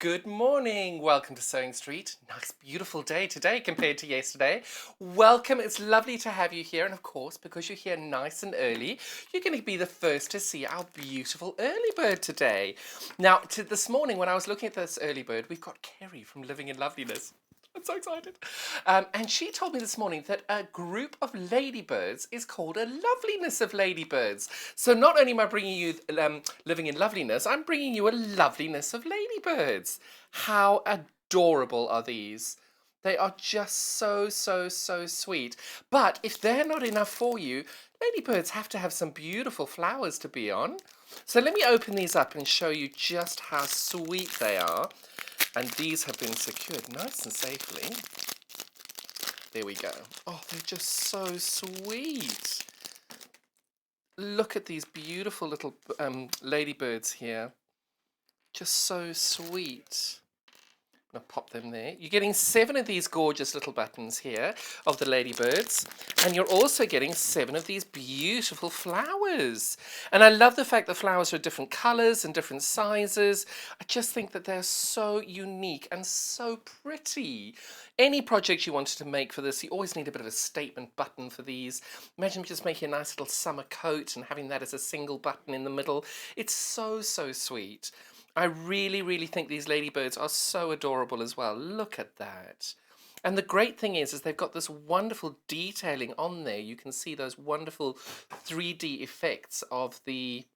Good morning. Welcome to Sewing Street. Nice, beautiful day today compared to yesterday. Welcome. It's lovely to have you here. And of course, because you're here nice and early, you're going to be the first to see our beautiful early bird today. Now, this morning, when I was looking at this early bird, we've got Kerrie from Living in Loveliness. I'm so excited. And she told me this morning that a group of ladybirds is called a loveliness of ladybirds. So not only am I bringing you Living in Loveliness, I'm bringing you a loveliness of ladybirds. How adorable are these? They are just so, so, so sweet. But if they're not enough for you, ladybirds have to have some beautiful flowers to be on. So let me open these up and show you just how sweet they are. And these have been secured nice and safely. There we go. Oh, they're just so sweet. Look at these beautiful little ladybirds here. Just so sweet. I'm going to pop them there. You're getting 7 of these gorgeous little buttons here of the ladybirds. And you're also getting 7 of these beautiful flowers. And I love the fact that flowers are different colours and different sizes. I just think that they're so unique and so pretty. Any project you wanted to make for this, you always need a bit of a statement button for these. Imagine just making a nice little summer coat and having that as a single button in the middle. It's so, so sweet. I really, really think these ladybirds are so adorable as well. Look at that. And the great thing is they've got this wonderful detailing on there. You can see those wonderful 3D effects of the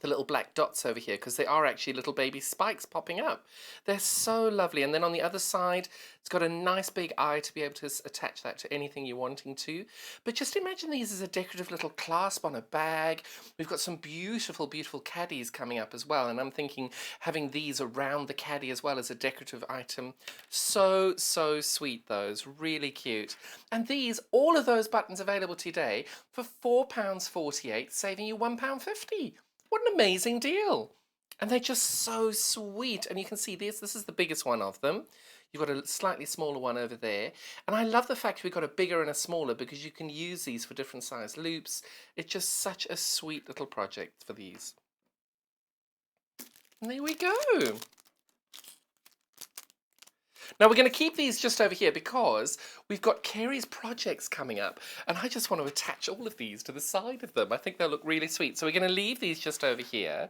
little black dots over here, because they are actually little baby spikes popping up. They're so lovely. And then on the other side, it's got a nice big eye to be able to attach that to anything you're wanting to. But just imagine these as a decorative little clasp on a bag. We've got some beautiful, beautiful caddies coming up as well. And I'm thinking having these around the caddy as well as a decorative item. So, so sweet, those. Really cute. And these, all of those buttons available today for £4.48, saving you £1.50. What an amazing deal. And they're just so sweet. And you can see this is the biggest one of them. You've got a slightly smaller one over there. And I love the fact we've got a bigger and a smaller because you can use these for different size loops. It's just such a sweet little project for these. And there we go. Now we're going to keep these just over here because we've got Kerrie's projects coming up and I just want to attach all of these to the side of them. I think they'll look really sweet. So we're going to leave these just over here.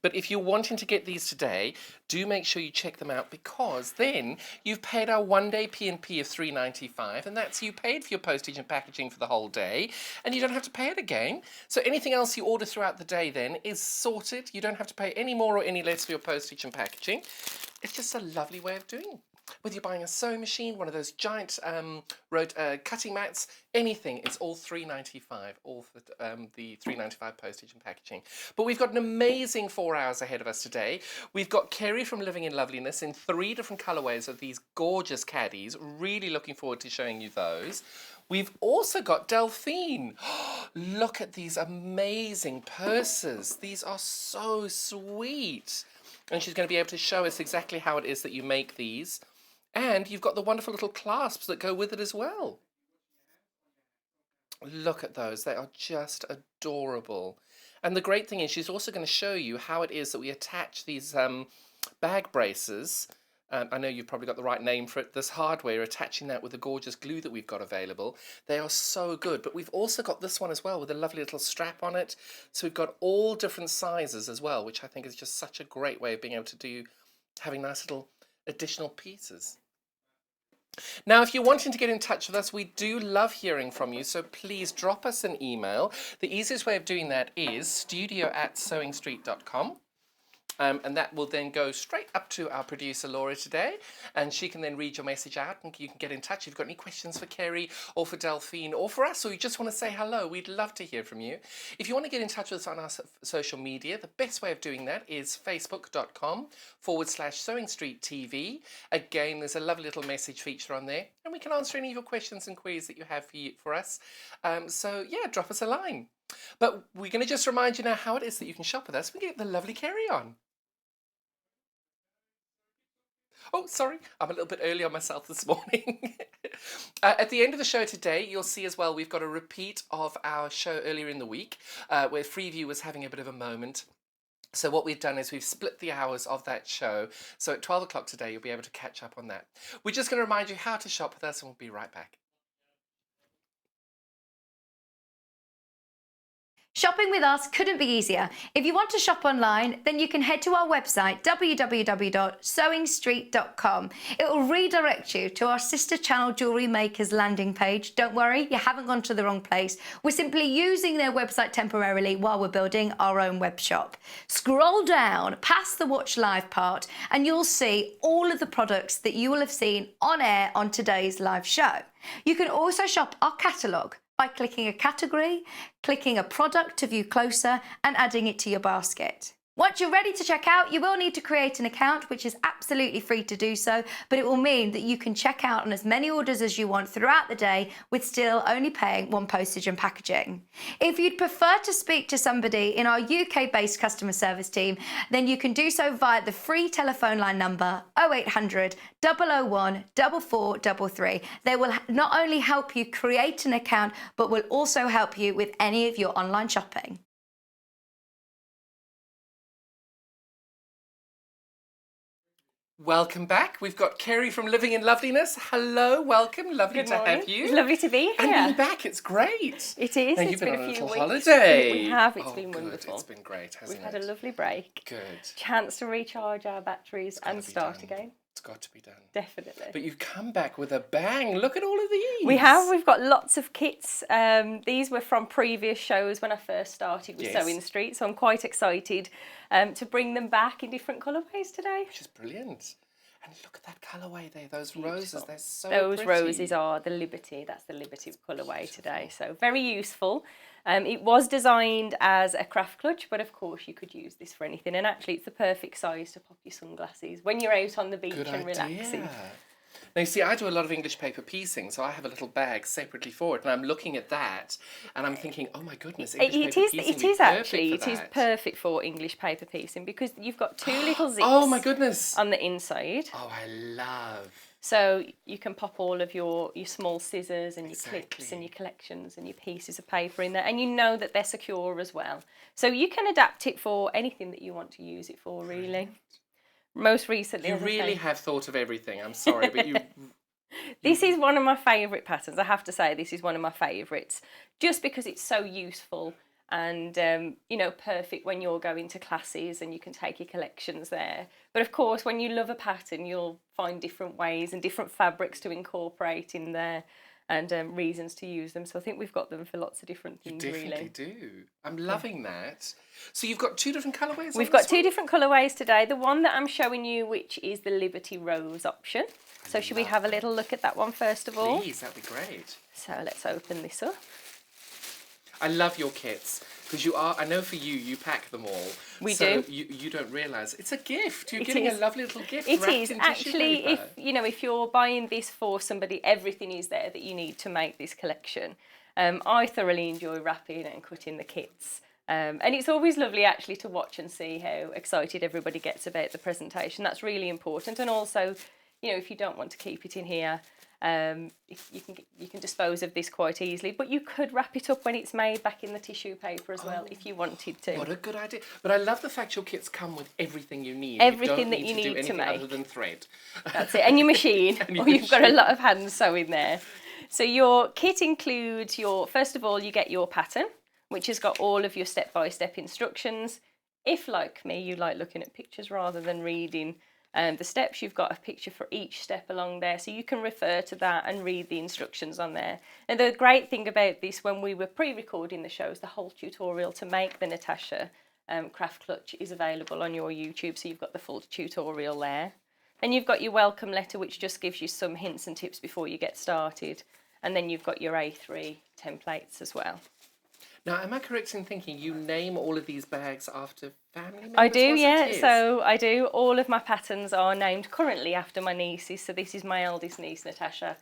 But if you're wanting to get these today, do make sure you check them out because then you've paid our one-day P&P of $3.95 and that's you paid for your postage and packaging for the whole day and you don't have to pay it again. So anything else you order throughout the day then is sorted. You don't have to pay any more or any less for your postage and packaging. It's just a lovely way of doing it. Whether you're buying a sewing machine, one of those giant cutting mats, anything, it's all $3.95, all for the $3.95 postage and packaging. But we've got an amazing 4 hours ahead of us today. We've got Kerrie from Living in Loveliness in 3 different colourways of these gorgeous caddies. Really looking forward to showing you those. We've also got Delphine. Look at these amazing purses. These are so sweet. And she's going to be able to show us exactly how it is that you make these. And you've got the wonderful little clasps that go with it as well. Look at those. They are just adorable. And the great thing is she's also going to show you how it is that we attach these bag braces. I know you've probably got the right name for it. This hardware, attaching that with the gorgeous glue that we've got available. They are so good. But we've also got this one as well with a lovely little strap on it. So we've got all different sizes as well, which I think is just such a great way of being able to do, having nice little additional pieces. Now, if you're wanting to get in touch with us, we do love hearing from you, so please drop us an email. The easiest way of doing that is studio@sewingstreet.com. And that will then go straight up to our producer Laura today and she can then read your message out and you can get in touch if you've got any questions for Kerrie or for Delphine or for us or you just want to say hello. We'd love to hear from you. If you want to get in touch with us on our social media, the best way of doing that is facebook.com/sewingstreettv. Again, there's a lovely little message feature on there and we can answer any of your questions and queries that you have for us. So yeah, drop us a line. But we're going to just remind you now how it is that you can shop with us. We get the lovely Kerrie on. Oh, sorry, I'm a little bit early on myself this morning. At the end of the show today, you'll see as well, we've got a repeat of our show earlier in the week, where Freeview was having a bit of a moment. So what we've done is we've split the hours of that show. So at 12 o'clock today, you'll be able to catch up on that. We're just going to remind you how to shop with us, and we'll be right back. Shopping with us couldn't be easier. If you want to shop online, then you can head to our website, www.sewingstreet.com. It will redirect you to our sister channel Jewellery Makers landing page. Don't worry, you haven't gone to the wrong place. We're simply using their website temporarily while we're building our own web shop. Scroll down past the Watch Live part and you'll see all of the products that you will have seen on air on today's live show. You can also shop our catalogue by clicking a category, clicking a product to view closer, and adding it to your basket. Once you're ready to check out, you will need to create an account, which is absolutely free to do so, but it will mean that you can check out on as many orders as you want throughout the day with still only paying one postage and packaging. If you'd prefer to speak to somebody in our UK-based customer service team, then you can do so via the free telephone line number 0800 001 4433. They will not only help you create an account, but will also help you with any of your online shopping. Welcome back. We've got Kerrie from Living in Loveliness. Hello, welcome. Lovely to have you. It's lovely to be here. And being back, it's great. It is. Now, it's you've been on a a few little weeks. holiday. We have. It's been good. wonderful. It's been great, hasn't We've it? had a lovely break. Good. Chance to recharge our batteries and start done. again. It's got to be done. Definitely. But you've come back with a bang. Look at all of these. We have. We've got lots of kits. These were from previous shows when I first started with Sewing Street, so I'm quite excited to bring them back in different colourways today. Which is brilliant. And look at that colourway there, those roses, they're so Those pretty. roses are the Liberty, that's the Liberty colourway today. So very useful. It was designed as a craft clutch, but of course you could use this for anything. And actually it's the perfect size to pop your sunglasses when you're out on the beach and relaxing. Now, you see, I do a lot of English paper piecing, so I have a little bag separately for it, and I'm looking at that, and I'm thinking, oh my goodness, English paper piecing It is actually, it is perfect for English paper piecing because you've got two little zips. Oh my goodness! On the inside. Oh, I love. So you can pop all of your small scissors and your clips and your collections and your pieces of paper in there, and you know that they're secure as well. So you can adapt it for anything that you want to use it for, really. Most recently, you really have thought of everything. I'm sorry, but you. This is one of my favourite patterns. I have to say, this is one of my favourites, just because it's so useful and you know, perfect when you're going to classes and you can take your collections there. But of course, when you love a pattern, you'll find different ways and different fabrics to incorporate in there. And reasons to use them. So I think we've got them for lots of different things, really. You definitely do. I'm loving that. So you've got two different colourways? We've got two different colourways today. The one that I'm showing you, which is the Liberty Rose option. So should we have a little look at that one first of all? Please, that'd be great. So let's open this up. I love your kits because you are. I know for you, you pack them all. We so do. You don't realise it's a gift. You're It getting is. a lovely little gift. It wrapped is in actually, tissue paper. if you're buying this for somebody, everything is there that you need to make this collection. I thoroughly enjoy wrapping and cutting the kits. And it's always lovely actually to watch and see how excited everybody gets about the presentation. That's really important. And also, you know, if you don't want to keep it in here, you can dispose of this quite easily, but you could wrap it up when it's made back in the tissue paper as well if you wanted to. What a good idea. But I love the fact your kits come with everything you need. Everything that you need to do need anything to make. other than thread. That's it, and your machine, or you've got a lot of hand sewing there. So your kit includes first of all, you get your pattern, which has got all of your step-by-step instructions. If, like me, you like looking at pictures rather than reading the steps, you've got a picture for each step along there, so you can refer to that and read the instructions on there. And the great thing about this, when we were pre-recording the shows, the whole tutorial to make the Natasha craft clutch is available on your YouTube, so you've got the full tutorial there. And you've got your welcome letter, which just gives you some hints and tips before you get started. And then you've got your A3 templates as well. Now, am I correct in thinking you name all of these bags after family members? I do, yeah. So I do. All of my patterns are named currently after my nieces. So this is my eldest niece, Natasha.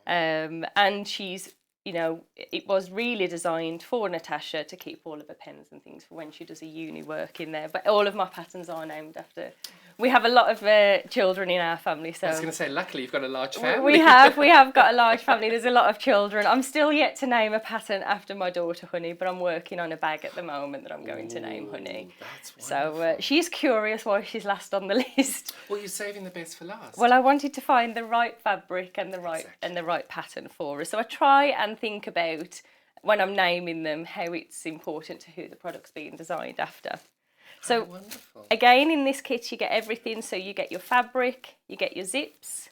And she's, you know, it was really designed for Natasha to keep all of her pens and things for when she does a uni work in there. But all of my patterns are named after We have a lot of children in our family, so I was going to say, luckily you've got a large family. we have got a large family. There's a lot of children. I'm still yet to name a pattern after my daughter Honey, but I'm working on a bag at the moment that I'm going to name Honey. That's So wonderful. she's curious why she's last on the list. Well, you're saving the best for last. Well, I wanted to find the right fabric and the right Exactly. pattern for her. So I try and think about when I'm naming them how it's important to who the product's being designed after. So wonderful. again, in this kit you get everything. So you get your fabric, you get your zips,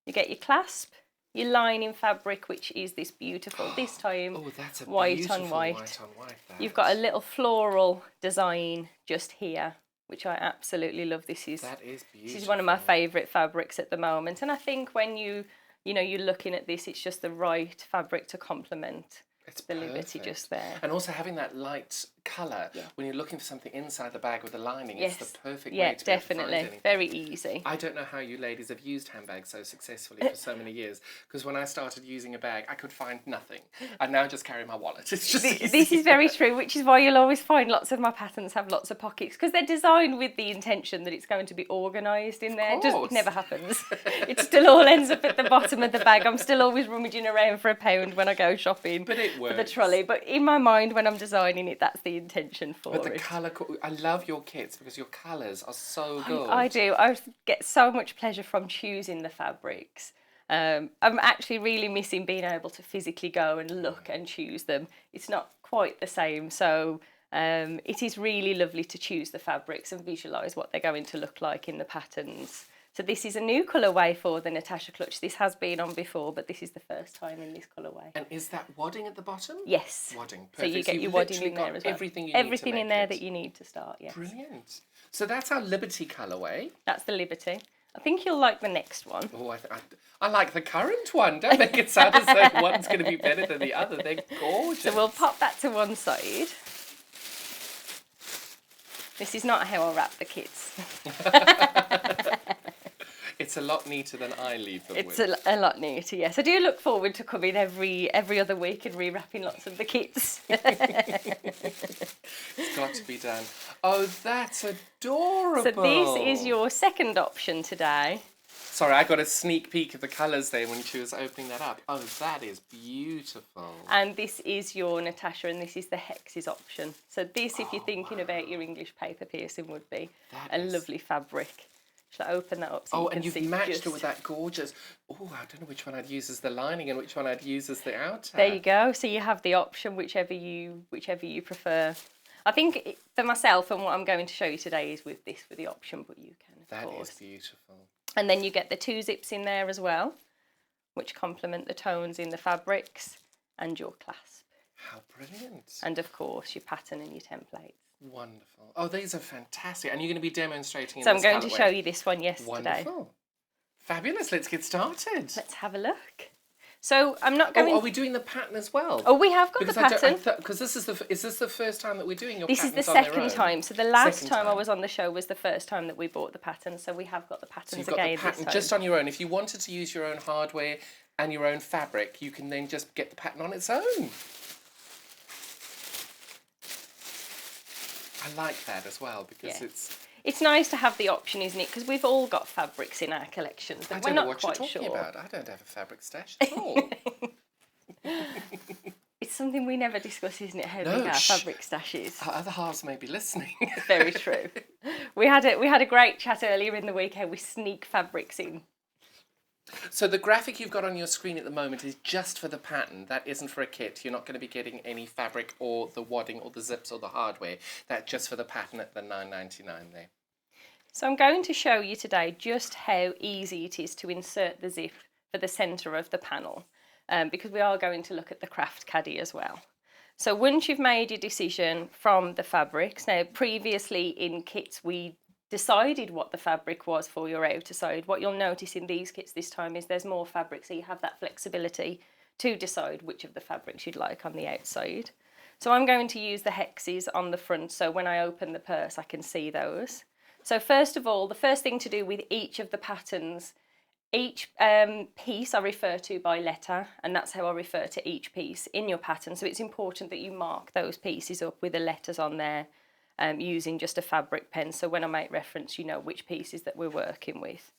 you get your clasp, your lining fabric, which is this beautiful, this time That's a white beautiful on white. white on white. You've got a little floral design just here, which I absolutely love. That is beautiful. This is one of my favourite fabrics at the moment, and I think when you're looking at this, it's just the right fabric to complement the Liberty just there. And also having that light colour when you're looking for something inside the bag with the lining, it's the perfect way to be able to find anything. Very easy. I don't know how you ladies have used handbags so successfully for so many years, because when I started using a bag, I could find nothing. I now just carry my wallet. It's just This is very true, which is why you'll always find lots of my patterns have lots of pockets, because they're designed with the intention that it's going to be organised in there. It never happens. It still all ends up at the bottom of the bag. I'm still always rummaging around for £1 when I go shopping But it works. for the trolley. But in my mind, when I'm designing it, that's the intention for it. But the colour, I love your kits because your colours are so good. I do. I get so much pleasure from choosing the fabrics. I'm actually really missing being able to physically go and look and choose them. It's not quite the same. So it is really lovely to choose the fabrics and visualise what they're going to look like in the patterns. So this is a new colourway for the Natasha Clutch. This has been on before, but this is the first time in this colourway. And is that wadding at the bottom? Yes. Wadding, perfect. So you get your wadding in there as well. Everything you Everything need to in make there it. that you need to start, yes. Brilliant. So that's our Liberty colourway. That's the Liberty. I think you'll like the next one. Oh, I like the current one. Don't make it sound as though one's going to be better than the other. They're gorgeous. So we'll pop that to one side. This is not how I wrap the kits. It's a lot neater than I leave them It's with. a lot neater, yes. I do look forward to coming every other week and rewrapping lots of the kits. It's got to be done. Oh, that's adorable. So this is your second option today. Sorry, I got a sneak peek of the colours there when she was opening that up. Oh, that is beautiful. And this is your Natasha, and this is the hexes option. So this, if you're thinking about your English paper piercing, would be a lovely fabric. Shall I open that up so you can see? And you've matched it with that gorgeous... Oh, I don't know which one I'd use as the lining and which one I'd use as the outer. There you go. So you have the option, whichever you prefer. I think for myself, and what I'm going to show you today is with this for the option, but you can, of course. That is beautiful. And then you get the 2 zips in there as well, which complement the tones in the fabrics, and your clasp. How brilliant. And of course, your pattern and your templates. Wonderful. Oh, these are fantastic. And you're going to be demonstrating in So this I'm going to colourway. show you this one, yes, today. Wonderful. Fabulous. Let's get started. Let's have a look. So I'm not going... Oh, are we doing the pattern as well? Oh, we have got Because the pattern. because this is the first time that we're doing your This is patterns the on their second own? time. So the last Second time I was on the show was the first time that we bought the pattern. So we have got the So patterns you've got again the pattern this time. just on your own. If you wanted to use your own hardware and your own fabric, you can then just get the pattern on its own. I like that as well because It's nice to have the option, isn't it? Because we've all got fabrics in our collections that I we're don't know not what you're quite talking sure. about. I don't have a fabric stash at all. It's something we never discuss, isn't it? How No, big our shh. fabric stash is. Our other halves may be listening. Very true. We had a great chat earlier in the week how we sneak fabrics in. So the graphic you've got on your screen at the moment is just for the pattern. That isn't for a kit. You're not going to be getting any fabric or the wadding or the zips or the hardware. That's just for the pattern at the $9.99 there. So I'm going to show you today just how easy it is to insert the zip for the centre of the panel, because we are going to look at the craft caddy as well. So once you've made your decision from the fabrics, now previously in kits we decided what the fabric was for your outer side. What you'll notice in these kits this time is there's more fabric, so you have that flexibility to decide which of the fabrics you'd like on the outside. So I'm going to use the hexes on the front, so when I open the purse I can see those. So first of all, the first thing to do with each of the patterns, each piece I refer to by letter, and that's how I refer to each piece in your pattern. So it's important that you mark those pieces up with the letters on there using just a fabric pen. So when I make reference, you know which pieces that we're working with.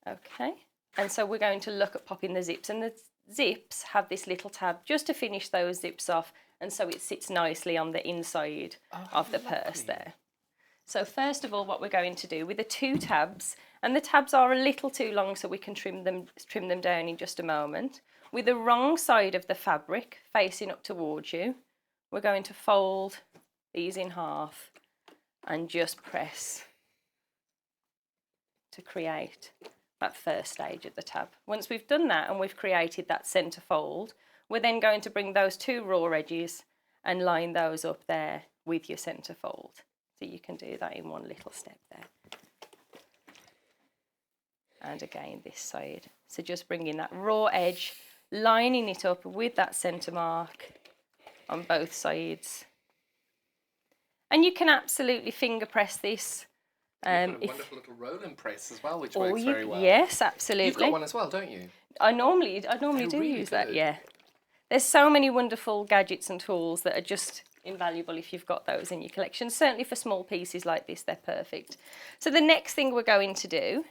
Okay, and so we're going to look at popping the zips, and the zips have this little tab just to finish those zips off, and so it sits nicely on the inside of the purse there. So first of all, what we're going to do with the 2 tabs, and the tabs are a little too long so we can trim them down in just a moment. With the wrong side of the fabric facing up towards you, we're going to fold these in half and just press to create that first stage of the tab. Once we've done that and we've created that centre fold, we're then going to bring those 2 raw edges and line those up there with your centre fold. So you can do that in one little step there. And again this side. So just bringing that raw edge, lining it up with that centre mark on both sides. And you can absolutely finger press this. You've got a wonderful little roll and press as well, which works very well. Yes, absolutely. You've got one as well, don't you? I normally do really use good. that, yeah. There's so many wonderful gadgets and tools that are just invaluable if you've got those in your collection. Certainly for small pieces like this, they're perfect. So the next thing we're going to do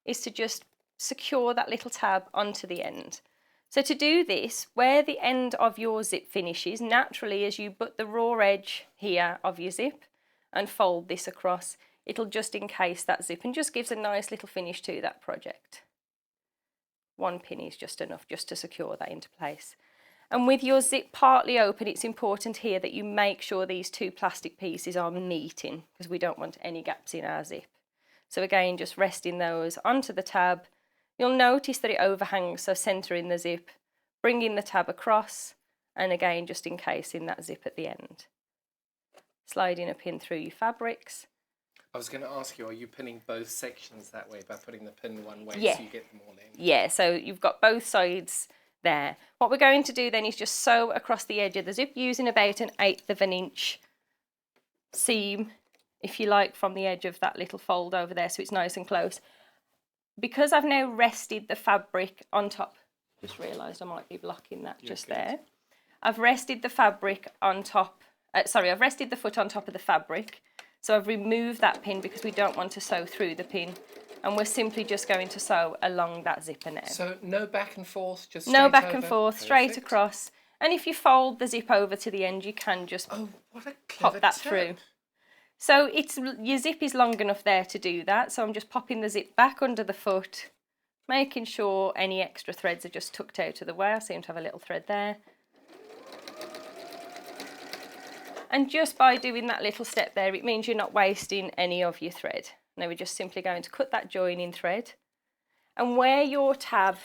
is to just secure that little tab onto the end. So to do this, where the end of your zip finishes, naturally as you put the raw edge here of your zip and fold this across, it'll just encase that zip and just gives a nice little finish to that project. 1 pin is just enough just to secure that into place. And with your zip partly open, it's important here that you make sure these 2 plastic pieces are meeting, because we don't want any gaps in our zip. So again, just resting those onto the tab. You'll notice that it overhangs, so centering the zip, bringing the tab across, and again just encasing that zip at the end. Sliding a pin through your fabrics. I was going to ask you, are you pinning both sections that way by putting the pin one way Yeah. so you get them all in? Yeah, so you've got both sides there. What we're going to do then is just sew across the edge of the zip using about 1/8 of an inch seam, if you like, from the edge of that little fold over there, so it's nice and close. Because I've now rested the fabric on top, just realised I might be blocking that just there. I've rested the fabric on top, I've rested the foot on top of the fabric. So I've removed that pin because we don't want to sew through the pin, and we're simply just going to sew along that zipper now. So no back and forth, just no straight back over? and forth, straight across. And if you fold the zip over to the end, you can just what a pop that tip. through. So your zip is long enough there to do that. So I'm just popping the zip back under the foot, making sure any extra threads are just tucked out of the way. I seem to have a little thread there. And just by doing that little step there, it means you're not wasting any of your thread. Now we're just simply going to cut that joining thread. And where your tab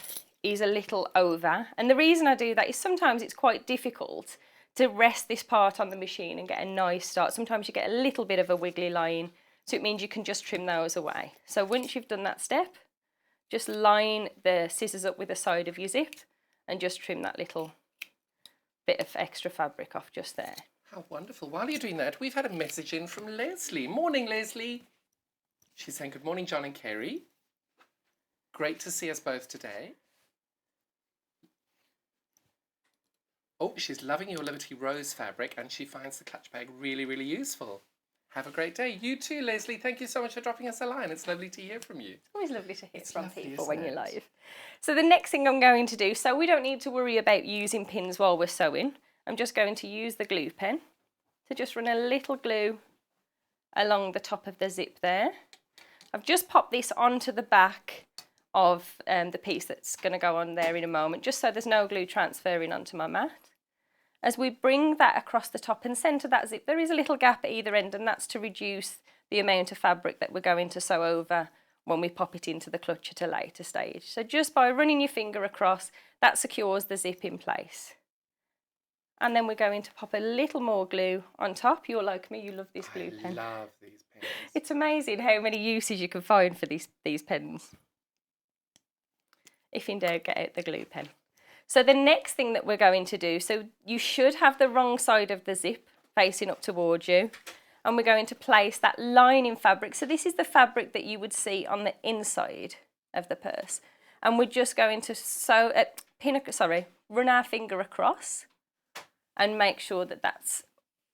is a little over, and the reason I do that is sometimes it's quite difficult to rest this part on the machine and get a nice start. Sometimes you get a little bit of a wiggly line, so it means you can just trim those away. So once you've done that step, just line the scissors up with the side of your zip and just trim that little bit of extra fabric off just there. How wonderful. While you're doing that, we've had a message in from Leslie. Morning, Leslie. She's saying, good morning, John and Kerrie. Great to see us both today. Oh, she's loving your Liberty Rose fabric and she finds the clutch bag really, really useful. Have a great day. You too, Leslie. Thank you so much for dropping us a line. It's lovely to hear from you. It's always lovely to hear from lovely, people when isn't you're it? live. So the next thing I'm going to do, so we don't need to worry about using pins while we're sewing. I'm just going to use the glue pen to just run a little glue along the top of the zip there. I've just popped this onto the back of the piece that's going to go on there in a moment, just so there's no glue transferring onto my mat. As we bring that across the top and centre that zip, there is a little gap at either end, and that's to reduce the amount of fabric that we're going to sew over when we pop it into the clutch at a later stage. So just by running your finger across, that secures the zip in place. And then we're going to pop a little more glue on top. You're like me, you love this glue pen. I love these pens. It's amazing how many uses you can find for these pens. If in doubt, get out the glue pen. So the next thing that we're going to do, so you should have the wrong side of the zip facing up towards you. And we're going to place that lining fabric. So this is the fabric that you would see on the inside of the purse. And we're just going to run our finger across and make sure that that's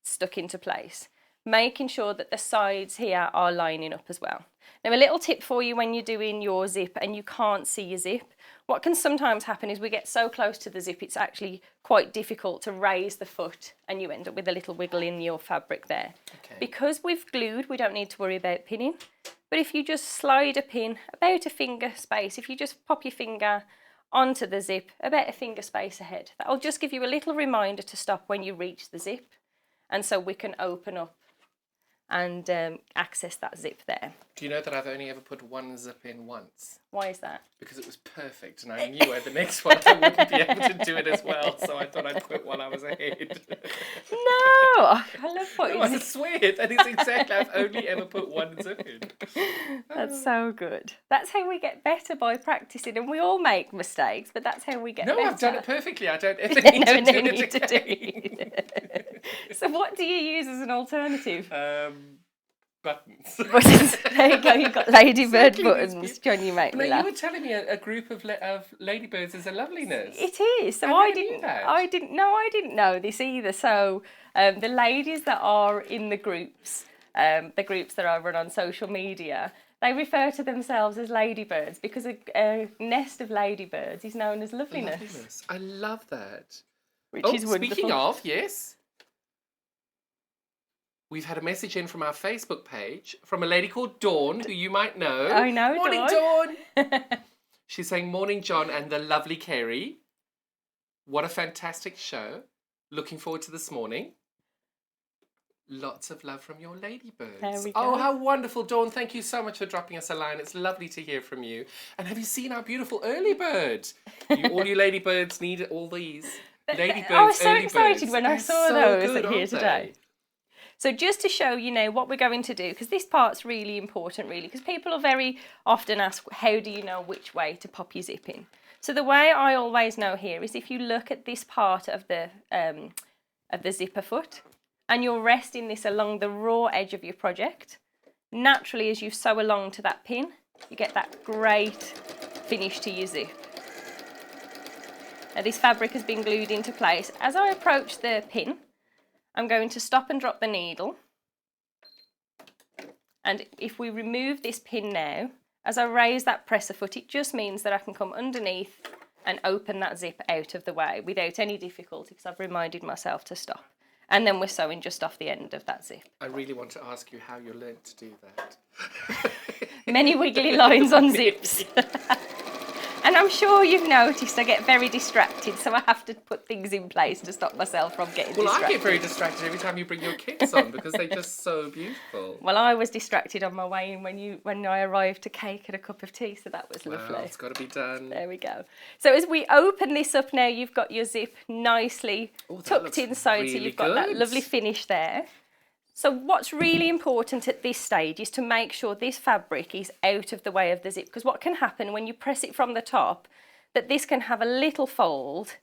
stuck into place, making sure that the sides here are lining up as well. Now, a little tip for you when you're doing your zip and you can't see your zip, what can sometimes happen is we get so close to the zip, it's actually quite difficult to raise the foot and you end up with a little wiggle in your fabric there. Okay. Because we've glued, we don't need to worry about pinning. But if you just slide a pin about a finger space, if you just pop your finger onto the zip, about a finger space ahead, that'll just give you a little reminder to stop when you reach the zip. And so we can open up and access that zip there. Do you know that I've only ever put one zip in once? Why is that? Because it was perfect, and I knew at the next one I wouldn't be able to do it as well, so I thought I'd quit while I was ahead. No, I love putting No, I swear, that is exactly, I've only ever put one zip in. That's so good. That's how we get better, by practicing, and we all make mistakes, but that's how we get better. No, I've done it perfectly. I don't ever need to do it again. So what do you use as an alternative? Buttons. Buttons. There you go, you've got ladybird Exactly, buttons. John, you make me No, laugh. you were telling me a group of ladybirds is a Loveliness. It is. So I never knew that. I didn't know this either. So the ladies that are in the groups that I run on social media, they refer to themselves as ladybirds because a nest of ladybirds is known as Loveliness. I love that. Which is wonderful. Speaking of, yes. We've had a message in from our Facebook page from a lady called Dawn, who you might know. I know, Morning, Dawn. Dawn. She's saying, morning, John and the lovely Kerrie. What a fantastic show. Looking forward to this morning. Lots of love from your ladybirds. There we go. Oh, how wonderful, Dawn. Thank you so much for dropping us a line. It's lovely to hear from you. And have you seen our beautiful early bird? All you ladybirds need all these. Ladybirds, I was so early excited birds. when I They're saw so those good, here aren't today. they? So just to show what we're going to do, because this part's really important, because people will very often ask, how do you know which way to pop your zip in? So the way I always know here is if you look at this part of the zipper foot, and you're resting this along the raw edge of your project, naturally as you sew along to that pin, you get that great finish to your zip. Now this fabric has been glued into place. As I approach the pin, I'm going to stop and drop the needle. And if we remove this pin now, as I raise that presser foot, it just means that I can come underneath and open that zip out of the way without any difficulty because I've reminded myself to stop. And then we're sewing just off the end of that zip. I really want to ask you how you learned to do that. Many wiggly lines on zips. And I'm sure you've noticed I get very distracted, so I have to put things in place to stop myself from getting distracted. Well, I get very distracted every time you bring your kits on because they're just so beautiful. Well, I was distracted on my way in when I arrived to cake and a cup of tea, so that was lovely. Well, it's got to be done. There we go. So as we open this up now, you've got your zip nicely tucked inside, so you've got that lovely finish there. So what's really important at this stage is to make sure this fabric is out of the way of the zip, because what can happen when you press it from the top, that this can have a little fold,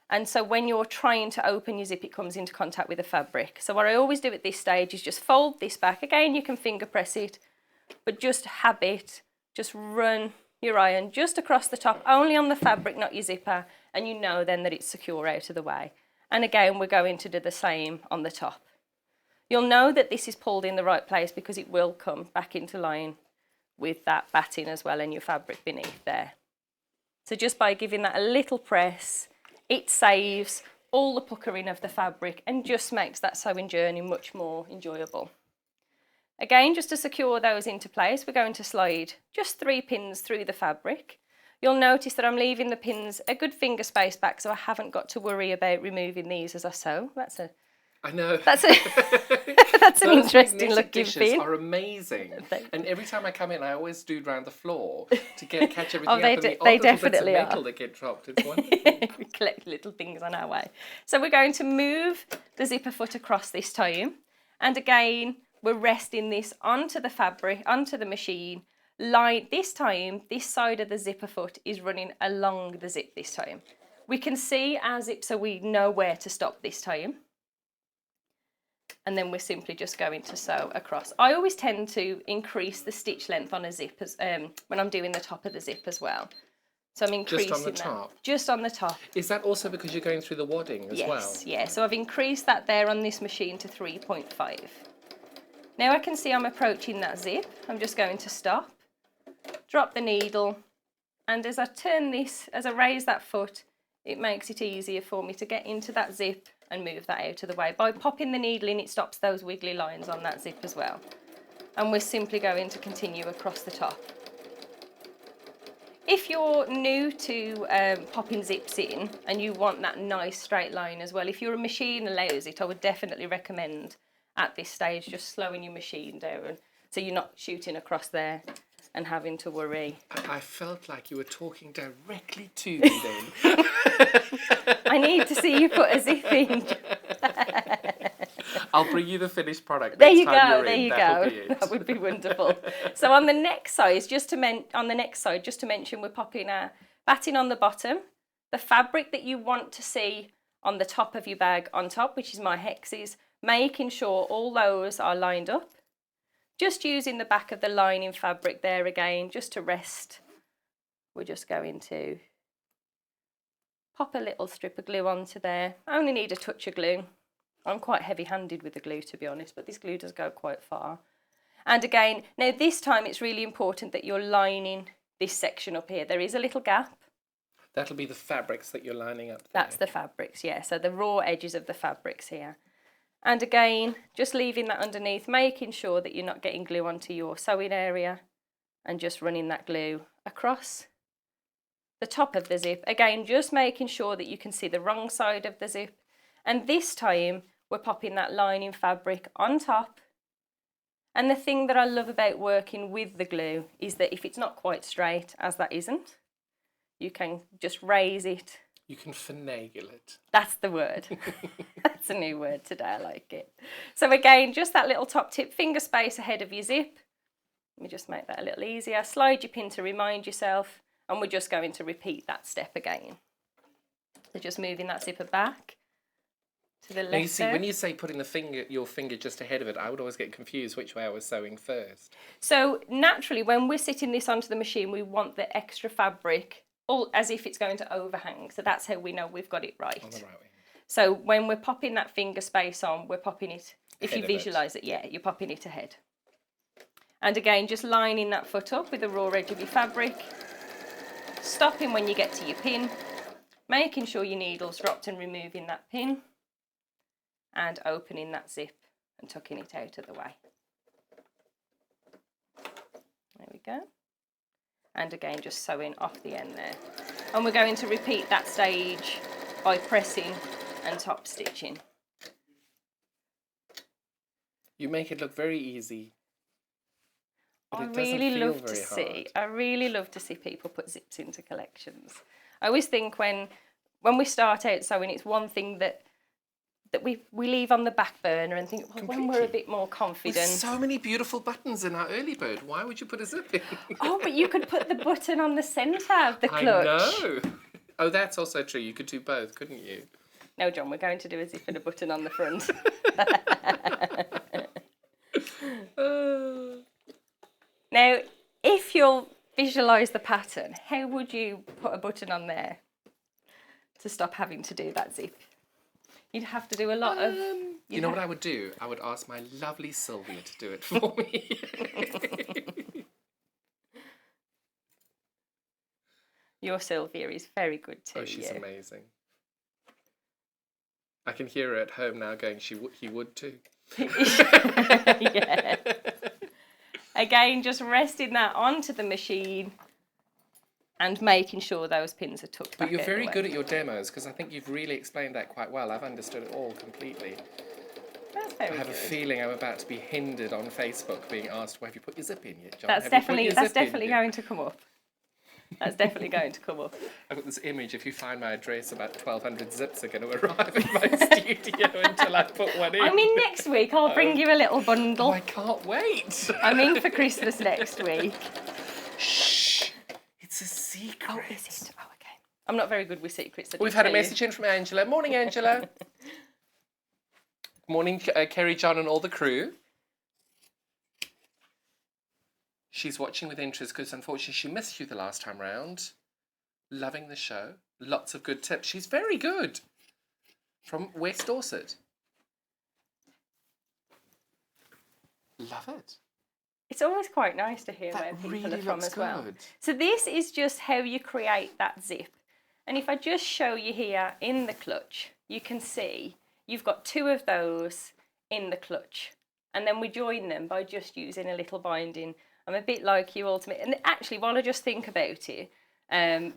and so when you're trying to open your zip, it comes into contact with the fabric. So what I always do at this stage is just fold this back. Again, you can finger press it, but just just run your iron just across the top, only on the fabric, not your zipper, and you know then that it's secure out of the way. And again, we're going to do the same on the top. You'll know that this is pulled in the right place because it will come back into line with that batting as well and your fabric beneath there. So just by giving that a little press, it saves all the puckering of the fabric and just makes that sewing journey much more enjoyable. Again, just to secure those into place, we're going to slide just 3 pins through the fabric. You'll notice that I'm leaving the pins a good finger space back, so I haven't got to worry about removing these as I sew. I know. That's an interesting looking dishes pin. are amazing. And every time I come in, I always do round the floor to catch everything Oh, they up. And they the definitely bits of are. metal that get dropped. It's wonderful. We collect little things on our way. So we're going to move the zipper foot across this time. And again, we're resting this onto the fabric, onto the machine. This time, this side of the zipper foot is running along the zip this time. We can see our zip so we know where to stop this time. And then we're simply just going to sew across. I always tend to increase the stitch length on a zip when I'm doing the top of the zip as well. So I'm increasing Just on the that. top? Just on the top. Is that also because you're going through the wadding as well? Yes, yeah. So I've increased that there on this machine to 3.5. Now I can see I'm approaching that zip. I'm just going to stop, drop the needle, and as I turn this, as I raise that foot, it makes it easier for me to get into that zip and move that out of the way. By popping the needle in, it stops those wiggly lines on that zip as well. And we're simply going to continue across the top. If you're new to popping zips in and you want that nice straight line as well, if your machine allows it, I would definitely recommend at this stage just slowing your machine down so you're not shooting across there and having to worry. I felt like you were talking directly to me then. I need to see you put a zip in. I'll bring you the finished product. There next you time go. you're There in. you That'll go. be it. That would be wonderful. So on the next side, just to mention, we're popping a batting on the bottom. The fabric that you want to see on the top of your bag on top, which is my hexes, making sure all those are lined up. Just using the back of the lining fabric there again, just to rest. We're just going to pop a little strip of glue onto there. I only need a touch of glue. I'm quite heavy-handed with the glue, to be honest, but this glue does go quite far. And again, now this time it's really important that you're lining this section up here. There is a little gap. That'll be the fabrics that you're lining up there. That's the fabrics, yeah. So the raw edges of the fabrics here. And again, just leaving that underneath, making sure that you're not getting glue onto your sewing area and just running that glue across the top of the zip. Again, just making sure that you can see the wrong side of the zip. And this time, we're popping that lining fabric on top. And the thing that I love about working with the glue is that if it's not quite straight, as that isn't, you can just raise it. You can finagle it. That's the word. That's a new word today, I like it. So again, just that little top tip, finger space ahead of your zip. Let me just make that a little easier. Slide your pin to remind yourself, and we're just going to repeat that step again. So just moving that zipper back to the left. Now you see, when you say putting your finger just ahead of it, I would always get confused which way I was sewing first. So naturally, when we're sitting this onto the machine, we want the extra fabric all as if it's going to overhang. So that's how we know we've got it right. On the right way. So when we're popping that finger space on, we're popping it, if Ahead you of it. visualise it, yeah, you're popping it ahead. And again, just lining that foot up with the raw edge of your fabric, stopping when you get to your pin, making sure your needle's dropped and removing that pin, and opening that zip and tucking it out of the way. There we go. And again, just sewing off the end there. And we're going to repeat that stage by pressing and top stitching. You make it look very easy. But I it doesn't really feel love to very see. hard. I really love to see people put zips into collections. I always think when we start out sewing, it's one thing that we leave on the back burner and think, well, when we're a Completely. bit more confident. With so many beautiful buttons in our early bird, why would you put a zip in? Oh, but you could put the button on the centre of the I clutch. know. Oh, that's also true. You could do both, couldn't you? No, John, we're going to do a zip and a button on the front. Now, if you'll visualise the pattern, how would you put a button on there to stop having to do that zip? You'd have to do a lot of... You know what I would do? I would ask my lovely Sylvia to do it for me. Your Sylvia is very good too. Oh, she's yeah. amazing. I can hear her at home now going, he would too. Yeah. Again, just resting that onto the machine and making sure those pins are tucked back But you're out the very way. good at your demos because I think you've really explained that quite well. I've understood it all completely. That's very I have good. a feeling I'm about to be hindered on Facebook being asked, well, have you put your zip in yet, John? That's Have you put definitely your that's zip in definitely yet?" going to come up. That's definitely going to come up. I've got this image, if you find my address, about 1,200 zips are going to arrive in my studio until I put one in. I mean, next week I'll bring you a little Oh, bundle. I can't wait. I'm in for Christmas next week. Shh. It's a secret. Oh, is it? Oh, okay. I'm not very good with secrets. I We've did had a tell you. message in from Angela. Morning, Angela. Morning, Kerrie, John and all the crew. She's watching with interest because unfortunately she missed you the last time round. Loving the show. Lots of good tips. She's very good. From West Dorset. Love it. It's always quite nice to hear That where people really are from looks as well. good. So this is just how you create that zip. And if I just show you here in the clutch, you can see you've got 2 of those in the clutch. And then we join them by just using a little binding. I'm a bit like you ultimately. And actually, while I just think about it,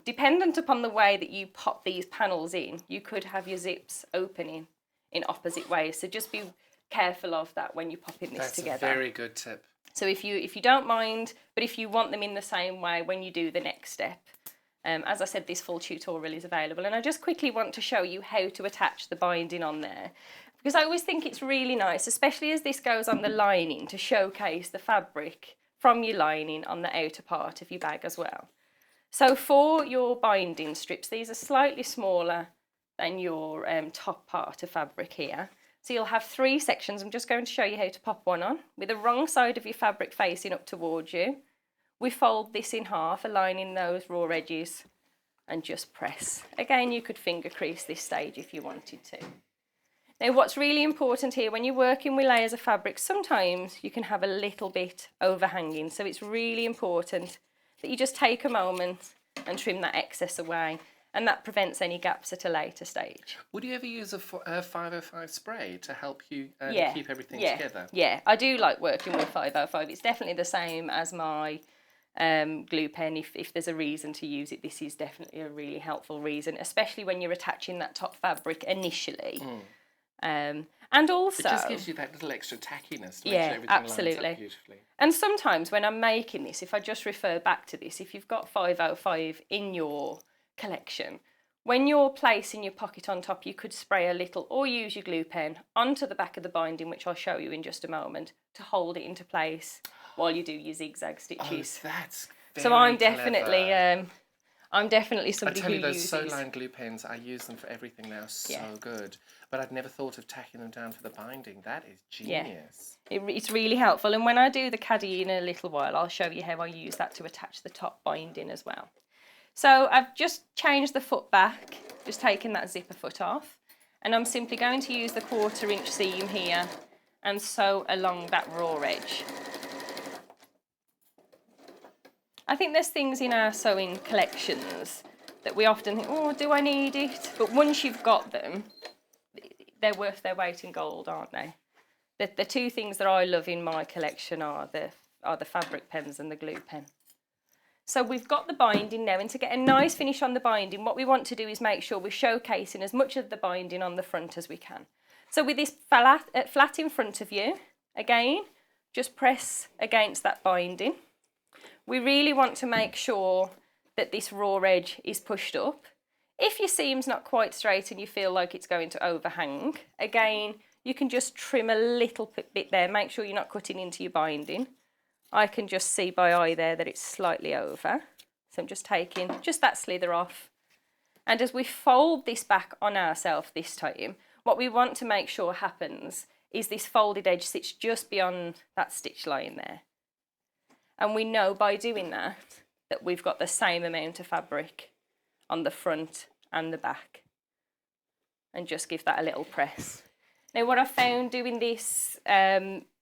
dependent upon the way that you pop these panels in, you could have your zips opening in opposite ways. So just be careful of that when you're popping this together. That's a very good tip. So if you don't mind, but if you want them in the same way when you do the next step, as I said, this full tutorial is available. And I just quickly want to show you how to attach the binding on there. Because I always think it's really nice, especially as this goes on the lining, to showcase the fabric from your lining on the outer part of your bag as well. So for your binding strips, these are slightly smaller than your top part of fabric here. So you'll have 3 sections. I'm just going to show you how to pop one on with the wrong side of your fabric facing up towards you. We fold this in half, aligning those raw edges, and just press. Again, you could finger crease this stage if you wanted to. Now, what's really important here, when you're working with layers of fabric, sometimes you can have a little bit overhanging. So it's really important that you just take a moment and trim that excess away. And that prevents any gaps at a later stage. Would you ever use a 505 spray to help you keep everything together? Yeah, I do like working with 505. It's definitely the same as my glue pen. If there's a reason to use it, this is definitely a really helpful reason, especially when you're attaching that top fabric initially. And also, it just gives you that little extra tackiness to make sure everything absolutely. lines up beautifully. And sometimes when I'm making this, if I just refer back to this, if you've got 505 in your collection, when you're placing your pocket on top, you could spray a little or use your glue pen onto the back of the binding, which I'll show you in just a moment, to hold it into place while you do your zigzag stitches. Oh, that's very so I'm clever. definitely somebody I tell you, who those uses. Soline glue pens, I use them for everything now. So good. But I'd never thought of tacking them down for the binding. That is genius. It's really helpful. And when I do the caddy in a little while, I'll show you how I use that to attach the top binding as well. So I've just changed the foot back, just taken that zipper foot off, and I'm simply going to use the 1/4 inch seam here and sew along that raw edge. I think there's things in our sewing collections that we often think, oh, do I need it? But once you've got them, they're worth their weight in gold, aren't they? The 2 things that I love in my collection are the fabric pens and the glue pen. So we've got the binding now, and to get a nice finish on the binding, what we want to do is make sure we're showcasing as much of the binding on the front as we can. So with this flat in front of you, again, just press against that binding. We really want to make sure that this raw edge is pushed up. If your seam's not quite straight and you feel like it's going to overhang, again, you can just trim a little bit there. Make sure you're not cutting into your binding. I can just see by eye there that it's slightly over. So I'm just taking just that slither off. And as we fold this back on ourselves this time, what we want to make sure happens is this folded edge sits just beyond that stitch line there. And we know by doing that that we've got the same amount of fabric on the front and the back. And just give that a little press. Now what I've found doing this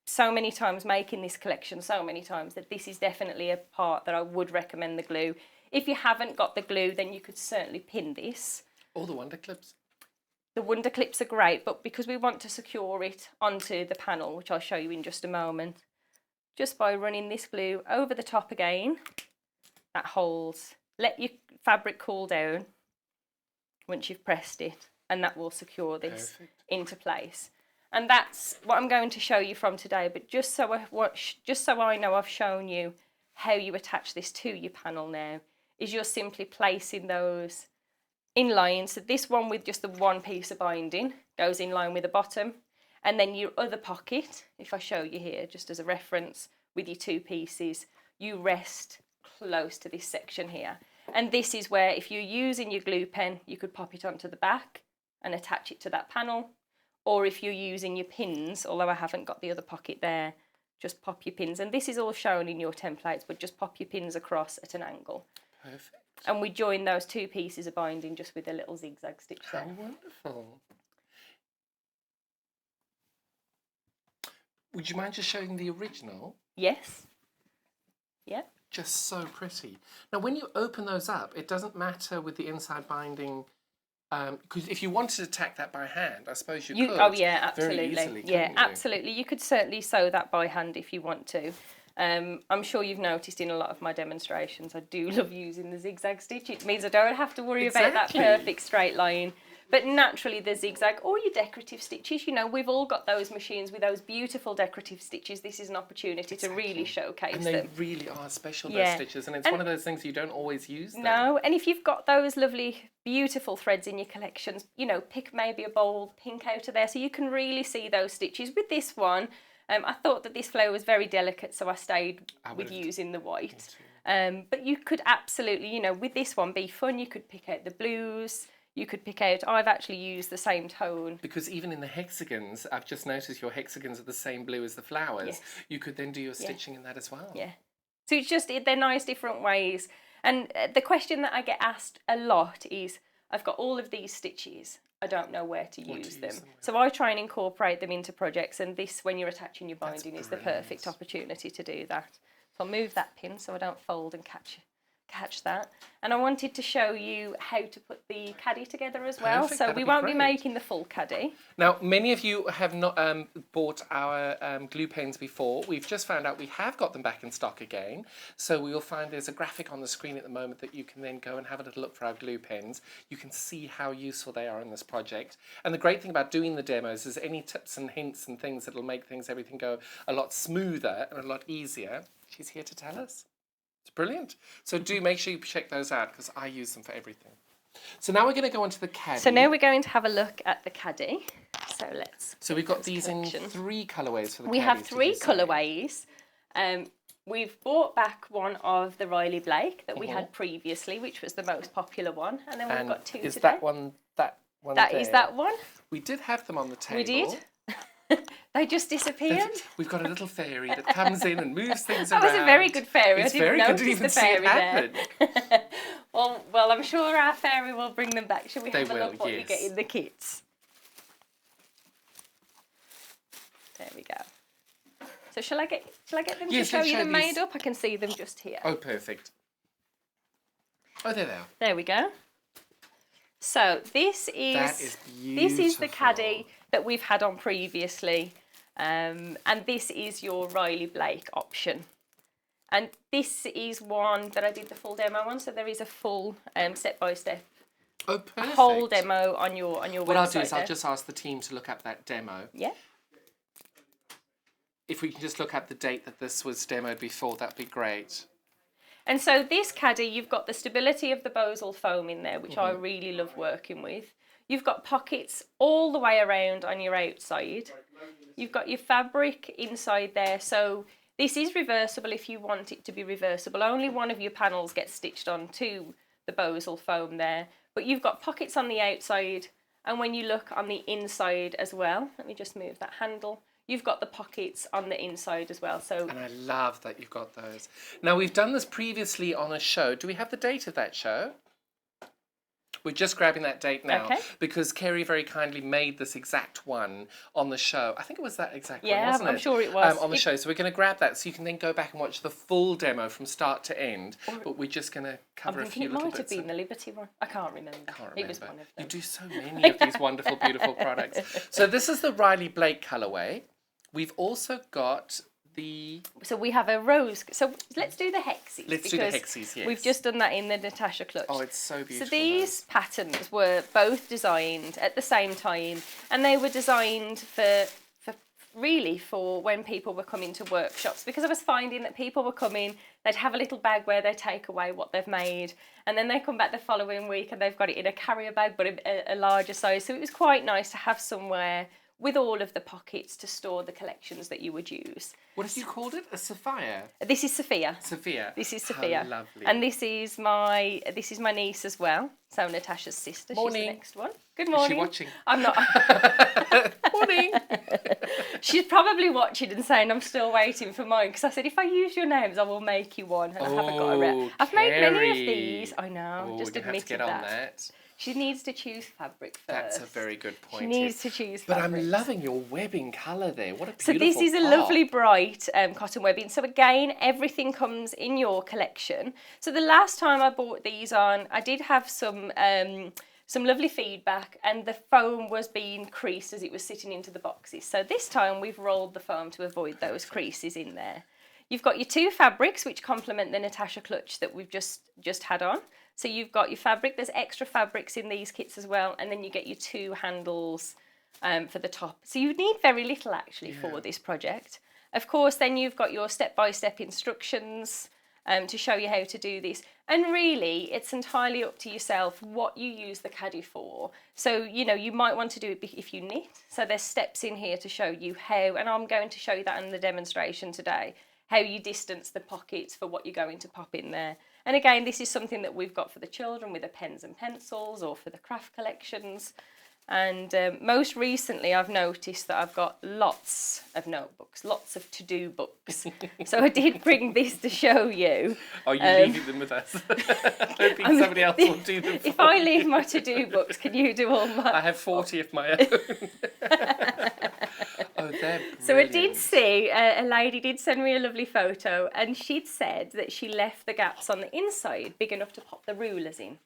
so many times, making this collection so many times, that this is definitely a part that I would recommend the glue. If you haven't got the glue, then you could certainly pin this. Or the wonder clips. The wonder clips are great, but because we want to secure it onto the panel, which I'll show you in just a moment, just by running this glue over the top again, that holds. Let your fabric cool down once you've pressed it, and that will secure this into place. And that's what I'm going to show you from today, but just so I know I've shown you how you attach this to your panel now, is you're simply placing those in line. So this one with just the one piece of binding goes in line with the bottom, and then your other pocket, if I show you here just as a reference, with your 2 pieces, you rest close to this section here. And this is where, if you're using your glue pen, you could pop it onto the back and attach it to that panel. Or if you're using your pins, although I haven't got the other pocket there, just pop your pins. And this is all shown in your templates, but just pop your pins across at an angle. Perfect. And we join those two pieces of binding just with a little zigzag stitch How there. wonderful. Would you mind just showing the original? Yes. Yeah. Just so pretty. Now, when you open those up, it doesn't matter with the inside binding, because if you wanted to tack that by hand, I suppose you could. Oh yeah, very absolutely. easily, Yeah, couldn't you? absolutely. You could certainly sew that by hand if you want to. I'm sure you've noticed in a lot of my demonstrations, I do love using the zigzag stitch. It means I don't have to worry about that Exactly. perfect straight line. But naturally the zigzag or your decorative stitches, you know, we've all got those machines with those beautiful decorative stitches. This is an opportunity to really showcase And they them. really are special, those Yeah. stitches, and it's And- one of those things you don't always use them. No, and if you've got those lovely, beautiful threads in your collections, you know, pick maybe a bold pink out of there so you can really see those stitches. With this one, I thought that this flower was very delicate, so I stayed with using the white. But you could absolutely, you know, with this one, be fun. You could pick out the blues. You could pick out, I've actually used the same tone. Because even in the hexagons, I've just noticed your hexagons are the same blue as the flowers. Yes. You could then do your stitching in that as well. Yeah. So it's just, they're nice different ways. And the question that I get asked a lot is, I've got all of these stitches, I don't know where to use them. So I try and incorporate them into projects, and this, when you're attaching your binding, is the perfect opportunity to do that. So I'll move that pin so I don't fold and catch that. And I wanted to show you how to put the caddy together as well. Perfect, So that'd we be won't be great. making the full caddy. Now, many of you have not bought our glue pens before. We've just found out we have got them back in stock again. So we will find there's a graphic on the screen at the moment that you can then go and have a little look for our glue pens. You can see how useful they are in this project. And the great thing about doing the demos is any tips and hints and things that will make everything go a lot smoother and a lot easier. She's here to tell us. It's brilliant. So do make sure you check those out because I use them for everything. So now we're going to go on to the caddy. So now we're going to have a look at the caddy. So let's. So we've got these collection. in 3 colourways for the We caddies, have did 3 you say? colourways. We've brought back one of the Riley Blake that we had previously, which was the most popular one, and then we've And got 2 is today. that one That there? is that one. We did have them on the table. We did. They just disappeared. We've got a little fairy that comes in and moves things That around. was a very good fairy. It's I didn't very good. notice Didn't even the see it fairy there. happen. Well, I'm sure our fairy will bring them back. Shall we They have a will, look what you yes. get in the kits? There we go. So shall I get them Yes, to show let's you show them made these. up? I can see them just here. Oh, perfect. Oh, there they are. There we go. So this is That is this is the beautiful. caddy that we've had on previously, and this is your Riley Blake option. And this is one that I did the full demo on, so there is a full step-by-step Oh, perfect. whole demo on your website. What I'll do is there. I'll just ask the team to look up that demo. Yeah. If we can just look up the date that this was demoed before, that'd be great. And so this caddy, you've got the stability of the Bosal foam in there, which I really love working with. You've got pockets all the way around on your outside. You've got your fabric inside there. So this is reversible if you want it to be reversible. Only one of your panels gets stitched onto the Bosal foam there. But you've got pockets on the outside. And when you look on the inside as well, let me just move that handle. You've got the pockets on the inside as well. So And I love that you've got those. Now, we've done this previously on a show. Do we have the date of that show? We're just grabbing that date now Okay. because Kerrie very kindly made this exact one on the show. I think it was that exact one, Yeah, wasn't it? I'm sure it was. On the show. So we're going to grab that so you can then go back and watch the full demo from start to end. But we're just going to I'm cover a thinking few it little might have bits. been the Liberty one. I can't remember. Can't It was remember. one of You them. do so many of these wonderful, beautiful products. So this is the Riley Blake colourway. We've also got the... So we have a rose. So let's do the hexes. Let's do the because hexes, yes. We've just done that in the Natasha clutch. Oh, it's so beautiful. So these patterns were both designed at the same time, and they were designed for when people were coming to workshops, because I was finding that people were coming, they'd have a little bag where they take away what they've made, and then they come back the following week and they've got it in a carrier bag, but a larger size. So it was quite nice to have somewhere with all of the pockets to store the collections that you would use. What have you called it? A sapphire? This is Sophia. Sophia. This is How Sophia. lovely. And this is my niece as well. So Natasha's sister. Morning. She's the next one. Good morning. Is she watching? I'm not. morning. She's probably watching and saying, I'm still waiting for mine. Because I said, if I use your names, I will make you one. And I haven't got a rep. I've made many of these. I know, Oh, just we're gonna have to admitted get on that. She needs to choose fabric first. That's a very good point. She needs to choose But fabric. I'm loving your webbing colour there. What a So beautiful this is a pop. lovely bright cotton webbing. So again, everything comes in your collection. So the last time I bought these on, I did have some lovely feedback, and the foam was being creased as it was sitting into the boxes. So this time we've rolled the foam to avoid those creases in there. You've got your two fabrics which complement the Natasha clutch that we've just had on. So you've got your fabric, there's extra fabrics in these kits as well, and then you get your two handles for the top. So you need very little actually for this project. Of course, then you've got your step-by-step instructions to show you how to do this. And really, it's entirely up to yourself what you use the caddy for. So, you know, you might want to do it if you knit. So there's steps in here to show you how, and I'm going to show you that in the demonstration today, how you distance the pockets for what you're going to pop in there. And again, this is something that we've got for the children with the pens and pencils or for the craft collections. And most recently, I've noticed that I've got lots of notebooks, lots of to-do books. So I did bring this to show you. Are you leaving them with us? Hoping somebody else will do them for If I leave my to-do books, can you do all mine? I have 40 of my own. Oh, they're brilliant. So I did see, a lady did send me a lovely photo, and she'd said that she left the gaps on the inside big enough to pop the rulers in,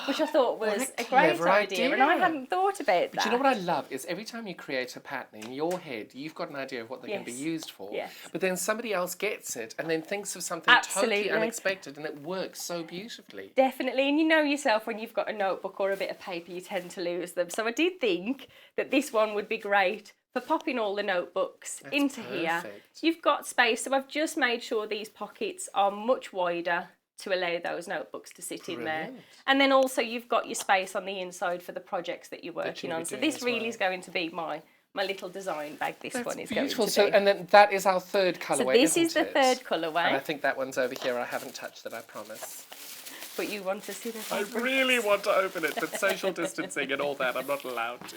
which I thought was a great idea, and I hadn't thought about that. But you know what I love is every time you create a pattern in your head, you've got an idea of what they're going to be used for. Yes. But then somebody else gets it and then thinks of something totally unexpected, and it works so beautifully. Definitely, and you know yourself when you've got a notebook or a bit of paper, you tend to lose them. So I did think that this one would be great for popping all the notebooks into here. You've got space, so I've just made sure these pockets are much wider to allow those notebooks to sit in there. And then also you've got your space on the inside for the projects that you're working on. So this really is going to be my little design bag. This one is beautiful. Going to So, be. and then that is our third colourway, So this is isn't the third colourway. And I think that one's over here. I haven't touched it, I promise. But you want to see the I fabrics. really want to open it, but social distancing and all that, I'm not allowed to.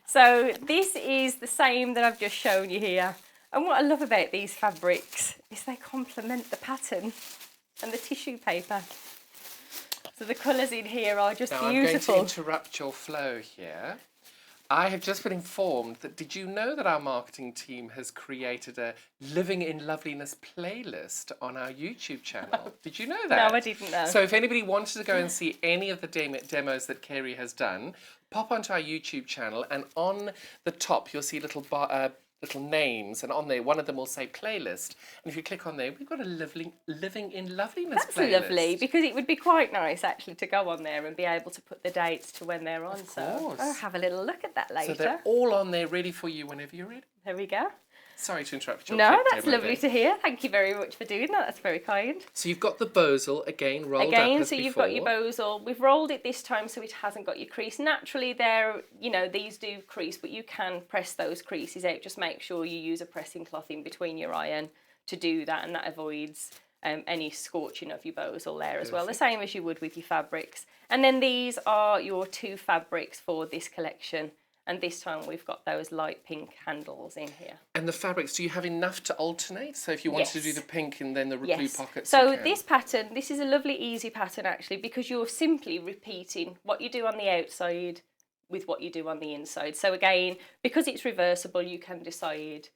So this is the same that I've just shown you here. And what I love about these fabrics is they complement the pattern and the tissue paper. So the colours in here are just now, beautiful. I'm going to interrupt your flow here. I have just been informed that, did you know that our marketing team has created a Living in Loveliness playlist on our YouTube channel? Did you know that? No, I didn't know. So if anybody wanted to go and see any of the demos that Kerrie has done, pop onto our YouTube channel, and on the top you'll see little names, and on there one of them will say playlist, and if you click on there, we've got a Living in Loveliness That's playlist. lovely, because it would be quite nice actually to go on there and be able to put the dates to when they're on. So I'll have a little look at that later. So they're all on there ready for you whenever you're ready. There we go. Sorry to interrupt your No, clip that's demo lovely there. to hear. Thank you very much for doing that. That's very kind. So you've got the bosal again rolled up as So you've before. got your bosal. We've rolled it this time so it hasn't got your crease. Naturally, these do crease, but you can press those creases out. Just make sure you use a pressing cloth in between your iron to do that, and that avoids any scorching of your bosal there as well. The same as you would with your fabrics. And then these are your two fabrics for this collection. And this time we've got those light pink handles in here. And the fabrics, do you have enough to alternate? So if you wanted to do the pink and then the blue pockets, so this pattern, this is a lovely easy pattern actually, because you're simply repeating what you do on the outside with what you do on the inside. So again, because it's reversible, you can decide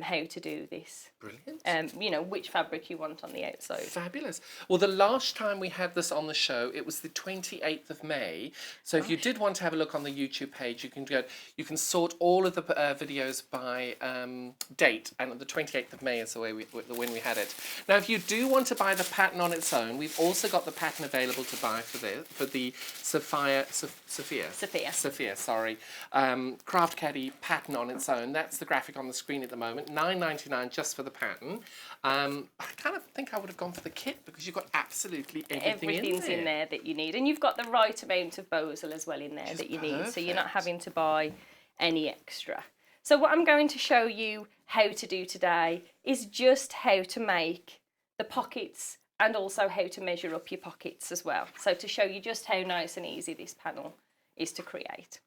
how to do this. Brilliant. Which fabric you want on the outside. Fabulous. Well, the last time we had this on the show, it was the 28th of May. So if you did want to have a look on the YouTube page, you can sort all of the videos by date, and the 28th of May is the when we had it. Now, if you do want to buy the pattern on its own, we've also got the pattern available to buy for the Sophia, sorry, Craft Caddy pattern on its own. That's the graphic on the screen at the moment. $9.99 just for the pattern. I kind of think I would have gone for the kit, because you've got absolutely Everything's in there that you need, and you've got the right amount of bosal as well in there that you need, so you're not having to buy any extra. So what I'm going to show you how to do today is just how to make the pockets, and also how to measure up your pockets as well. So to show you just how nice and easy this panel is to create.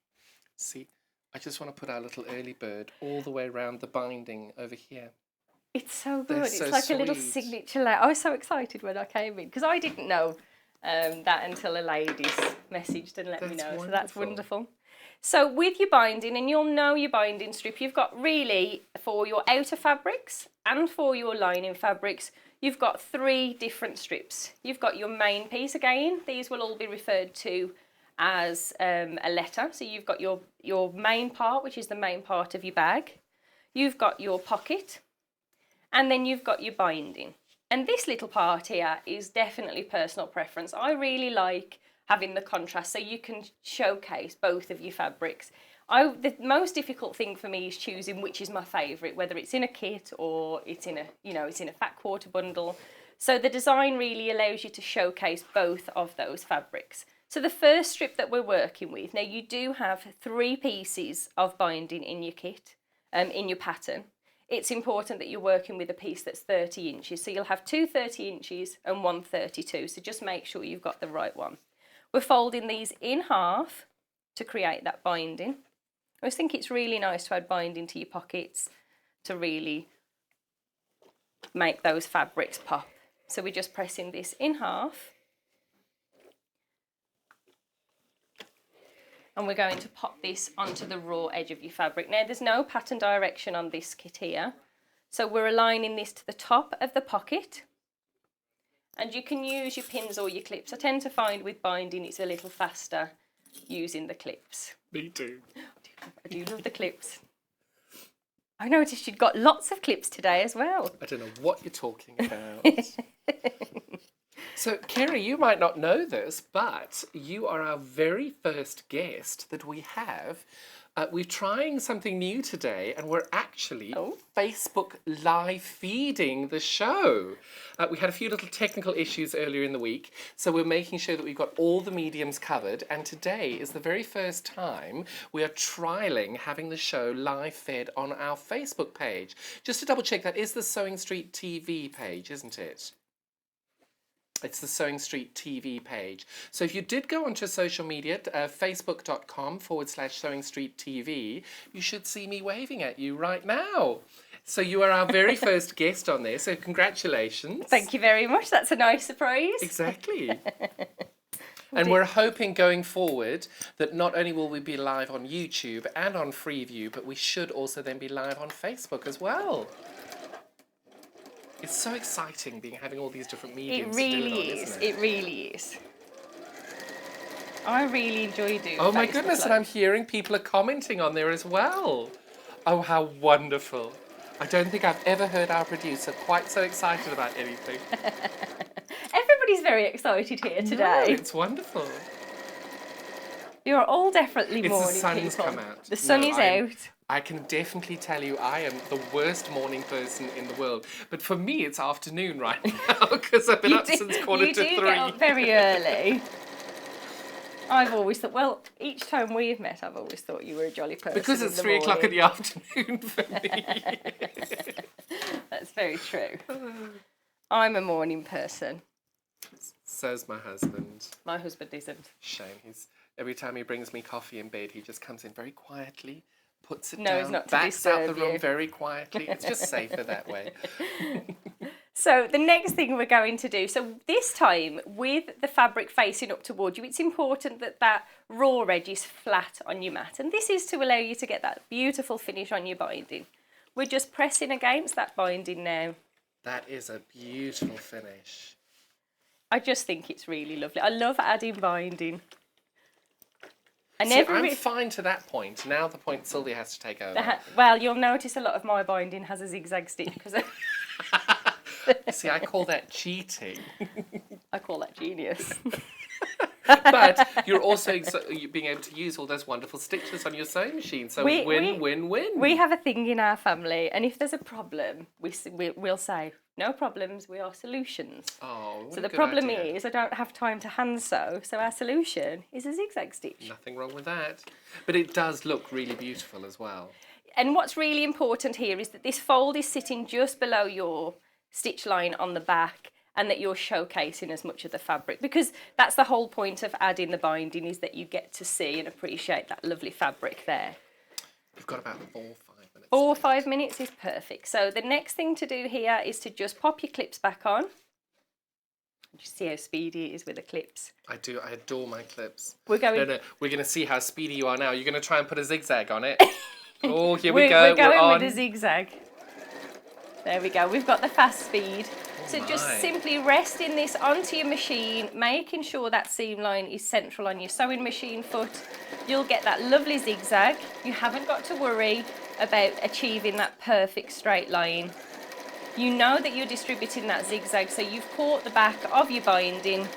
See, I just want to put our little early bird all the way around the binding over here. It's so They're good. so It's like a little sweet. signature layer. I was so excited when I came in because I didn't know that until a lady's messaged and let me That's know. So that's wonderful. wonderful. So with your binding, and you'll know your binding strip, you've got really for your outer fabrics and for your lining fabrics, you've got 3 different strips. You've got your main piece again. These will all be referred to as a letter. So you've got your main part, which is the main part of your bag. You've got your pocket, and then you've got your binding. And this little part here is definitely personal preference. I really like having the contrast so you can showcase both of your fabrics. The most difficult thing for me is choosing which is my favourite, whether it's in a kit or it's in a fat quarter bundle. So the design really allows you to showcase both of those fabrics. So the first strip that we're working with, now you do have 3 pieces of binding in your kit, in your pattern. It's important that you're working with a piece that's 30 inches. So you'll have 2 30 inches and 1 32. So just make sure you've got the right one. We're folding these in half to create that binding. I just think it's really nice to add binding to your pockets to really make those fabrics pop. So we're just pressing this in half. And we're going to pop this onto the raw edge of your fabric. Now there's no pattern direction on this kit here. So we're aligning this to the top of the pocket. And you can use your pins or your clips. I tend to find with binding it's a little faster using the clips. Me too. I do love the clips. I noticed you'd got lots of clips today as well. I don't know what you're talking about. So, Kerrie, you might not know this, but you are our very first guest that we have. We're trying something new today, and we're actually Facebook live feeding the show. We had a few little technical issues earlier in the week, so we're making sure that we've got all the mediums covered, and today is the very first time we are trialling having the show live fed on our Facebook page. Just to double check, that is the Sewing Street TV page, isn't it? It's the Sewing Street TV page. So if you did go onto social media, facebook.com/Sewing Street TV, you should see me waving at you right now. So you are our very first guest on there, so congratulations. Thank you very much. That's a nice surprise. Exactly. And we're hoping going forward that not only will we be live on YouTube and on Freeview, but we should also then be live on Facebook as well. It's so exciting having all these different mediums. It really to do it on, is. isn't it? It really is. I really enjoy doing Oh my Facebook goodness, and Live. I'm hearing people are commenting on there as well. Oh, how wonderful. I don't think I've ever heard our producer quite so excited about anything. Everybody's very excited here No, today. it's wonderful. You're all definitely It's morning the sun's people. come out. The sun No, is I'm- out. I can definitely tell you I am the worst morning person in the world. But for me, it's afternoon right now because I've been up since quarter you to do 3. get up very early. I've always thought, well, each time we've met, I've always thought you were a jolly person. Because in it's the 3 o'clock in morning. the afternoon for me. That's very true. I'm a morning person. So's my husband. My husband isn't. Shame. Every time he brings me coffee in bed, he just comes in very quietly, puts it No, down, it's not to backs out the disturb room you. very quietly. It's just safer that way. So the next thing we're going to do, so this time with the fabric facing up towards you, it's important that that raw edge is flat on your mat. And this is to allow you to get that beautiful finish on your binding. We're just pressing against that binding now. That is a beautiful finish. I just think it's really lovely. I love adding binding. And See, I'm fine to that point. Now the point Sylvia has to take over. well, you'll notice a lot of my binding has a zigzag stitch because See, I call that cheating. I call that genius. But you're also being able to use all those wonderful stitches on your sewing machine. So win. We have a thing in our family, and if there's a problem, we'll say, no problems, we are solutions. Oh, what So a the good problem idea. is I don't have time to hand sew, so our solution is a zigzag stitch. Nothing wrong with that. But it does look really beautiful as well. And what's really important here is that this fold is sitting just below your stitch line on the back, and that you're showcasing as much of the fabric, because that's the whole point of adding the binding, is that you get to see and appreciate that lovely fabric there. You've got about 4 or 5 minutes. 4 or 5 minutes is perfect. So the next thing to do here is to just pop your clips back on. Just see how speedy it is with the clips. I do. I adore my clips. We're going. No. We're going to see how speedy you are now. You're going to try and put a zigzag on it. Oh, here we go. We're going on. with a zigzag. There we go. We've got the fast speed. So just simply resting this onto your machine, making sure that seam line is central on your sewing machine foot. You'll get that lovely zigzag. You haven't got to worry about achieving that perfect straight line. You know that you're distributing that zigzag, so you've caught the back of your binding.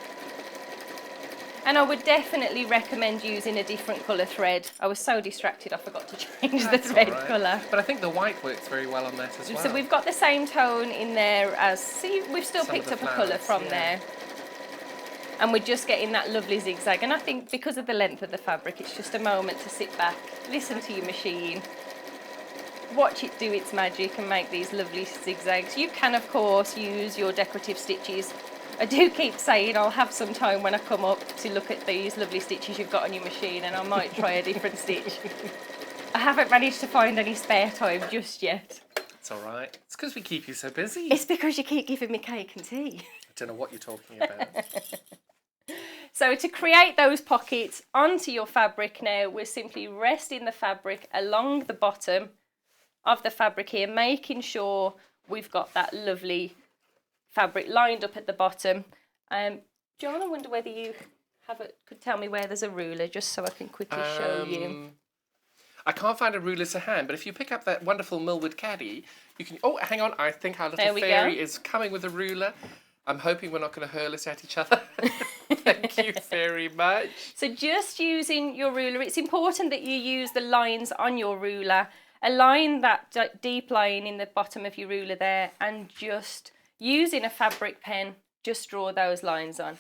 And I would definitely recommend using a different colour thread. I was so distracted I forgot to change the thread colour. But I think the white works very well on that as well. So we've got the same tone in there as, see, we've still Some picked of the up a colour flowers, from there. And we're just getting that lovely zigzag. And I think because of the length of the fabric, it's just a moment to sit back, listen to your machine, watch it do its magic and make these lovely zigzags. You can, of course, use your decorative stitches. I do keep saying I'll have some time when I come up to look at these lovely stitches you've got on your machine, and I might try a different stitch. I haven't managed to find any spare time just yet. It's all right. It's because we keep you so busy. It's because you keep giving me cake and tea. I don't know what you're talking about. So to create those pockets onto your fabric now, we're simply resting the fabric along the bottom of the fabric here, making sure we've got that lovely fabric lined up at the bottom. John, I wonder whether you could tell me where there's a ruler, just so I can quickly show you. I can't find a ruler to hand, but if you pick up that wonderful Millwood caddy, you can. Oh, hang on! I think our little fairy is coming with a ruler. I'm hoping we're not going to hurl it at each other. Thank you very much. So just using your ruler, it's important that you use the lines on your ruler. Align that deep line in the bottom of your ruler there, and just using a fabric pen, just draw those lines on.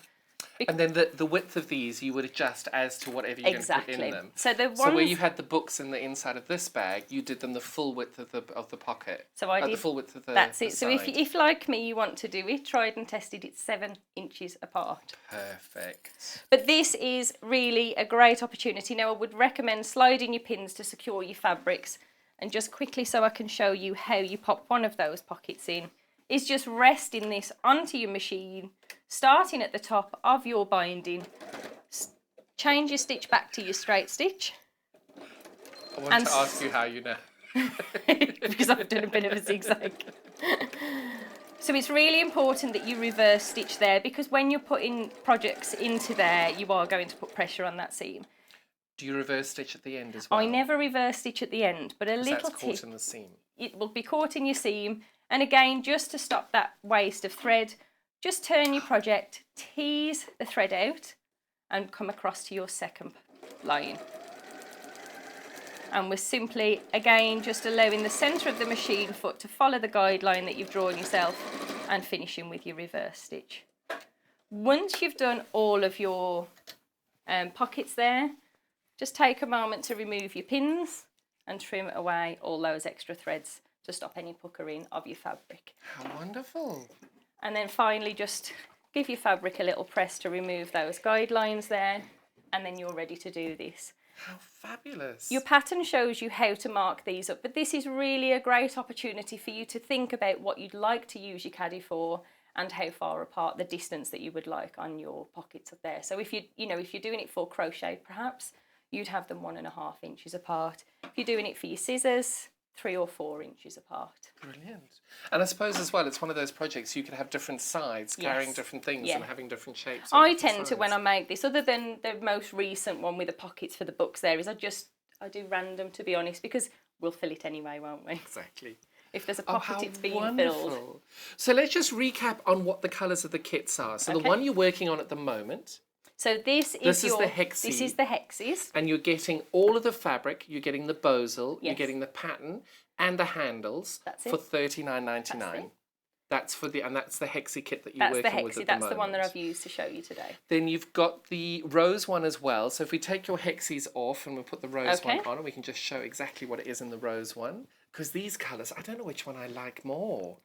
And then the width of these you would adjust as to whatever you're going to put in them. So where you had the books in the inside of this bag, you did them the full width of the pocket. So I did the full width of the. That's it. The so if like me, you want to do it, tried and tested, it's 7 inches apart. Perfect. But this is really a great opportunity. Now I would recommend sliding your pins to secure your fabrics, and just quickly so I can show you how you pop one of those pockets in. Is just resting this onto your machine, starting at the top of your binding, change your stitch back to your straight stitch. I want to ask you how you know. Because I've done a bit of a zigzag. So it's really important that you reverse stitch there, because when you're putting projects into there, you are going to put pressure on that seam. Do you reverse stitch at the end as well? I never reverse stitch at the end, but a little that's caught tip. in the seam. It will be caught in your seam. And again, just to stop that waste of thread, just turn your project, tease the thread out, and come across to your second line. And we're simply, again, just allowing the centre of the machine foot to follow the guideline that you've drawn yourself, and finishing with your reverse stitch. Once you've done all of your pockets there, just take a moment to remove your pins and trim away all those extra threads to stop any puckering of your fabric. How wonderful. And then finally just give your fabric a little press to remove those guidelines there, and then you're ready to do this. How fabulous. Your pattern shows you how to mark these up, but this is really a great opportunity for you to think about what you'd like to use your caddy for and how far apart the distance that you would like on your pockets up there. So if if you're doing it for crochet, perhaps you'd have them 1.5 inches apart. If you're doing it for your scissors, 3 or 4 inches apart. Brilliant. And I suppose as well, it's one of those projects you could have different sides carrying different things and having different shapes. I tend to, when I make this, other than the most recent one with the pockets for the books there, is I do random, to be honest, because we'll fill it anyway, won't we? Exactly. If there's a pocket, it's being wonderful. filled. So let's just recap on what the colours of the kits are. So the one you're working on at the moment. So this is the hexie. This is the hexes. And you're getting all of the fabric, you're getting the bosal, Yes. you're getting the pattern and the handles for $39.99. That's for the hexie kit that you're working with at the moment. That's the one that I've used to show you today. Then you've got the rose one as well. So if we take your hexies off and we'll put the rose one on, and we can just show exactly what it is in the rose one. Because these colours, I don't know which one I like more.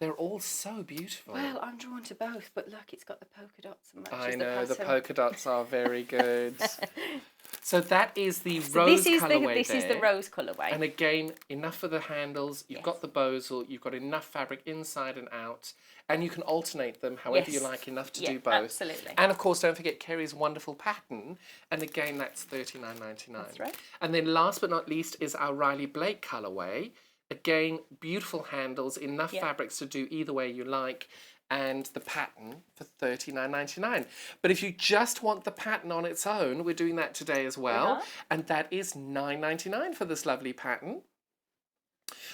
They're all so beautiful. Well, I'm drawn to both, but look, it's got the polka dots and matches I know, the pattern. polka dots are very good. So that is the rose colourway This is the rose colourway. And again, enough for the handles. You've got the bozel. You've got enough fabric inside and out. And you can alternate them however you like, enough to do both. Absolutely. And of course, don't forget Kerrie's wonderful pattern. And again, that's $39.99. That's right. And then last but not least is our Riley Blake colourway. Again, beautiful handles, enough fabrics to do either way you like, and the pattern for $39.99. But if you just want the pattern on its own, we're doing that today as well, and that is $9.99 for this lovely pattern.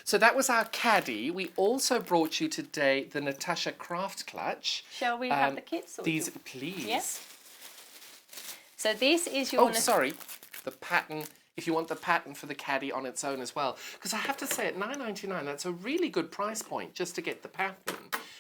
So that was our caddy. We also brought you today the Natasha Craft Clutch. Shall we have the kits? These, please. Yes. So this is your... Oh, sorry. The pattern... If you want the pattern for the caddy on its own as well. Because I have to say, at $9.99, that's a really good price point just to get the pattern.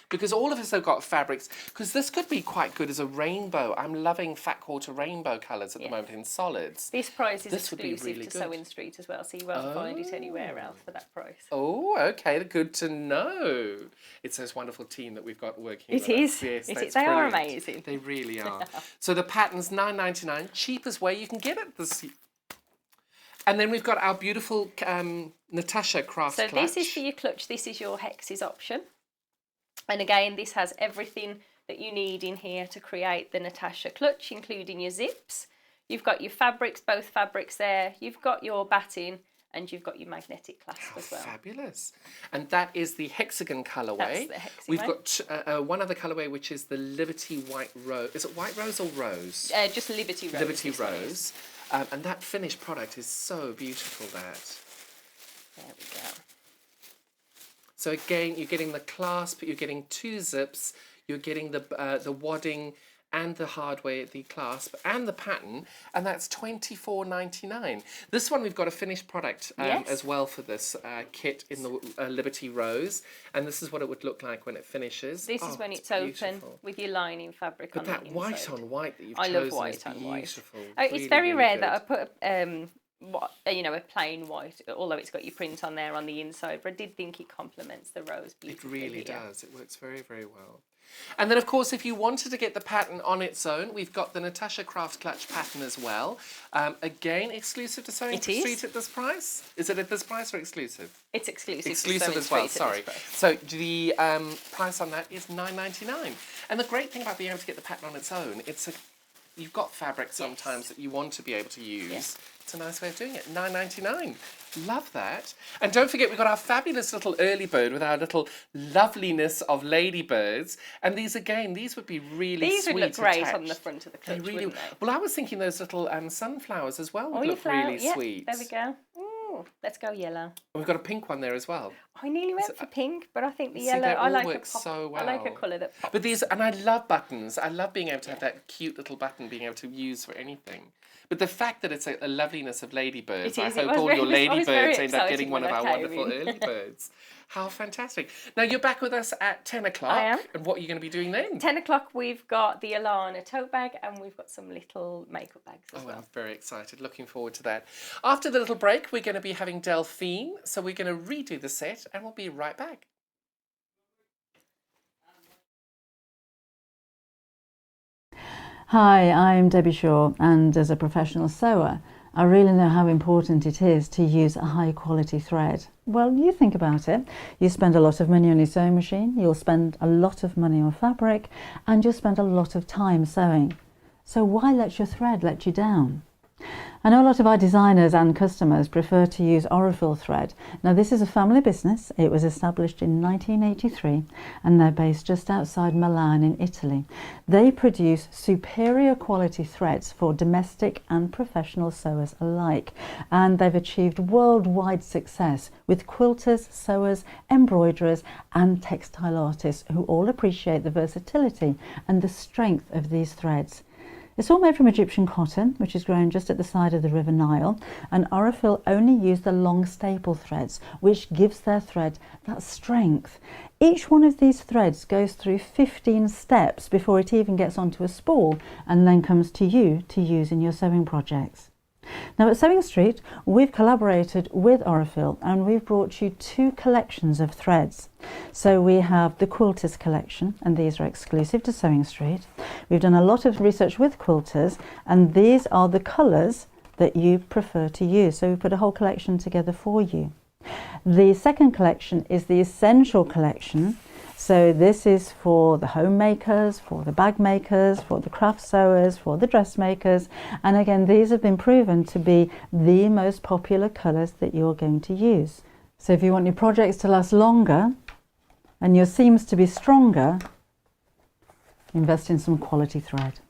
Because all of us have got fabrics. Because this could be quite good as a rainbow. I'm loving fat quarter rainbow colours at the moment in solids. This price is This would be exclusive really to good. Sewing Street as well, so you won't find it anywhere else for that price. Oh, okay, good to know. It's this wonderful team that we've got working with us. Yes, they are amazing. They really are. So the pattern's $9.99, cheapest way you can get it this. And then we've got our beautiful Natasha Craft Clutch. So this is for your clutch. This is your hexes option. And again, this has everything that you need in here to create the Natasha clutch, including your zips. You've got your fabrics, both fabrics there. You've got your batting and you've got your magnetic clasp as well. Fabulous. And that is the hexagon colourway. That's the hexagon. We've got one other colourway, which is the Liberty White Rose. Is it White Rose or Rose? Just Liberty Rose. Liberty Rose. And that finished product is so beautiful, that. There we go. So again, you're getting the clasp, you're getting 2 zips, you're getting the wadding and the hardware, the clasp and the pattern, and that's $24.99. This one we've got a finished product as well for this kit in the Liberty Rose, and this is what it would look like when it finishes. This is when it's open with your lining fabric on the inside. But that white on white that you've chosen love white is on beautiful. White. It's very really rare good. that I put a plain white, although it's got your print on there on the inside, but I did think it complements the rose beautifully. It really does. It works very, very well. And then, of course, if you wanted to get the pattern on its own, we've got the Natasha Craft Clutch pattern as well. Again, exclusive to Sewing Street at this price? Is it at this price or exclusive? It's exclusive. Exclusive as well, sorry. So the price on that is $9.99. And the great thing about being able to get the pattern on its own, you've got fabric sometimes that you want to be able to use. Yes. It's a nice way of doing it. $9.99. Love that. And don't forget, we've got our fabulous little early bird with our little loveliness of ladybirds. And these, again, these would be really These sweet would look great attached. on the front of the clutch, wouldn't they? Well, I was thinking those little sunflowers as well would look really sweet. There we go. Ooh, let's go yellow. And we've got a pink one there as well. I nearly went for pink, but I think the See, yellow, they all I like work so well. I like a colour that pops. But these, and I love buttons. I love being able to have that cute little button being able to use for anything. But the fact that it's a loveliness of ladybirds, I hope all your ladybirds end up getting one of our wonderful early birds. How fantastic. Now, you're back with us at 10 o'clock. I am. And what are you going to be doing then? 10 o'clock, we've got the Alana tote bag and we've got some little makeup bags as well. I'm very excited. Looking forward to that. After the little break, we're going to be having Delphine. So we're going to redo the set and we'll be right back. Hi, I'm Debbie Shaw, and as a professional sewer, I really know how important it is to use a high quality thread. Well, you think about it. You spend a lot of money on your sewing machine, you'll spend a lot of money on fabric, and you'll spend a lot of time sewing. So why let your thread let you down? I know a lot of our designers and customers prefer to use Aurifil thread. Now, this is a family business. It was established in 1983 and they're based just outside Milan in Italy. They produce superior quality threads for domestic and professional sewers alike, and they've achieved worldwide success with quilters, sewers, embroiderers and textile artists who all appreciate the versatility and the strength of these threads. It's all made from Egyptian cotton, which is grown just at the side of the River Nile, and Aurifil only use the long staple threads, which gives their thread that strength. Each one of these threads goes through 15 steps before it even gets onto a spool and then comes to you to use in your sewing projects. Now at Sewing Street, we've collaborated with Orifil and we've brought you 2 collections of threads. So we have the Quilters collection, and these are exclusive to Sewing Street. We've done a lot of research with quilters, and these are the colours that you prefer to use. So we put a whole collection together for you. The second collection is the Essential collection. So this is for the homemakers, for the bag makers, for the craft sewers, for the dressmakers. And again, these have been proven to be the most popular colours that you're going to use. So if you want your projects to last longer and your seams to be stronger, invest in some quality thread.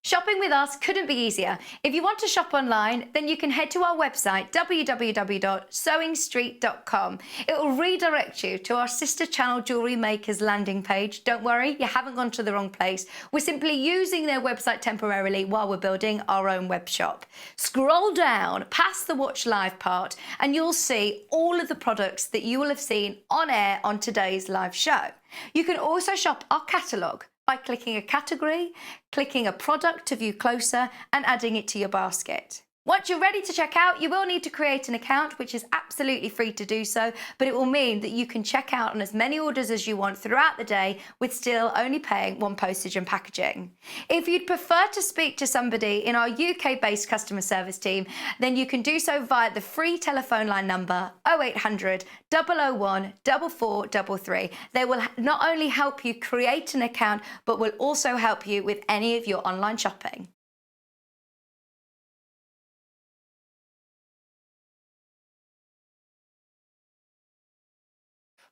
Shopping with us couldn't be easier. If you want to shop online, then you can head to our website, www.sewingstreet.com. It will redirect you to our sister channel Jewellery Makers landing page. Don't worry, you haven't gone to the wrong place. We're simply using their website temporarily while we're building our own web shop. Scroll down past the Watch Live part and you'll see all of the products that you will have seen on air on today's live show. You can also shop our catalogue by clicking a category, clicking a product to view closer, and adding it to your basket. Once you're ready to check out, you will need to create an account, which is absolutely free to do so, but it will mean that you can check out on as many orders as you want throughout the day with still only paying 1 postage and packaging. If you'd prefer to speak to somebody in our UK-based customer service team, then you can do so via the free telephone line number 0800 001 4433. They will not only help you create an account, but will also help you with any of your online shopping.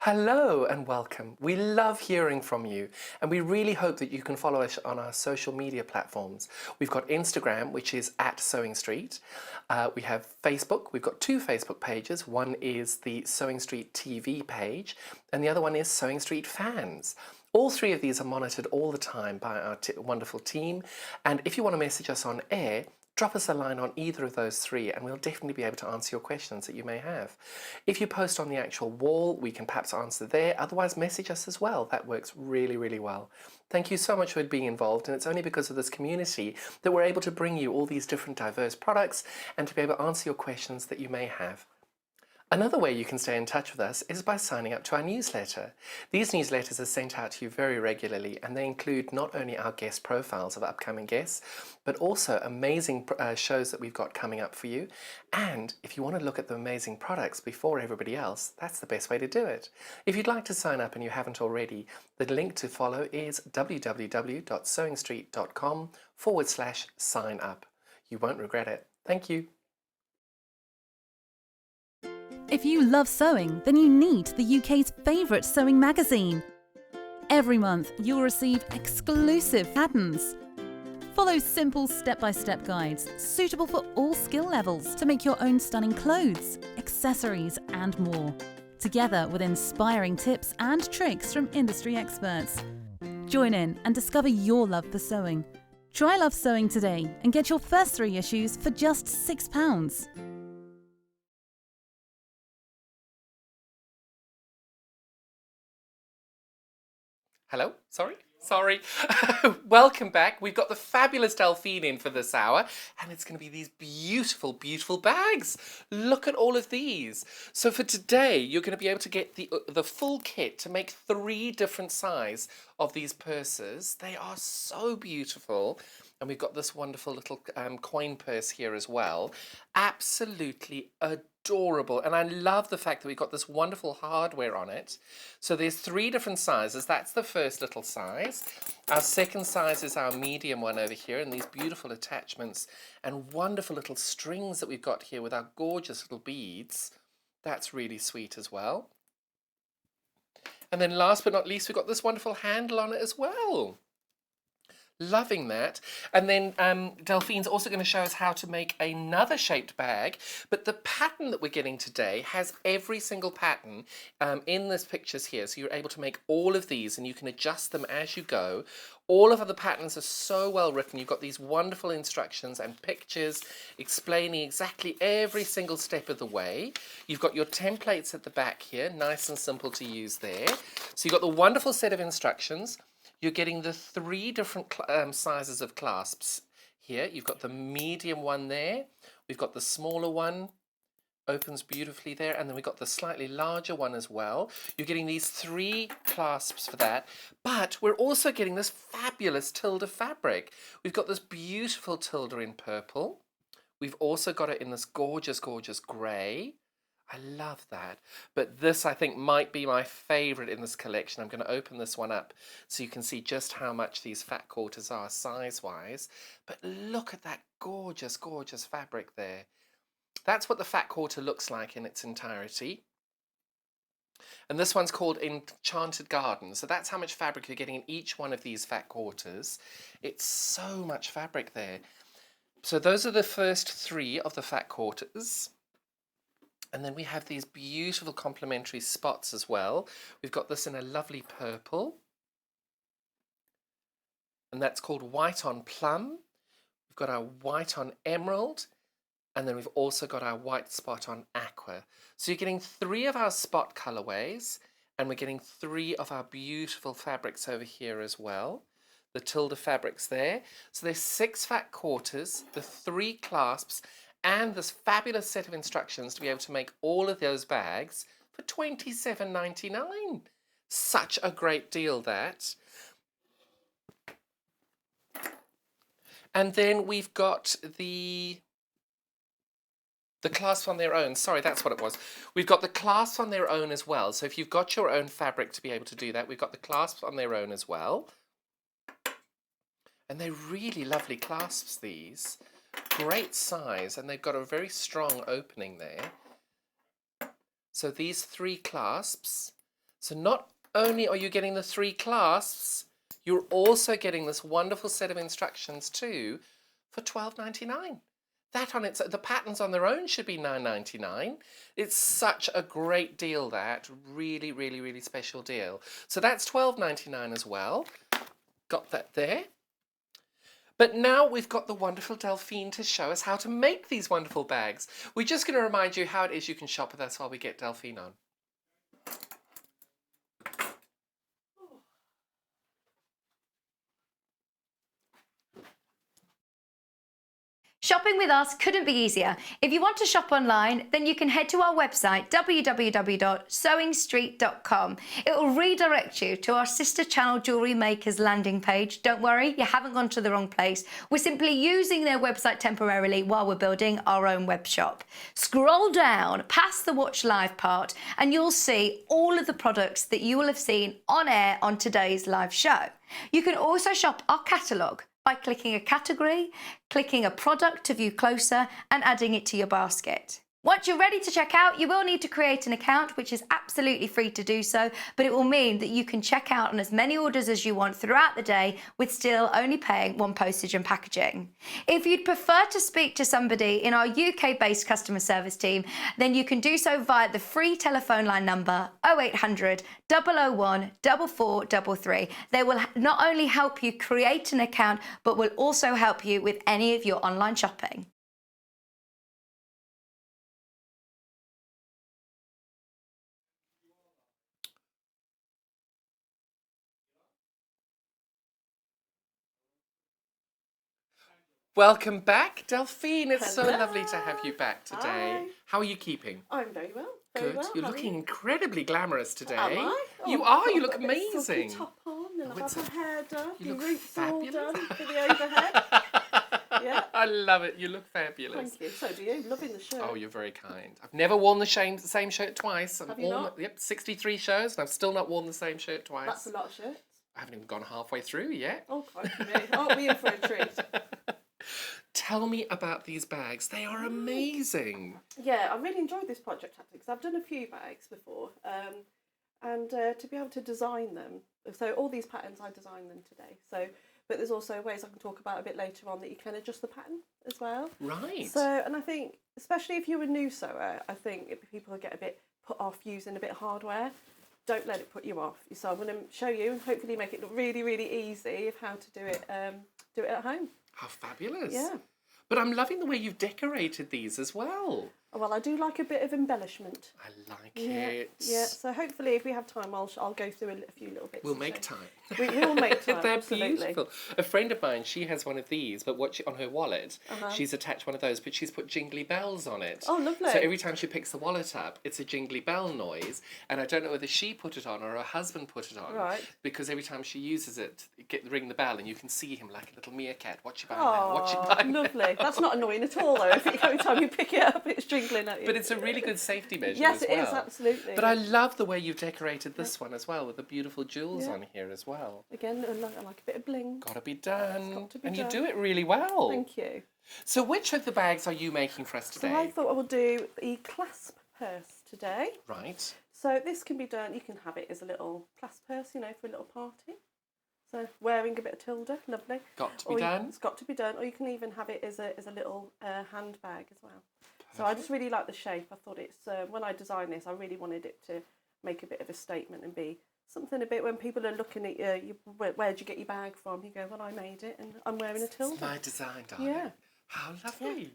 Hello and welcome. We love hearing from you, and we really hope that you can follow us on our social media platforms. We've got Instagram, which is @SewingStreet. We have Facebook. We've got 2 Facebook pages. One is the Sewing Street TV page, and the other one is Sewing Street Fans. All 3 of these are monitored all the time by our wonderful team, and if you want to message us on air, drop us a line on either of those 3 and we'll definitely be able to answer your questions that you may have. If you post on the actual wall, we can perhaps answer there. Otherwise, message us as well. That works really, really well. Thank you so much for being involved, and it's only because of this community that we're able to bring you all these different diverse products and to be able to answer your questions that you may have. Another way you can stay in touch with us is by signing up to our newsletter. These newsletters are sent out to you very regularly, and they include not only our guest profiles of upcoming guests, but also amazing shows that we've got coming up for you. And if you want to look at the amazing products before everybody else, that's the best way to do it. If you'd like to sign up and you haven't already, the link to follow is www.sewingstreet.com/sign up. You won't regret it. Thank you. If you love sewing, then you need the UK's favourite sewing magazine. Every month, you'll receive exclusive patterns. Follow simple step-by-step guides suitable for all skill levels to make your own stunning clothes, accessories and more, together with inspiring tips and tricks from industry experts. Join in and discover your love for sewing. Try Love Sewing today and get your first 3 issues for just £6. Hello? Sorry? Welcome back. We've got the fabulous Delphine in for this hour, and it's going to be these beautiful, beautiful bags. Look at all of these. So for today, you're going to be able to get the full kit to make 3 different sizes of these purses. They are so beautiful. And we've got this wonderful little coin purse here as well. Absolutely adorable. And I love the fact that we've got this wonderful hardware on it. So there's 3 different sizes. That's the first little size. Our second size is our medium one over here, and these beautiful attachments and wonderful little strings that we've got here with our gorgeous little beads. That's really sweet as well. And then last but not least, we've got this wonderful handle on it as well. Loving that. And then Delphine's also going to show us how to make another shaped bag. But the pattern that we're getting today has every single pattern in this pictures here. So you're able to make all of these and you can adjust them as you go. All of the patterns are so well written. You've got these wonderful instructions and pictures explaining exactly every single step of the way. You've got your templates at the back here, nice and simple to use there. So you've got the wonderful set of instructions. You're getting the 3 different sizes of clasps here. You've got the medium one there. We've got the smaller one, opens beautifully there. And then we've got the slightly larger one as well. You're getting these 3 clasps for that. But we're also getting this fabulous tilde fabric. We've got this beautiful tilde in purple. We've also got it in this gorgeous, gorgeous grey. I love that. But this, I think, might be my favourite in this collection. I'm going to open this one up so you can see just how much these fat quarters are size-wise. But look at that gorgeous, gorgeous fabric there. That's what the fat quarter looks like in its entirety. And this one's called Enchanted Garden. So that's how much fabric you're getting in each one of these fat quarters. It's so much fabric there. So those are the first 3 of the fat quarters. And then we have these beautiful complementary spots as well. We've got this in a lovely purple. And that's called White on Plum. We've got our white on emerald. And then we've also got our white spot on aqua. So you're getting 3 of our spot colorways. And we're getting 3 of our beautiful fabrics over here as well. The tilde fabrics there. So there's 6 fat quarters, the 3 clasps, and this fabulous set of instructions to be able to make all of those bags for $27.99. Such a great deal, that. And then we've got the clasps on their own. Sorry, that's what it was. We've got the clasps on their own as well. So if you've got your own fabric to be able to do that, we've got the clasps on their own as well. And they're really lovely clasps, these. Great size, and they've got a very strong opening there. So these 3 clasps. So not only are you getting the 3 clasps, you're also getting this wonderful set of instructions too for $12.99. That on its, the patterns on their own should be $9.99. It's such a great deal, that. Really, really, really special deal. So that's $12.99 as well. Got that there. But now we've got the wonderful Delphine to show us how to make these wonderful bags. We're just going to remind you how it is you can shop with us while we get Delphine on. Shopping with us couldn't be easier. If you want to shop online, then you can head to our website, www.sewingstreet.com. It will redirect you to our sister channel Jewellery Makers landing page. Don't worry, you haven't gone to the wrong place. We're simply using their website temporarily while we're building our own web shop. Scroll down past the Watch Live part and you'll see all of the products that you will have seen on air on today's live show. You can also shop our catalogue by clicking a category, clicking a product to view closer, and adding it to your basket. Once you're ready to check out, you will need to create an account, which is absolutely free to do so, but it will mean that you can check out on as many orders as you want throughout the day with still only paying 1 postage and packaging. If you'd prefer to speak to somebody in our UK-based customer service team, then you can do so via the free telephone line number 0800 001 4433. They will not only help you create an account, but will also help you with any of your online shopping. Welcome back, Delphine. It's so Hello. lovely to have you back today. Hi. How are you keeping? I'm very well. Good. Well. You're How are looking you? incredibly glamorous today. Am I? You Oh, are. I've You got look a bit of silky amazing. top on, and Oh, I've it's had my hair done. You my look roots all fabulous. done for the overhead. Yeah. I love it. You look fabulous. Thank you. So do you. Loving the shirt. Oh, you're very kind. I've never worn the same shirt twice. Have you not? Yep, 63 shows, and I've still not worn the same shirt twice. That's a lot of shirts. I haven't even gone halfway through yet. Oh, quite me. Aren't we in for a treat? Tell me about these bags. They are amazing. Yeah, I really enjoyed this project actually because I've done a few bags before, and to be able to design them. So all these patterns, I designed them today. So, but there's also ways I can talk about a bit later on that you can adjust the pattern as well. Right. So, and I think, especially if you're a new sewer, I think people get a bit put off using a bit of hardware. Don't let it put you off. So I'm going to show you and hopefully make it look really, really easy of how to do it at home. How fabulous. Yeah. But I'm loving the way you've decorated these as well. Well, I do like a bit of embellishment. I like it. Yeah, so hopefully if we have time, I'll go through a few little bits. We'll make time. We will make time, They're absolutely. beautiful. A friend of mine, she has one of these, but on her wallet, she's attached one of those, but she's put jingly bells on it. Oh, lovely. So every time she picks the wallet up, it's a jingly bell noise, and I don't know whether she put it on or her husband put it on. Right. Because every time she uses it, ring the bell, and you can see him like a little meerkat. What you buying now? What you buying now? Lovely. That's not annoying at all, though. If every time you pick it up, it's jingling at you. But it's a really good safety measure yes, as well. it is, absolutely. But I love the way you've decorated this one as well, with the beautiful jewels on here as well. Again, I like a bit of bling. Gotta be done. got to be and done. you do it really well. Thank you. So which of the bags are you making for us today? So I thought I would do the clasp purse today. Right. So this can be done, you can have it as a little clasp purse, for a little party. So wearing a bit of tilde, lovely. Got to be done. It's got to be done. Or you can even have it as a little handbag as well. So I just really like the shape. I thought it's, when I designed this, I really wanted it to make a bit of a statement and be something a bit when people are looking at you, where'd you get your bag from? You go, well, I made it and I'm wearing a tilde. It's my design, darling. Yeah. How lovely. Yeah.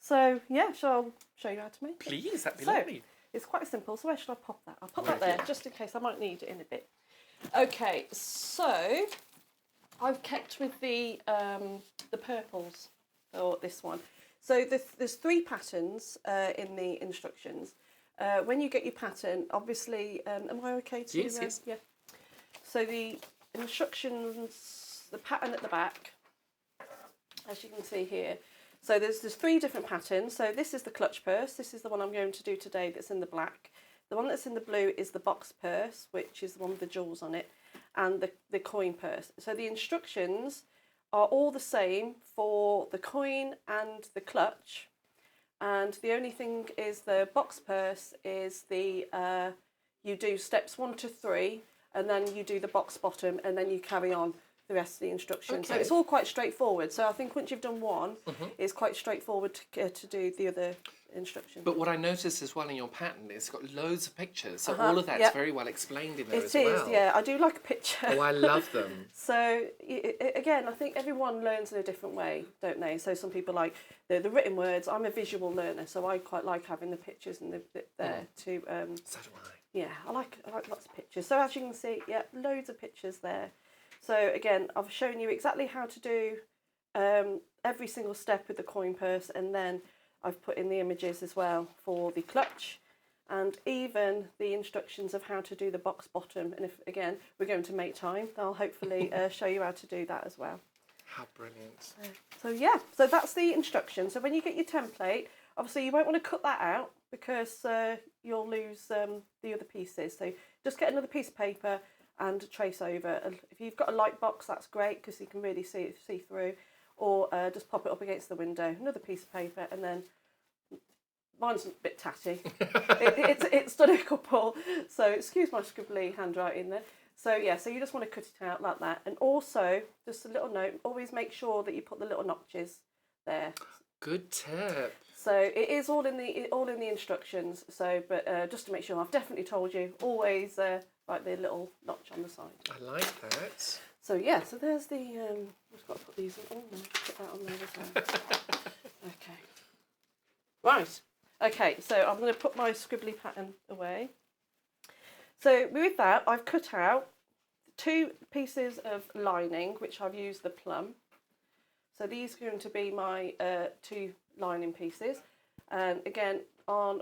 So, yeah, shall I show you how to make it? Please, that'd be So, lovely. it's quite simple. So where should I pop that? I'll pop Right that there, here. just in case I might need it in a bit. Okay, so I've kept with the purples for this one. So there's 3 patterns in the instructions. When you get your pattern, obviously, am I okay to? Yes. Yeah. So the instructions, the pattern at the back, as you can see here. So there's 3 different patterns. So this is the clutch purse. This is the one I'm going to do today that's in the black. The one that's in the blue is the box purse, which is the one with the jewels on it, and the coin purse. So the instructions are all the same for the coin and the clutch. And the only thing is the box purse is you do steps 1 to 3, and then you do the box bottom, and then you carry on the rest of the instructions. So Okay. it's all quite straightforward. So I think once you've done one, it's quite straightforward to do the other instructions. But what I noticed as well in your pattern, it's got loads of pictures. So all of that's yeah. very well explained in there It as is, well. yeah. I do like a picture. Oh, I love them. So again, I think everyone learns in a different way, don't they? So some people like the written words. I'm a visual learner, so I quite like having the pictures and the bit there to. So do I. Yeah, I like lots of pictures. So as you can see, yeah, loads of pictures there. So again, I've shown you exactly how to do every single step with the coin purse, and then I've put in the images as well for the clutch, and even the instructions of how to do the box bottom. And if, again, we're going to make time, I'll hopefully show you how to do that as well. How brilliant. So yeah, so that's the instruction. So when you get your template, obviously you won't want to cut that out because you'll lose the other pieces. So just get another piece of paper and trace over. And if you've got a light box, that's great because you can really see through. Or just pop it up against the window, another piece of paper, and then mine's a bit tatty. It's done a couple, so excuse my scribbly handwriting there. So yeah, so you just want to cut it out like that. And also, just a little note, always make sure that you put the little notches there. Good tip. So it is all in the instructions. So, but just to make sure, I've definitely told you, always write the little notch on the side. I like that. So yeah, so there's the. I've just got to put these in. Oh no, put that on there as well. Okay. Right. Okay. So I'm going to put my scribbly pattern away. So with that, I've cut out 2 pieces of lining, which I've used the plum. So these are going to be my 2 lining pieces. And again, I'm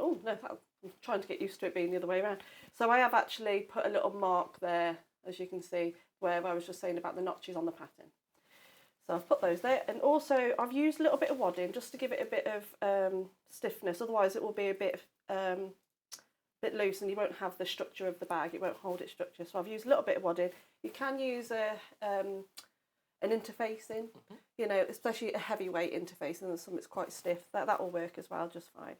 trying to get used to it being the other way around. So I have actually put a little mark there, as you can see, where I was just saying about the notches on the pattern. So I've put those there, and also I've used a little bit of wadding just to give it a bit of stiffness. Otherwise, it will be a bit loose, and you won't have the structure of the bag. It won't hold its structure. So I've used a little bit of wadding. You can use an interfacing, especially a heavyweight interfacing, and some it's quite stiff. That will work as well, just fine.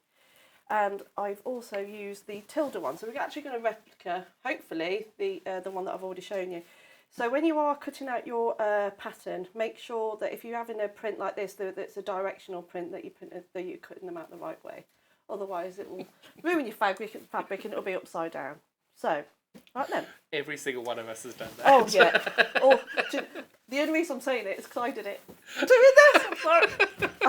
And I've also used the tilde one. So we're actually going to replica, hopefully, the one that I've already shown you. So when you are cutting out your pattern, make sure that if you're having a print like this, that it's a directional print, that you're cutting them out the right way. Otherwise, it will ruin your fabric and it'll be upside down. So, right then. Every single one of us has done that. Oh yeah. The only reason I'm saying it is because I did it. I'm doing this. I'm sorry.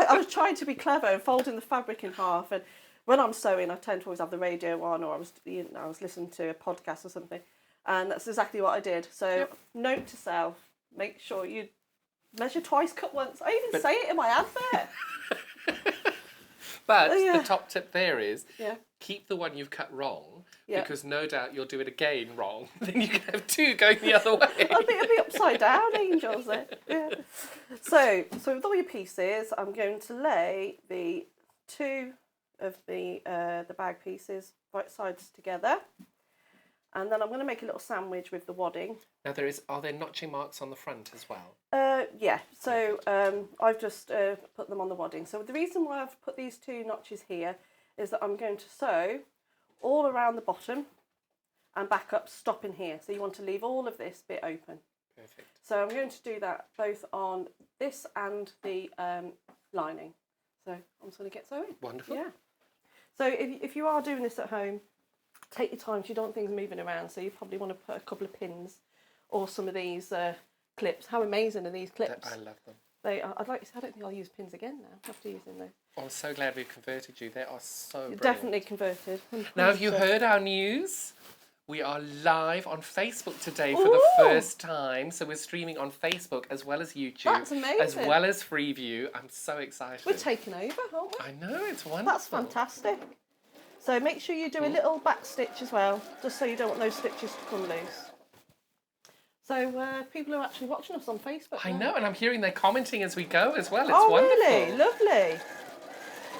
I was trying to be clever and folding the fabric in half. And when I'm sewing, I tend to always have the radio on, or I was listening to a podcast or something. And that's exactly what I did. So, note to self: make sure you measure twice, cut once. I even say it in my advert. But the top tip there is keep the one you've cut wrong, because no doubt you'll do it again wrong. Then you can have two going the other way. It'll be upside down, angels. Yeah. So with all your pieces, I'm going to lay the two of the bag pieces right sides together, and then I'm going to make a little sandwich with the wadding. Now are there notching marks on the front as well? Yeah, so I've just put them on the wadding. So the reason why I've put these two notches here is that I'm going to sew all around the bottom and back up, stopping here. So you want to leave all of this bit open. Perfect. So I'm going to do that both on this and the lining. So I'm just going to get sewing. Wonderful. Yeah. So if you are doing this at home, take your time, because you don't want things moving around. So you probably want to put a couple of pins or some of these clips. How amazing are these clips? I love them. They are. I don't think I'll use pins again now after using those. I'm so glad we've converted you. They are so brilliant. Definitely converted. 100%. Now, have you heard our news? We are live on Facebook today for the first time. So we're streaming on Facebook as well as YouTube. That's amazing. As well as Freeview. I'm so excited. We're taking over, aren't we? I know, it's wonderful. That's fantastic. So make sure you do a little back stitch as well, just so you don't want those stitches to come loose. So people are actually watching us on Facebook. I know, and I'm hearing they're commenting as we go as well. It's wonderful. Really? Lovely.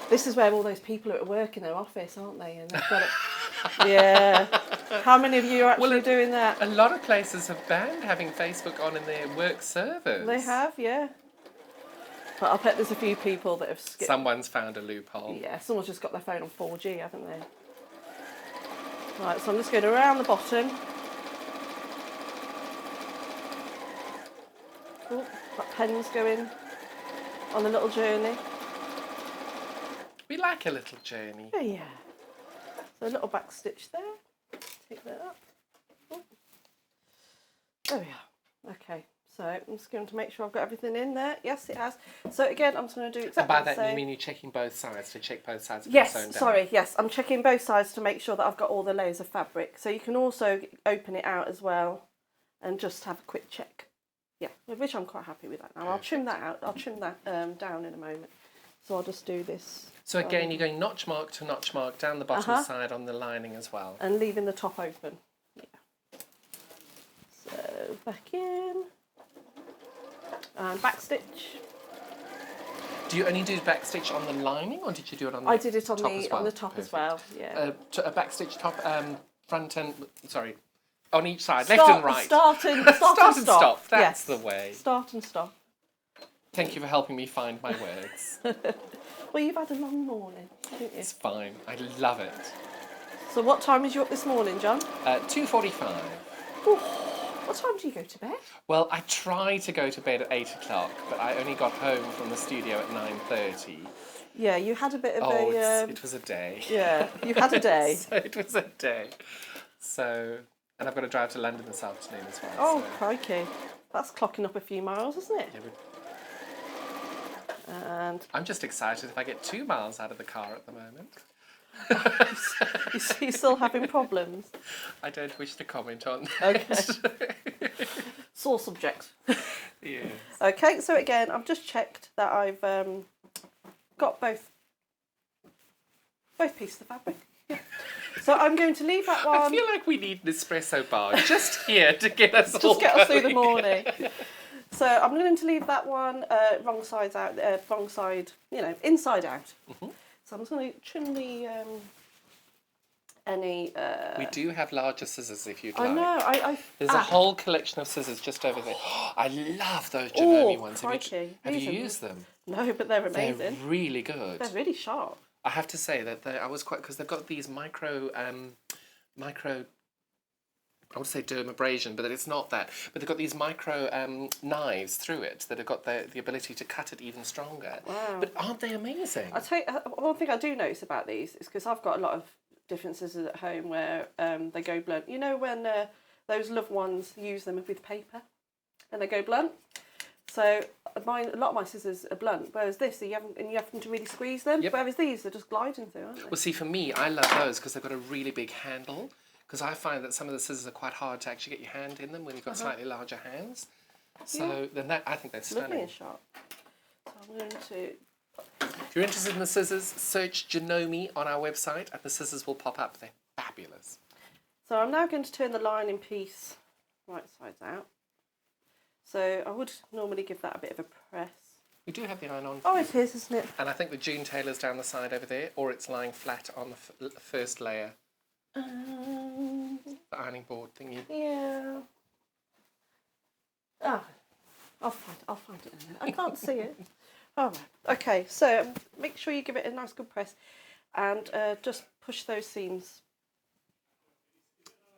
This is where all those people are at work in their office, aren't they? And they've got it. Yeah. How many of you are actually doing that? A lot of places have banned having Facebook on in their work servers. They have, yeah. But I bet there's a few people that have skipped. Someone's found a loophole. Yeah, someone's just got their phone on 4G, haven't they? Right, so I'm just going around the bottom. Oh, that pen's going on a little journey. We like a little journey. Yeah. So a little back stitch there. Take that up. Oh. There we are. Okay. So I'm just going to make sure I've got everything in there. Yes, it has. So again, I'm just going to do exactly and by the that same. you mean you're checking both sides to check both sides? Yes, sewn down. sorry, yes. I'm checking both sides to make sure that I've got all the layers of fabric. So you can also open it out as well and just have a quick check. Yeah, which I'm quite happy with that now. I'll trim that out. I'll trim that down in a moment. So I'll just do this. So again, you're going notch mark to notch mark down the bottom side on the lining as well. And leaving the top open. Yeah. So back in. And back stitch. Do you only do back stitch on the lining, or did you do it on the I did it on top the as well? on the top as well. Yeah. A back stitch top, front and on each side, left and right. Start and stop. That's the way. Start and stop. Thank you for helping me find my words. Well, you've had a long morning, haven't you? It's fine. I love it. So what time is you up this morning, John? 2:45. What time do you go to bed? Well, I try to go to bed at 8 o'clock, but I only got home from the studio at 9:30. Yeah, you had a bit of it was a day. Yeah, you had a day. So it was a day. So, and I've got to drive to London this afternoon as well. Oh, so. crikey. That's clocking up a few miles, isn't it? Yeah, And I'm just excited if I get 2 miles out of the car at the moment. you're still having problems. I don't wish to comment on that. Okay. Sore subject. Yes. Okay, so again, I've just checked that I've got both pieces of fabric. Yeah. So I'm going to leave that one. I feel like we need an espresso bar just here to get us all just get us through the going. morning. So I'm going to leave that one wrong side, inside out. Mm-hmm. So I'm just going to trim the any. We do have larger scissors if you'd I like. know. There's a whole collection of scissors just over there. I love those Janome ones. Crikey. Have These you are used them? No, but they're amazing. They're really good. They're really sharp. I have to say that I was quite, because they've got these micro I would say dermabrasion, but it's not that. But they've got these micro knives through it that have got the ability to cut it even stronger. Wow. But aren't they amazing? I'll tell you, one thing I do notice about these is because I've got a lot of different scissors at home where they go blunt. You know when those loved ones use them with paper and they go blunt? So a lot of my scissors are blunt, whereas this, you have to really squeeze them. Yep. Whereas these are just gliding through, aren't they? Well, see, for me, I love those because they've got a really big handle. Because I find that some of the scissors are quite hard to actually get your hand in them when you've got slightly larger hands. So then I think they're stunning. Lovely and sharp. So I'm going to... If you're interested in the scissors, search Janome on our website and the scissors will pop up. They're fabulous. So I'm now going to turn the lining piece right sides out. So I would normally give that a bit of a press. We do have the iron on. Oh, it is, isn't it? And I think the June tailor's down the side over there, or it's lying flat on the first layer. The ironing board thingy. Yeah. Ah, I'll find it in a minute. I can't see it. All right. Okay, so make sure you give it a nice good press and just push those seams.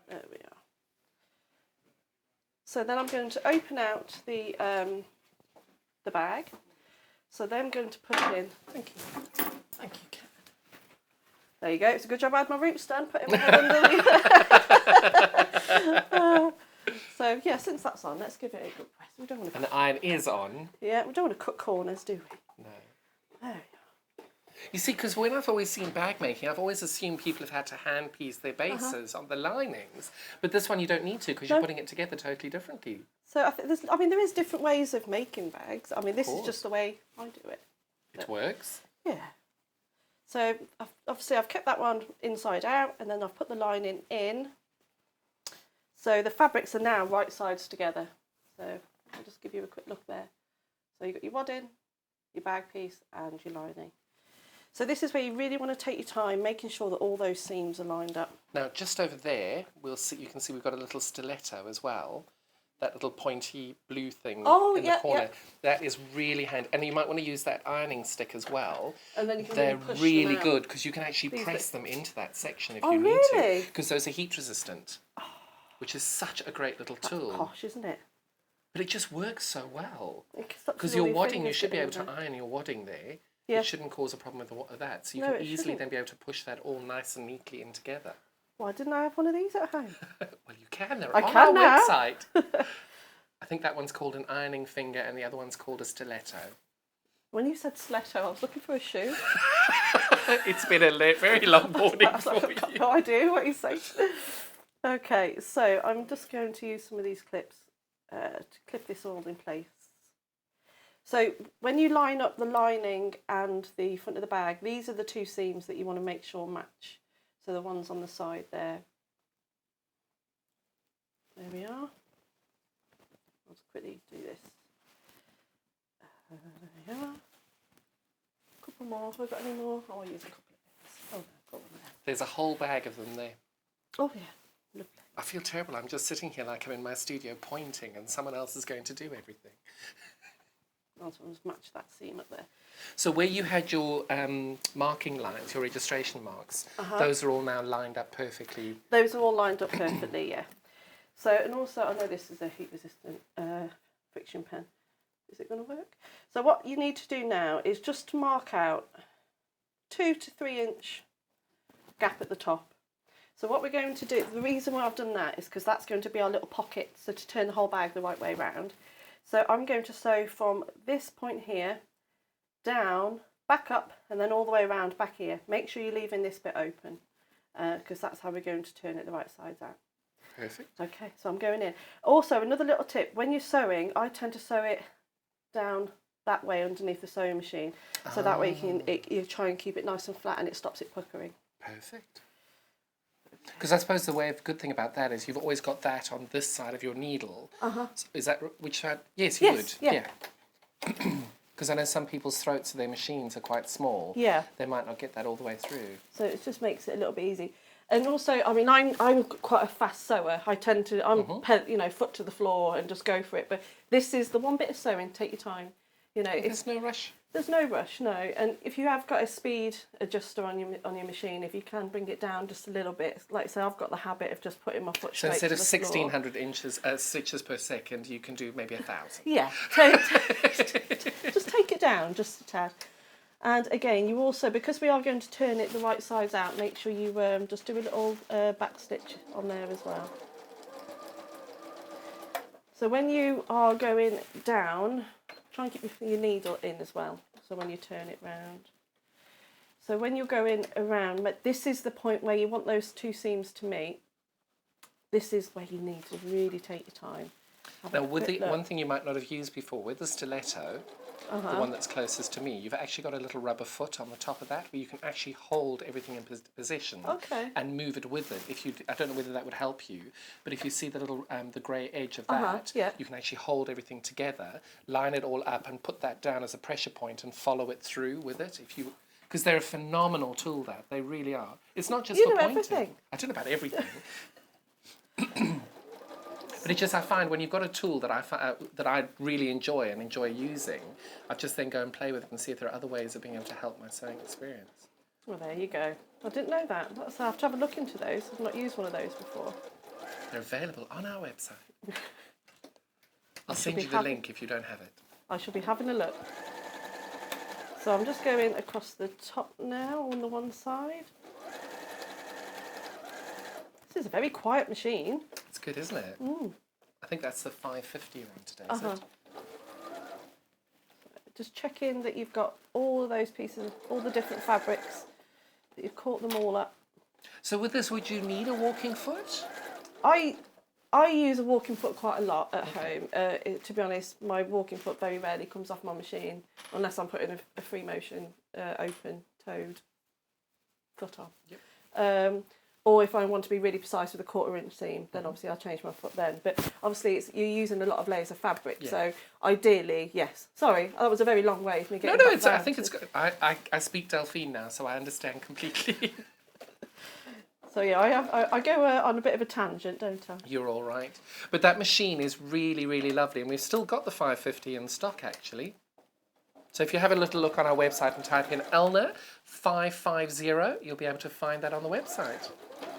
There we are. So then I'm going to open out the bag. So then I'm going to put it in. Thank you. Thank you, Karen. There you go. It's a good job I had my roots done. Putting my head underneath. So yeah, since that's on, let's give it a good press. We don't want to. And the iron is on. Yeah, we don't want to cut corners, do we? No. There we are. You see, because when I've always seen bag making, I've always assumed people have had to hand piece their bases on the linings. But this one you don't need to because you're putting it together totally differently. So I think there is different ways of making bags. I mean, this is just the way I do it. It works. Yeah. So obviously I've kept that one inside out, and then I've put the lining in. So the fabrics are now right sides together. So I'll just give you a quick look there. So you've got your wadding, your bag piece, and your lining. So this is where you really want to take your time, making sure that all those seams are lined up. Now, just over there, you can see we've got a little stiletto as well. That little pointy blue thing in the corner. Yeah. That is really handy. And you might want to use that ironing stick as well. And then you can They're push really them out. good because you can actually These press bits. them into that section if Oh, you need really? to. Because those are heat resistant, which is such a great little tool. Posh, isn't it? But it just works so well. Because Because your wadding, you should be able to iron your wadding there. Yeah. It shouldn't cause a problem with that. So you No, can it easily shouldn't. then be able to push that all nice and neatly in together. Why didn't I have one of these at home? Well, you can. They're I on can our now. website. I think that one's called an ironing finger and the other one's called a stiletto. When you said stiletto, I was looking for a shoe. It's been a very long morning I was like, for I've got you. no idea what you saying. Okay, so I'm just going to use some of these clips to clip this all in place. So when you line up the lining and the front of the bag, these are the two seams that you want to make sure match. So the ones on the side there. There we are. I'll just quickly do this. There we are. A couple more. Have I got any more? Oh, I'll use a couple of bits. Oh, no, I've got one there. There's a whole bag of them there. Oh, yeah. Lovely. I feel terrible. I'm just sitting here like I'm in my studio pointing and someone else is going to do everything. I'll just match that seam up there. So where you had your marking lines, your registration marks, those are all now lined up perfectly. Those are all lined up perfectly, yeah. So, and also, I know this is a heat-resistant friction pen. Is it going to work? So what you need to do now is just to mark out 2 to 3 inch gap at the top. So what we're going to do, the reason why I've done that is because that's going to be our little pocket, so to turn the whole bag the right way around. So I'm going to sew from this point here, down, back up, and then all the way around back here. Make sure you're leaving this bit open, because that's how we're going to turn it the right sides out. Perfect. Okay, so I'm going in. Also, another little tip, when you're sewing, I tend to sew it down that way underneath the sewing machine. So that way you try and keep it nice and flat and it stops it puckering. Perfect. Because I suppose the good thing about that is you've always got that on this side of your needle. Is that which side? Yes, you would. Yeah. Because I know some people's throats of their machines are quite small. Yeah. They might not get that all the way through. So it just makes it a little bit easy. And also, I mean, I'm quite a fast sewer. I tend to, foot to the floor and just go for it. But this is the one bit of sewing. Take your time. You know, There's no rush. there's no rush, no. And if you have got a speed adjuster on your machine, if you can bring it down just a little bit, like I say, I've got the habit of just putting my foot So straight instead to of the floor. 1,600 stitches per second, you can do maybe 1,000. Yeah, just take it down just a tad. And again, you also, because we are going to turn it the right sides out, make sure you just do a little back stitch on there as well. So when you are going down, try and keep your needle in as well, so when you turn it round. So when you're going around, but this is the point where you want those two seams to meet. This is where you need to really take your time. Now, with the one thing you might not have used before, with the stiletto, the one that's closest to me, you've actually got a little rubber foot on the top of that where you can actually hold everything in position and move it with it. If you, I don't know whether that would help you, but if you see the little the grey edge of that, you can actually hold everything together, line it all up, and put that down as a pressure point and follow it through with it. If you, because they're a phenomenal tool, that they really are. It's not just for pointing. Everything. I don't know about everything. But it's just, I find when you've got a tool that I really enjoy and enjoy using, I just then go and play with it and see if there are other ways of being able to help my sewing experience. Well, there you go. I didn't know that. I have to have a look into those. I've not used one of those before. They're available on our website. I'll send you the link if you don't have it. I shall be having a look. So I'm just going across the top now on the one side. This is a very quiet machine. It's good, isn't it? I think that's the 550 one today, is it? Just check in that you've got all of those pieces, all the different fabrics, that you've caught them all up. So with this, would you need a walking foot? I use a walking foot quite a lot at home. To be honest, my walking foot very rarely comes off my machine unless I'm putting a free motion, open-toed foot on. Yep. Or if I want to be really precise with a 1/4 inch seam, then obviously I'll change my foot then. But obviously you're using a lot of layers of fabric, so ideally, yes. Sorry, that was a very long way for me getting No, back I think it's good. I speak Delphine now, so I understand completely. So yeah, I go on a bit of a tangent, don't I? You're all right. But that machine is really, really lovely, and we've still got the 550 in stock, actually. So if you have a little look on our website and type in Elna 550, you'll be able to find that on the website.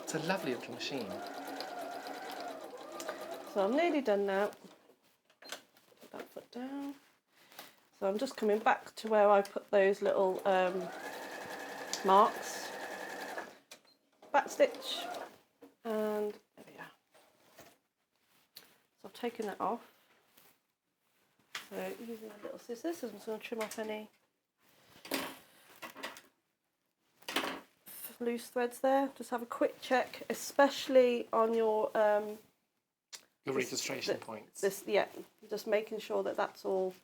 It's a lovely little machine. So I'm nearly done now. Put that foot down. So I'm just coming back to where I put those little marks. Back stitch, and there we are. So I've taken that off. So using my little scissors, I'm just going to trim off any loose threads there. Just have a quick check, especially on your registration points. Just making sure that that's all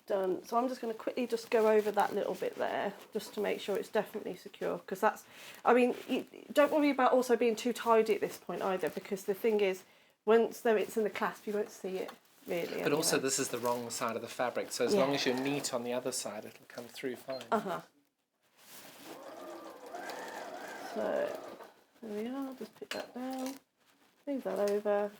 done. So I'm just going to quickly just go over that little bit there, just to make sure it's definitely secure. Because that's, I mean, don't worry about also being too tidy at this point either, because the thing is, once it's in the clasp, you won't see it really. But also, this is the wrong side of the fabric, so as long as you're neat on the other side, it'll come through fine. So there we are. Just pick that down, move that over.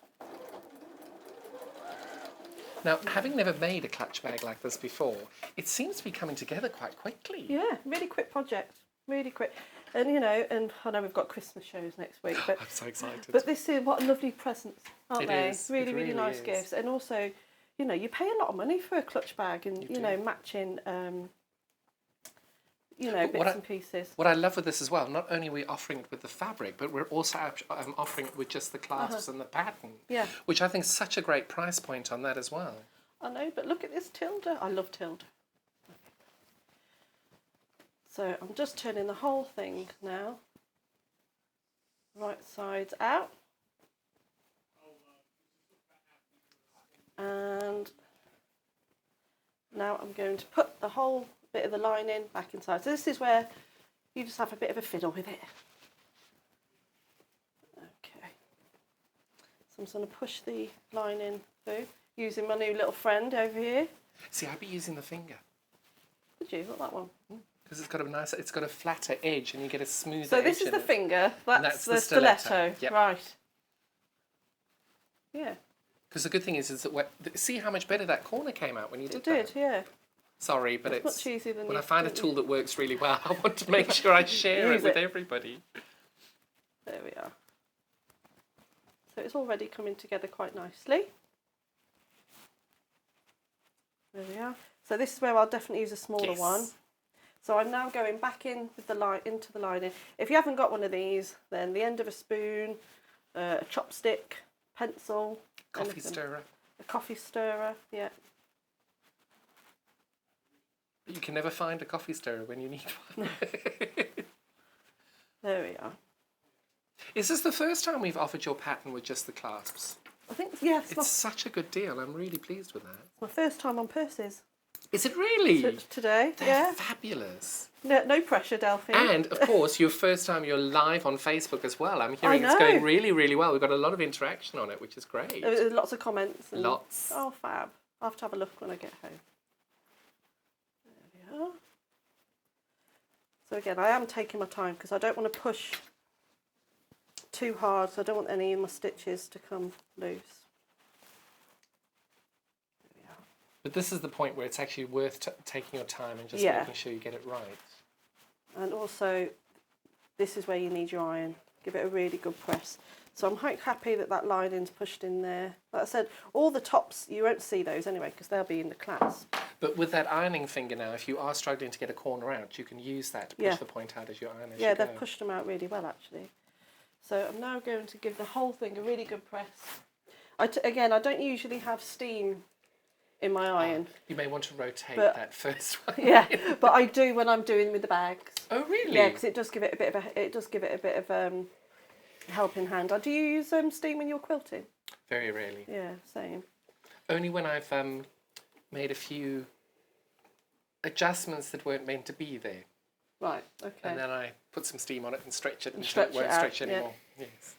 Now, having never made a clutch bag like this before, it seems to be coming together quite quickly. Yeah, really quick project, really quick. And you know, and I know we've got Christmas shows next week, but I'm so excited. But this is what lovely presents, aren't they? Is. Really, It really nice is. gifts, and also, you know, you pay a lot of money for a clutch bag, and you know, matching, you know, bits and pieces. What I love with this as well, not only are we offering it with the fabric, but we're also offering it with just the clasps and the pattern. Yeah. Which I think is such a great price point on that as well. I know, but look at this tilde. I love tilde. So I'm just turning the whole thing now. Right sides out. And now I'm going to put the whole bit of the lining back inside. So this is where you just have a bit of a fiddle with it. Okay. So I'm just going to push the lining through using my new little friend over here. See, I'd be using the finger. Would you? Not that one. Because it's got a flatter edge and you get a smoother edge. So this is the finger, that's the stiletto. Yep. Right. Yeah. Because the good thing is that see how much better that corner came out when you did that. It did, yeah. Sorry, but it's much easier than when you I find a think. tool that works really well, I want to make sure I share it Use with it. everybody. There we are. So it's already coming together quite nicely. There we are. So this is where I'll definitely use a smaller Yes. one. So I'm now going back in with the line into the lining. If you haven't got one of these, then the end of a spoon, a chopstick, pencil, Coffee anything. stirrer. A coffee stirrer, yeah. You can never find a coffee stirrer when you need one. There we are. Is this the first time we've offered your pattern with just the clasps? I think, yes, It's such a good deal. I'm really pleased with that. my first time on purses Is it really? today. They're Yeah. fabulous. No pressure, Delphine. And, of course, your first time you're live on Facebook as well. I'm hearing it's know. going really, really well. We've got a lot of interaction on it, which is great. There was lots of comments. And, Lots. Oh, fab. I'll have to have a look when I get home. There we are. So again, I am taking my time because I don't want to push too hard, so I don't want any of my stitches to come loose. There we are. But this is the point where it's actually worth taking your time and just Yeah. making sure you get it right. And also, this is where you need your iron. Give it a really good press. So I'm quite happy that that lining's pushed in there. Like I said, all the tops, you won't see those anyway because they'll be in the clasp. But with that ironing finger now, if you are struggling to get a corner out, you can use that to push Yeah. the point out as you iron as Yeah, you go. they've pushed them out really well actually. So I'm now going to give the whole thing a really good press. Again, I don't usually have steam in my iron. You may want to rotate But- that first one. Yeah, but I do when I'm doing with the bags. Oh, really? Yeah, because it does give it a bit of helping hand. Do you use steam when you're quilting? Very rarely. Yeah, same. Only when I've made a few adjustments that weren't meant to be there. Right. Okay. And then I put some steam on it and stretch it until stretch it won't it out, stretch yeah. anymore. Yes.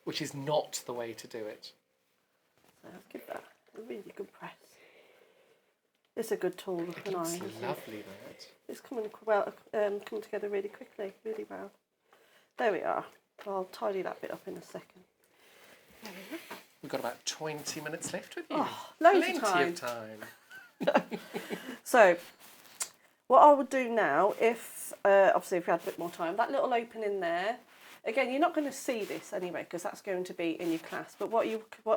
Which is not the way to do it. So I'll give that a really good press. It's a good tool, It an looks iron. isn't it? lovely, that. It's coming well, coming together really quickly, really well. There we are. I'll tidy that bit up in a second. We've got about 20 minutes left with you. Oh, loads Plenty of time. time. So, what I would do now, if obviously if we had a bit more time, that little opening there. Again, you're not going to see this anyway because that's going to be in your class. But what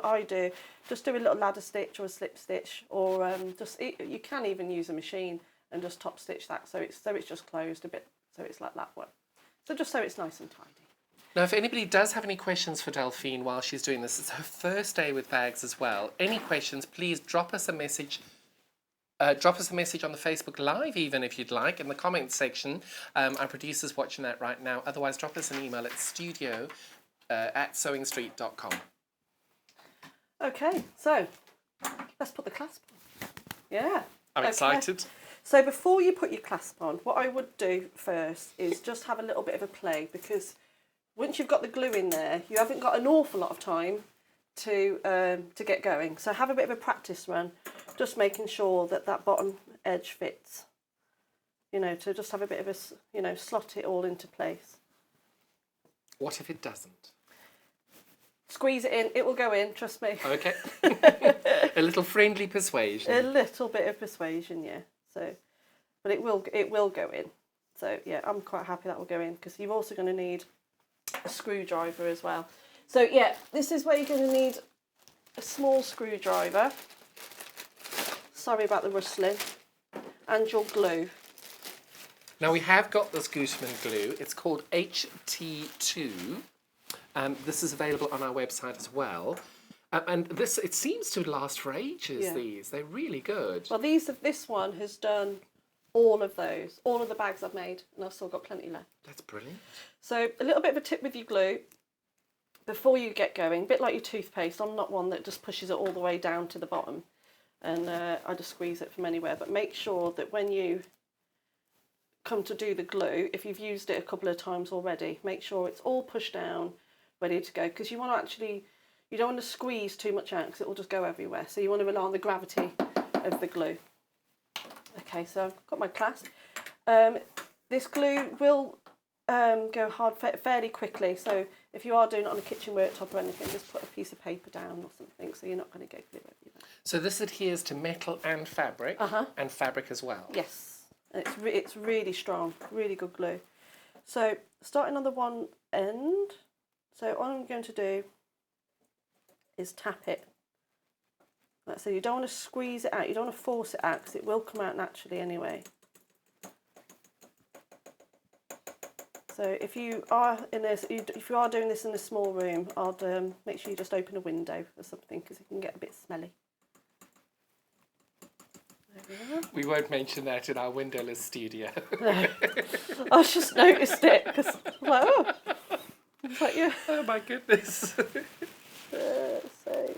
I do, just do a little ladder stitch or a slip stitch, or you can even use a machine and just top stitch that so it's just closed a bit, so it's like that one. So just so it's nice and tidy. Now, if anybody does have any questions for Delphine while she's doing this, it's her first day with bags as well. Any questions, please drop us a message. Drop us a message on the Facebook Live, even if you'd like, in the comments section. Our producer's watching that right now. Otherwise, drop us an email at studio@sewingstreet.com. Okay, so let's put the clasp on. Yeah. I'm excited. So before you put your clasp on, what I would do first is just have a little bit of a play, because once you've got the glue in there, you haven't got an awful lot of time to get going. So have a bit of a practice run, just making sure that that bottom edge fits. You know, to just have a bit of a, slot it all into place. What if it doesn't? Squeeze it in, it will go in, trust me. Okay. A little friendly persuasion. A little bit of persuasion, yeah. So, but it will go in. So yeah, I'm quite happy that will go in, because you're also going to need a screwdriver as well. So yeah, this is where you're going to need a small screwdriver. Sorry about the rustling. And your glue. Now, we have got this Gooseman glue. It's called HT2. This is available on our website as well. And this, it seems to last for ages, Yeah. these. They're really good. Well, this one has done all of those, all of the bags I've made, and I've still got plenty left. That's brilliant. So a little bit of a tip with your glue before you get going, a bit like your toothpaste. I'm not one that just pushes it all the way down to the bottom, and I just squeeze it from anywhere. But make sure that when you come to do the glue, if you've used it a couple of times already, make sure it's all pushed down, ready to go, because you want to actually, you don't want to squeeze too much out because it will just go everywhere. So you want to rely on the gravity of the glue. Okay, so I've got my clasp. This glue will go hard fairly quickly, so if you are doing it on a kitchen worktop or anything, just put a piece of paper down or something so you're not going to get glue everywhere. So this adheres to metal and fabric, and fabric as well. Yes, and it's really strong, really good glue. So starting on the one end, so all I'm going to do is tap it. So you don't want to squeeze it out, you don't want to force it out because it will come out naturally anyway. So if you are if you are doing this in a small room, I'd make sure you just open a window or something because it can get a bit smelly. There we are. We won't mention that in our windowless studio. No. I just noticed it because I'm like, oh, it's like, yeah. Oh my goodness. So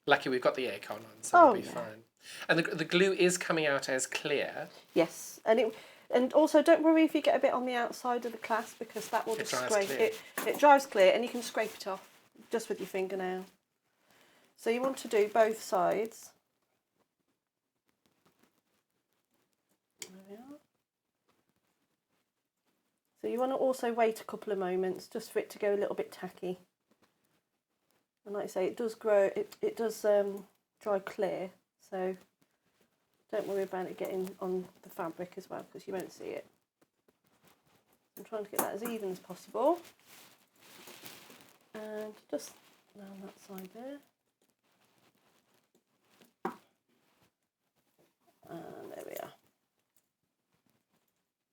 Lucky we've got the aircon on, so we'll be yeah. fine. And the glue is coming out as clear. yes, and also don't worry if you get a bit on the outside of the clasp because that will just dries scrape clear. it. It dries clear and you can scrape it off just with your fingernail. So you want to do both sides. There we are. So you want to also wait a couple of moments just for it to go a little bit tacky. And like I say, it does grow. It does dry clear. So don't worry about it getting on the fabric as well because you won't see it. I'm trying to get that as even as possible. And just down that side there. And there we are.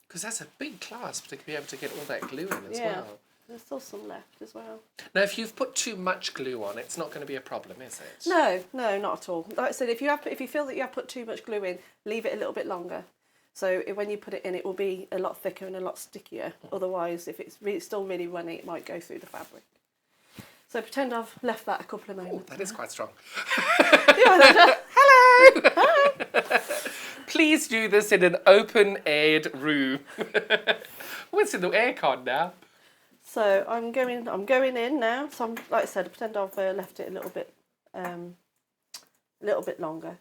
Because that's a big clasp to be able to get all that glue in as Yeah. well. There's still some left as well. Now, if you've put too much glue on, it's not going to be a problem, is it? No, not at all. Like I said, if you feel that you have put too much glue in, leave it a little bit longer. So when you put it in, it will be a lot thicker and a lot stickier. Otherwise, if it's still really runny, it might go through the fabric. So pretend I've left that a couple of Oh, moments. that is quite strong. Hello! Hi! Please do this in an open-aired room. Oh, it's in the aircon now. So I'm going in now. So like I said, pretend I've left it a little bit longer,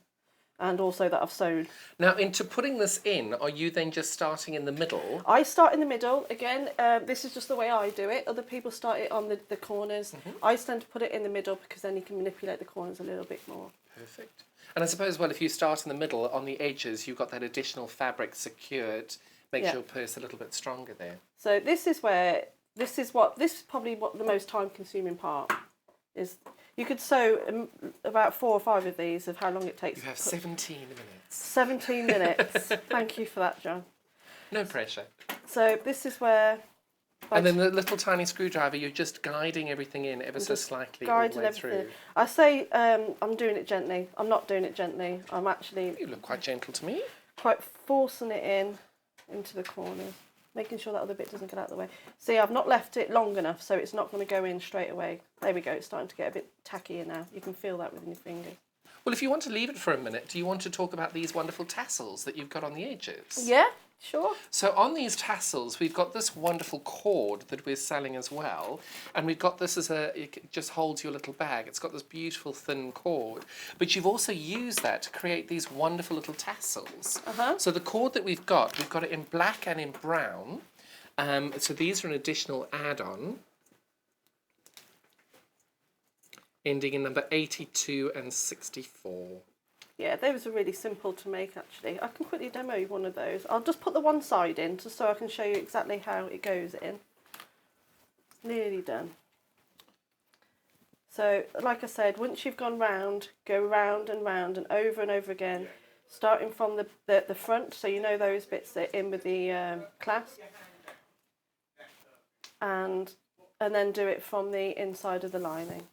and also that I've sewn. Now, into putting this in, are you then just starting in the middle? I start in the middle again. This is just the way I do it. Other people start it on the corners. I tend to put it in the middle because then you can manipulate the corners a little bit more. Perfect. And I suppose, well, if you start in the middle, on the edges, you've got that additional fabric secured, makes your purse a little bit stronger there. So this is probably what the most time-consuming part is. You could sew about 4 or 5 of these of how long it takes. You have 17 minutes. 17 minutes. Thank you for that, John. No pressure. So this is where. And then the little tiny screwdriver, you're just guiding everything in ever so slightly all the way through. I say I'm doing it gently. I'm not doing it gently. I'm actually You look quite gentle to me. quite forcing it into the corners, making sure that other bit doesn't get out of the way. See, I've not left it long enough, so it's not going to go in straight away. There we go. It's starting to get a bit tackier now. You can feel that within your fingers. Well, if you want to leave it for a minute, do you want to talk about these wonderful tassels that you've got on the edges? Yeah, sure. So on these tassels, we've got this wonderful cord that we're selling as well. And we've got this as it just holds your little bag. It's got this beautiful thin cord. But you've also used that to create these wonderful little tassels. So the cord that we've got it in black and in brown. So these are an additional add-on. Ending in number 82 and 64. Yeah, those are really simple to make, actually. I can quickly demo one of those. I'll just put the one side in just so I can show you exactly how it goes in. Nearly done. So, like I said, once you've gone round, go round and over again, starting from the front, so you know those bits that are in with the clasp, and then do it from the inside of the lining.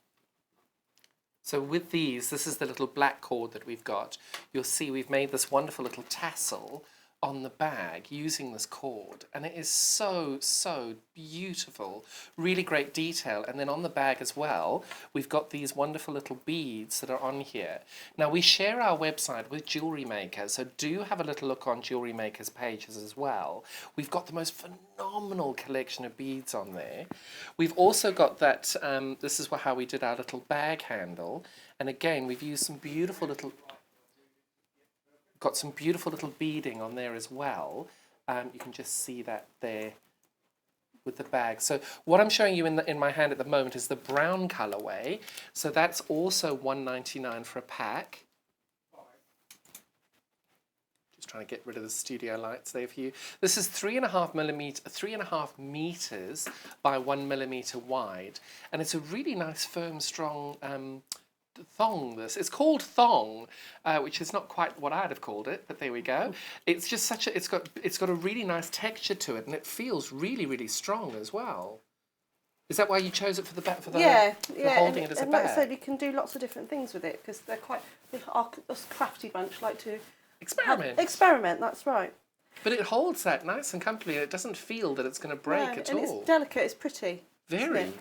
So with these, this is the little black cord that we've got. You'll see we've made this wonderful little tassel on the bag using this cord. And it is so, so beautiful. Really great detail. And then on the bag as well, we've got these wonderful little beads that are on here. Now, we share our website with Jewellery Maker, so do have a little look on Jewellery Maker's pages as well. We've got the most phenomenal collection of beads on there. We've also got that, this is how we did our little bag handle. And again, we've used some beautiful little... Got some beautiful little beading on there as well. You can just see that there with the bag. So what I'm showing you in my hand at the moment is the brown colorway. So that's also $1.99 for a pack. Just trying to get rid of the studio lights there for you. This is 3.5 meters by 1 millimeter wide, and it's a really nice, firm, strong thong. It's called thong, which is not quite what I'd have called it, but there we go. It's just it's got a really nice texture to it, and it feels really, really strong as well. Is that why you chose it for the holding it as a bag? Like I said, you can do lots of different things with it because they're us crafty bunch like to experiment. That's right. But it holds that nice and comfortably, and it doesn't feel that it's going to break at all. And it's delicate. It's pretty. Very.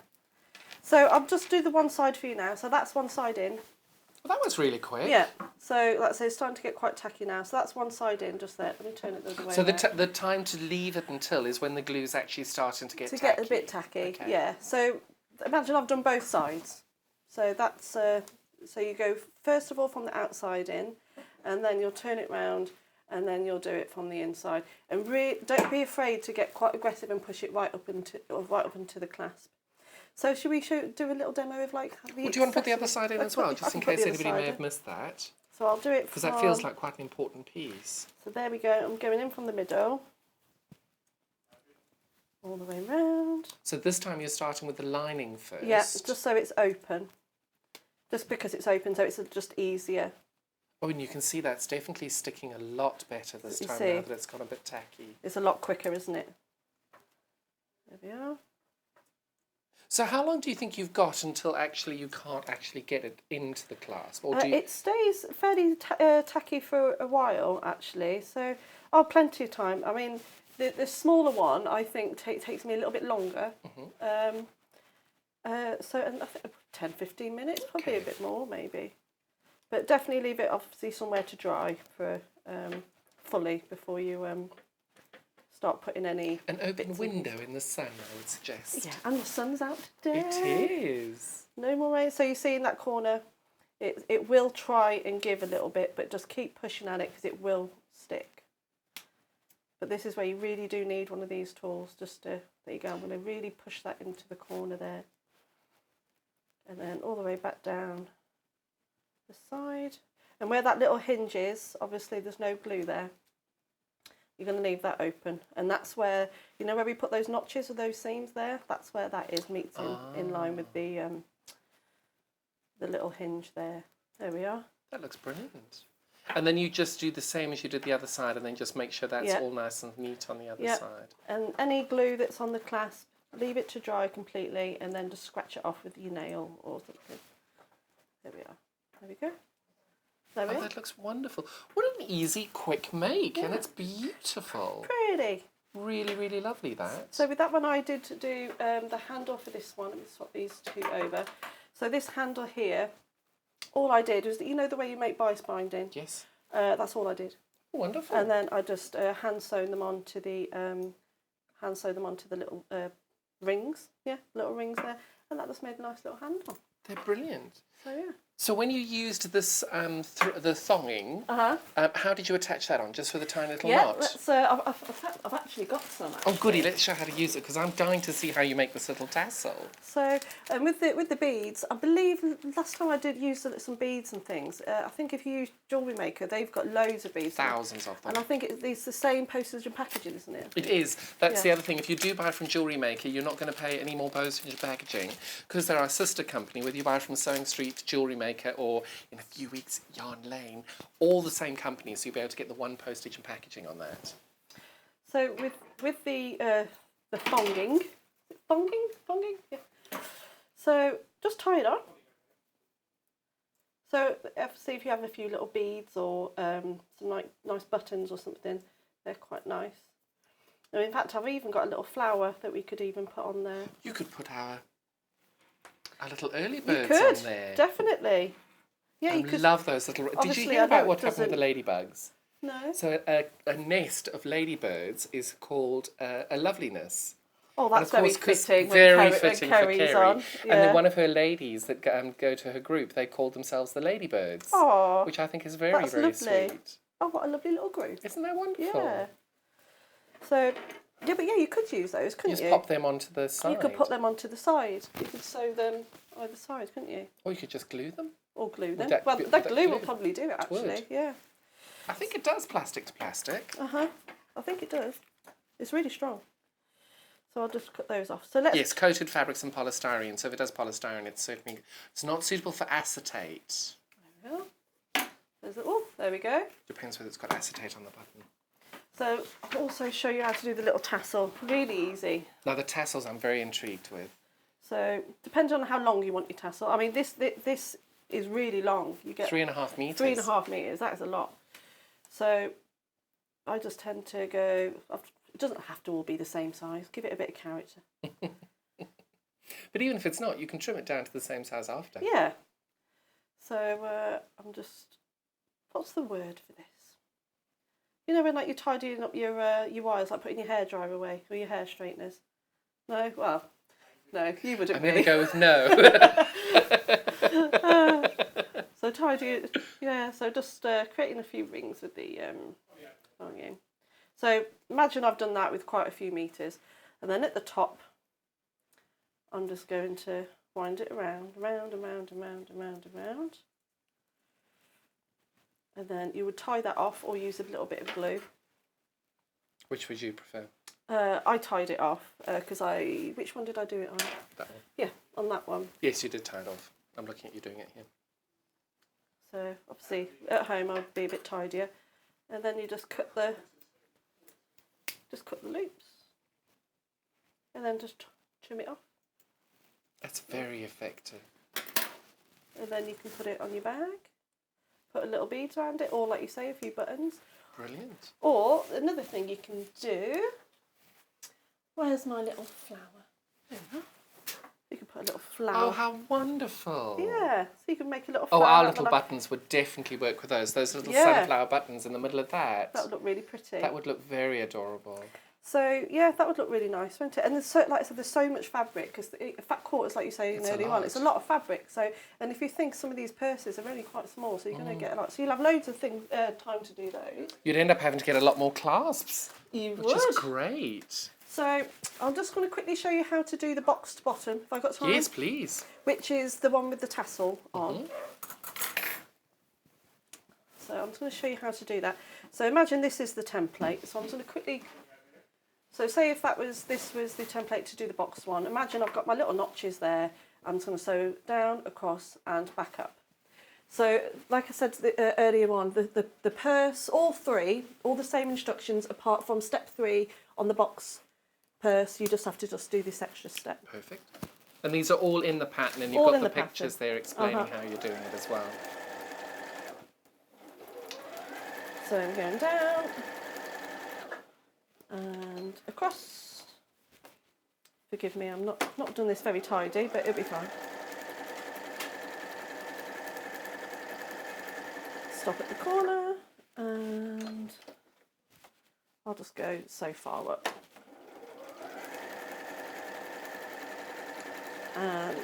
So I'll just do the one side for you now. So that's one side in. Well, that was really quick. Yeah. So like I say, it's starting to get quite tacky now. So that's one side in, just there. Let me turn it the other way. So the time to leave it until is when the glue's actually starting to get tacky. To get a bit tacky, okay. Yeah. So imagine I've done both sides. So that's so you go first of all from the outside in, and then you'll turn it round, and then you'll do it from the inside. And don't be afraid to get quite aggressive and push it right up into the clasp. So should we do a little demo of like the... Well, do you want to put the other side in as well, just in case anybody may have missed that? So I'll do it because that feels like quite an important piece. So there we go. I'm going in from the middle, all the way round. So this time you're starting with the lining first. Yeah, just so it's open. Just because it's open, so it's just easier. Oh, and you can see that's definitely sticking a lot better this time now that it's got a bit tacky. It's a lot quicker, isn't it? There we are. So how long do you think you've got until actually you can't actually get it into the clasp? Or do you... It stays fairly tacky for a while, actually. So, plenty of time. I mean, the smaller one, I think, takes me a little bit longer. Mm-hmm. And I think 10, 15 minutes, probably a bit more, maybe. But definitely leave it, obviously, somewhere to dry for fully before you... start putting any... An open window in the sun, I would suggest. Yeah, and the sun's out today. It is. No more rain. So you see in that corner, it will try and give a little bit, but just keep pushing at it because it will stick. But this is where you really do need one of these tools, just to... There you go. I'm going to really push that into the corner there. And then all the way back down the side. And where that little hinge is, obviously there's no glue there. You're going to leave that open, and that's where, you know, where we put those notches or those seams there, that's where that meets in line with the little hinge there. There we are. That looks brilliant. And then you just do the same as you did the other side, and then just make sure that's all nice and neat on the other side. And any glue that's on the clasp, leave it to dry completely, and then just scratch it off with your nail or something. There we are. There we go. Oh, that looks wonderful. What an easy, quick make, and it's beautiful. Pretty. Really, really lovely, that. So with that one, I did do the handle for this one. Let me swap these two over. So this handle here, all I did was, you know the way you make bias binding? Yes. That's all I did. Wonderful. And then I just hand sewn them onto the little rings. Yeah, little rings there, and that just made a nice little handle. They're brilliant. So yeah. So when you used this the thonging, how did you attach that on? Just with a tiny little knot? Yeah, I've actually got some. Actually. Oh, goody! Let's show how to use it because I'm dying to see how you make this little tassel. So with the beads, I believe last time I did use some beads and things. I think if you use Jewellery Maker, they've got loads of beads. Thousands of them. And I think it's the same postage and packaging, isn't it? It is. That's the other thing. If you do buy from Jewellery Maker, you're not going to pay any more postage and packaging because they're our sister company. Whether you buy from Sewing Street, Jewellery Maker, or in a few weeks Yarn Lane, all the same company, so you'll be able to get the one postage and packaging on that. So with the thonging, thonging, yeah. So just tie it on. So see if you have a few little beads or some nice buttons or something, they're quite nice. And in fact, I've even got a little flower that we could even put on there. You could put our little early birds on there. Definitely. Yeah, you could. Love those little... Did you hear about what happened with the ladybugs? No. So a nest of ladybirds is called a Loveliness. Oh, that's very fitting. Very fitting for Kerrie. On. Yeah. And then one of her ladies that go to her group, they called themselves the Ladybirds. Oh, which I think is very, very lovely. sweet. Oh, what a lovely little group. Isn't that wonderful? Yeah. So Yeah, but yeah, you could use those, You couldn't just you? pop them onto the side. You could put them onto the side. You could sew them either side, couldn't you? Or you could just glue them. Or glue them. that Well, be- that that glue will glue? probably do it, It would. actually. Yeah. I think it does plastic to plastic. I think it does. It's really strong. So I'll just cut those off. So let's... Yes, coated fabrics and polystyrene. So if it does polystyrene, it's not suitable for acetate. There we go. There we go. Depends whether it's got acetate on the button. So I'll also show you how to do the little tassel. Really easy. Now the tassels I'm very intrigued with. So depending on how long you want your tassel. I mean, this is really long. You get 3.5 metres. 3.5 metres. That is a lot. So I just tend to go... It doesn't have to all be the same size. Give it a bit of character. But even if it's not, you can trim it down to the same size after. Yeah. So I'm just... What's the word for this? You know when like you're tidying up your wires, like putting your hairdryer away or your hair straighteners? No? Well, no, you wouldn't. I'm going to go with no. So tidy, yeah. So just creating a few rings with the volume. So imagine I've done that with quite a few metres, and then at the top, I'm just going to wind it around, round and round and round and round and round. And then you would tie that off or use a little bit of glue. Which would you prefer? I tied it off because which one did I do it on? That one. Yeah, on that one. Yes, you did tie it off. I'm looking at you doing it here. So obviously at home I'd be a bit tidier. And then you just cut the loops. And then just trim it off. That's very effective. And then you can put it on your bag. Put a little beads around it, or like you say, a few buttons. Brilliant. Or another thing you can do. Where's my little flower? There we are. You can put a little flower. Oh, how wonderful. Yeah, so you can make a little Oh, flower. our little buttons would definitely work with those. Those little sunflower buttons in the middle of that. That would look really pretty. That would look very adorable. So yeah, that would look really nice, wouldn't it? And there's so, like I said, there's so much fabric because fat quarters, like you say It's a earlier lot. on, it's a lot of fabric. So, and if you think some of these purses are only quite small, so you're going to get a lot. So you'll have loads of time to do those. You'd end up having to get a lot more clasps. You Which would. is great. So I'm just going to quickly show you how to do the boxed bottom. Have I got time? Yes, please. Which is the one with the tassel on. So I'm just going to show you how to do that. So imagine this is the template. So I'm just going to quickly... So say if this was the template to do the boxed one. Imagine I've got my little notches there. I'm just going to sew down, across and back up. So like I said earlier on, the purse, all the same instructions apart from step 3 on the box purse. You just have to do this extra step. Perfect. And these are all in the pattern, and you've All got in the the pattern. pictures there explaining how you're doing it as well. So we're going down and across. Forgive me, I'm not done this very tidy, but it'll be fine. Stop at the corner, and I'll just go so far up. And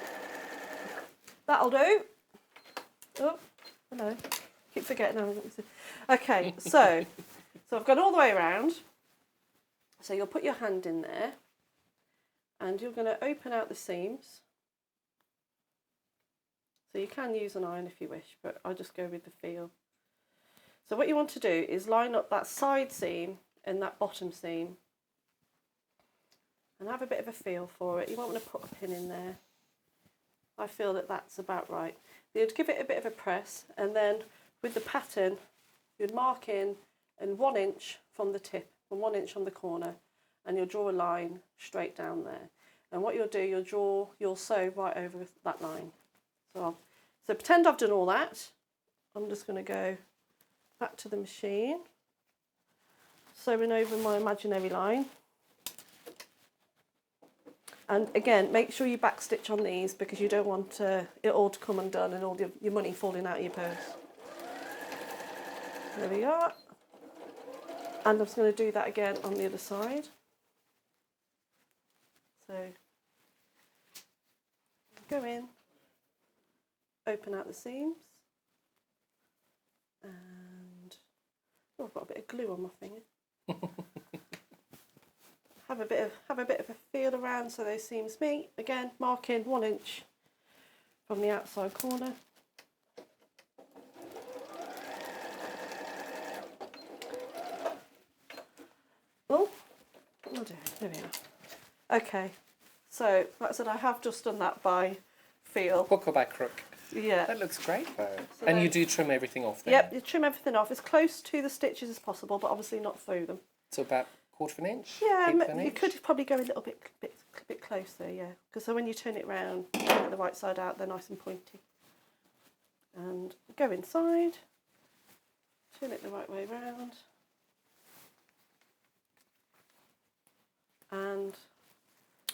that'll do. Oh, hello. Keep forgetting. Okay, so I've gone all the way around. So you'll put your hand in there, and you're going to open out the seams. So you can use an iron if you wish, but I just go with the feel. So what you want to do is line up that side seam and that bottom seam, and have a bit of a feel for it. You won't want to put a pin in there. I feel that that's about right. You'd give it a bit of a press, and then with the pattern, you'd mark in 1 inch from the tip and 1 inch on the corner, and you'll draw a line straight down there. And what you'll do, you'll sew right over that line. So pretend I've done all that. I'm just going to go back to the machine, sewing over my imaginary line. And again, make sure you backstitch on these because you don't want it all to come undone and all your money falling out of your purse. There we are. And I'm just going to do that again on the other side. So go in, open out the seams, and I've got a bit of glue on my finger. have a bit of a feel around so those seams meet. Again, marking 1 inch from the outside corner. Oh dear, there we are. Okay, so like I said, I have just done that by feel. Hook or by crook. Yeah. That looks great though. So And you then- do trim everything off then? Yep, you trim everything off as close to the stitches as possible, but obviously not through them. So about 1/4 inch? Yeah, 1/8 you inch? could probably go a little bit closer, yeah. Because so when you turn it round, you get the right side out, they're nice and pointy. And go inside, turn it the right way round. And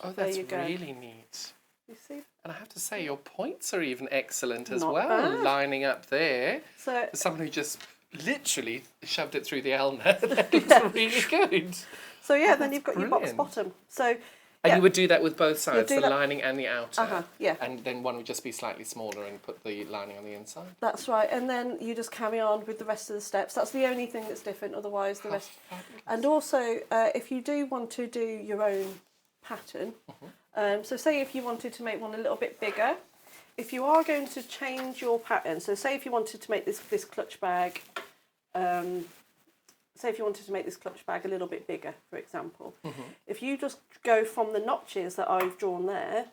Oh, there that's you go. really neat. you see? And I have to say, your points are even excellent as Not well, bad. lining up there. So, For someone who just literally shoved it through the ulnar, that looks really good. so yeah, then you've got your box brilliant. bottom. So, And yeah. you would do that with both sides, do the that- lining and the outer. Yeah. And then one would just be slightly smaller and put the lining on the inside. That's right, and then you just carry on with the rest of the steps. That's the only thing that's different, otherwise the rest. And also, if you do want to do your own pattern, so say if you wanted to make one a little bit bigger, if you are going to change your pattern, so say if you wanted to make this clutch bag, say if you wanted to make this clutch bag a little bit bigger, for example, if you just go from the notches that I've drawn there,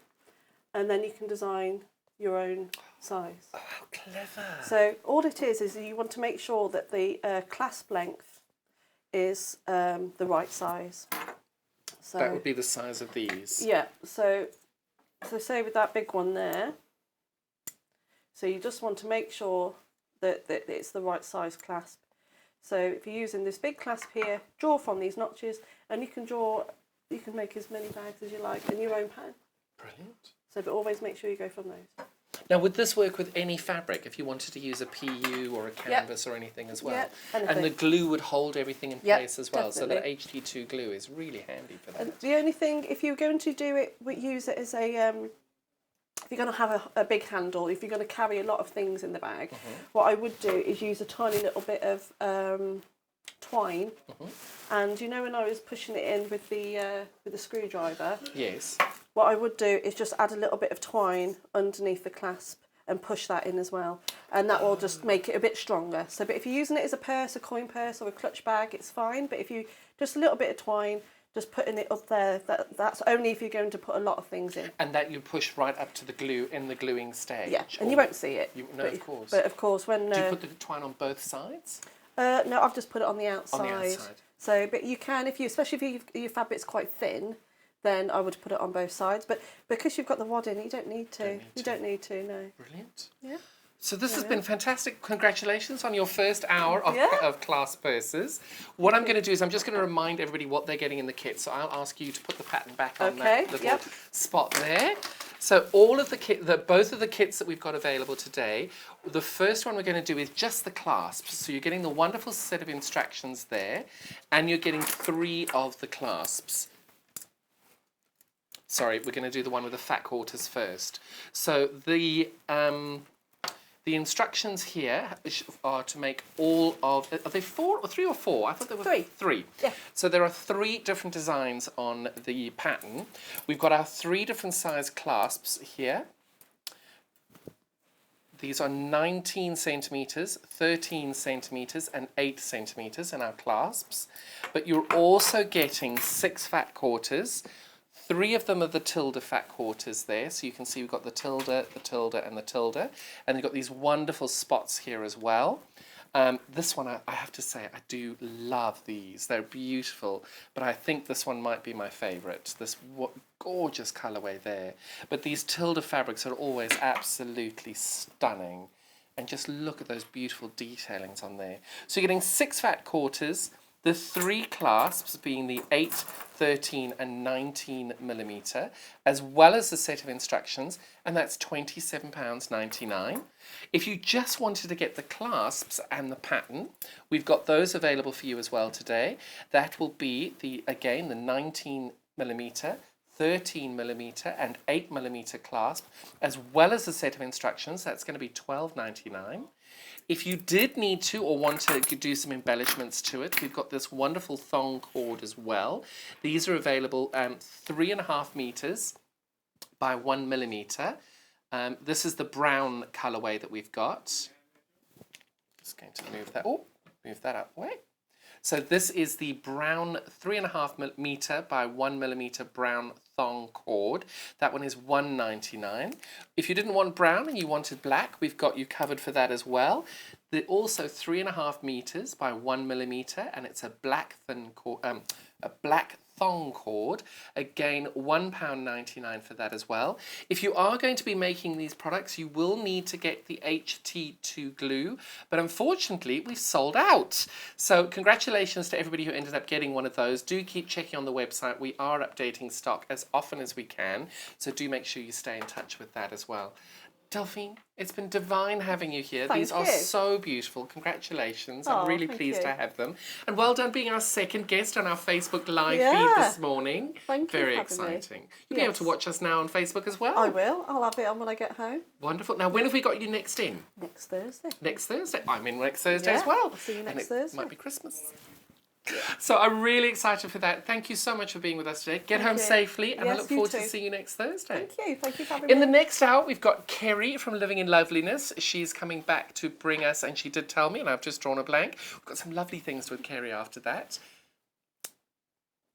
and then you can design your own size. Oh, how clever. So all it is you want to make sure that the clasp length is the right size. So That would be the size of these. yeah. So say with that big one there. So you just want to make sure that it's the right size clasp. So if you're using this big clasp here, draw from these notches, and you can make as many bags as you like in your own pattern. Brilliant. So but always make sure you go from those. Now, would this work with any fabric if you wanted to use a PU or a canvas or anything as well? Yep, And the anything. glue would hold everything in Yep, place as well. So that definitely. HT2 glue is really handy for that. And the only thing, if you're going to do it, use it as a, if you're going to have a big handle, if you're going to carry a lot of things in the bag, what I would do is use a tiny little bit of twine. And you know when I was pushing it in with the screwdriver, Yes. what I would do is just add a little bit of twine underneath the clasp and push that in as well, and that will just make it a bit stronger. So, but if you're using it as a purse, a coin purse, or a clutch bag, it's fine. But if you just a little bit of twine, just putting it up there, that's only if you're going to put a lot of things in. And that you push right up to the glue in the gluing stage. Yeah, and you or- won't see it. No, but, of course. But of course, when Do you put the twine on both sides? no, I've just put it on the outside. outside. So, but you can, especially if your fabric's quite thin, then I would put it on both sides. But because you've got the wad in, you don't need to. You don't need to. No. Brilliant. Yeah. So this has been fantastic. Congratulations on your first hour of, Yeah. of class purses. What I'm going to do is I'm just going to remind everybody what they're getting in the kit. So I'll ask you to put the pattern back on Okay, that little yep. spot there. So all of the both of the kits that we've got available today, the first one we're going to do is just the clasps. So you're getting the wonderful set of instructions there, and you're getting 3 of the clasps. Sorry, we're going to do the one with the fat quarters first. So the instructions here are to make all of... Are they 4 or 3 or 4? I thought there were 3. 3. Yeah. So there are 3 different designs on the pattern. We've got our 3 different size clasps here. These are 19 centimetres, 13 centimetres and 8 centimetres in our clasps. But you're also getting 6 fat quarters. 3 of them are the tilde fat quarters there, so you can see we've got the tilde, and the tilde, and you've got these wonderful spots here as well. This one, I have to say, I do love these. They're beautiful, but I think this one might be my favourite. This gorgeous colourway there. But these tilde fabrics are always absolutely stunning. And just look at those beautiful detailings on there. So you're getting 6 fat quarters, the 3 clasps being the 8, 13 and 19 millimetre, as well as the set of instructions, and that's £27.99. If you just wanted to get the clasps and the pattern, we've got those available for you as well today. That will be, the 19 millimetre, 13 millimetre and 8 millimetre clasp, as well as the set of instructions. That's going to be £12.99. If you did need to or want to do some embellishments to it, we've got this wonderful thong cord as well. These are available 3.5 meters by 1 millimeter. This is the brown colorway that we've got. Just going to move that. Oh, move that out the way. So this is the brown 3.5 meter by 1 millimeter brown thong cord. That one is $1.99. If you didn't want brown and you wanted black, we've got you covered for that as well. They're also 3.5 meters by 1 millimeter, and it's a black thin cord, a black thong cord. Again, £1.99 for that as well. If you are going to be making these products, you will need to get the HT2 glue, but unfortunately we've sold out. So congratulations to everybody who ended up getting one of those. Do keep checking on the website. We are updating stock as often as we can, so do make sure you stay in touch with that as well. Delphine, it's been divine having you here. Thank These are you. so beautiful. Congratulations. Oh, I'm really thank pleased you. to have them. And well done being our second guest on our Facebook Live Yeah. feed this morning. Thank you Very for having me. exciting. You'll be able to Yes. watch us now on Facebook as well. I will. I'll have it on when I get home. Wonderful. Now, when have we got you next in? Next Thursday. Next Thursday. I'm in next Thursday as Yeah, well. I'll see you And next it Thursday. might be Christmas. So I'm really excited for that. Thank you so much for being with us today. Get Thank home you. safely, and I Yes, look you forward to too. seeing you next Thursday. Thank you. Thank you for having In me. the next hour, we've got Kerrie from Living in Loveliness. She's coming back to bring us, and she did tell me, and I've just drawn a blank. We've got some lovely things with Kerrie after that.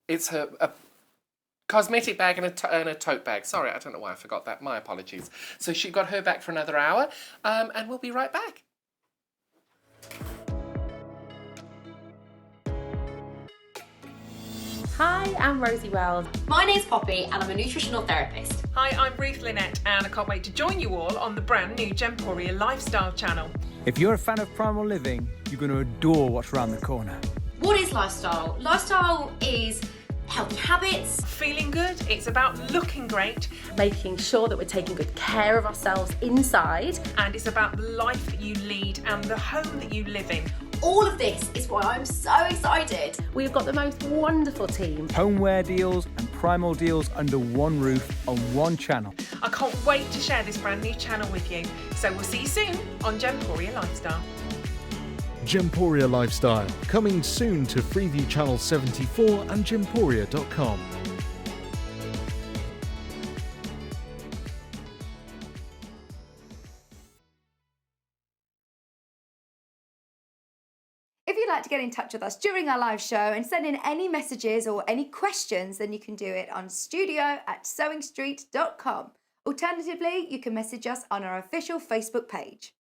It's a cosmetic bag and a tote bag. Sorry, I don't know why I forgot that. My apologies. So she got her back for another hour, and we'll be right back. Hi, I'm Rosie Wells. My name's Poppy and I'm a nutritional therapist. Hi, I'm Ruth Lynette and I can't wait to join you all on the brand new Gemporia Lifestyle channel. If you're a fan of primal living, you're going to adore what's around the corner. What is lifestyle? Lifestyle is healthy habits. Feeling good, it's about looking great, Making sure that we're taking good care of ourselves inside. and it's about the life that you lead and the home that you live in. All of this is why I'm so excited. We've got the most wonderful team. Homeware deals and primal deals under one roof on one channel. I can't wait to share this brand new channel with you. So we'll see you soon on Gemporia Lifestyle. Gemporia Lifestyle, coming soon to Freeview Channel 74 and gemporia.com. If you'd like to get in touch with us during our live show and send in any messages or any questions, then you can do it on studio@sewingstreet.com. Alternatively, you can message us on our official Facebook page.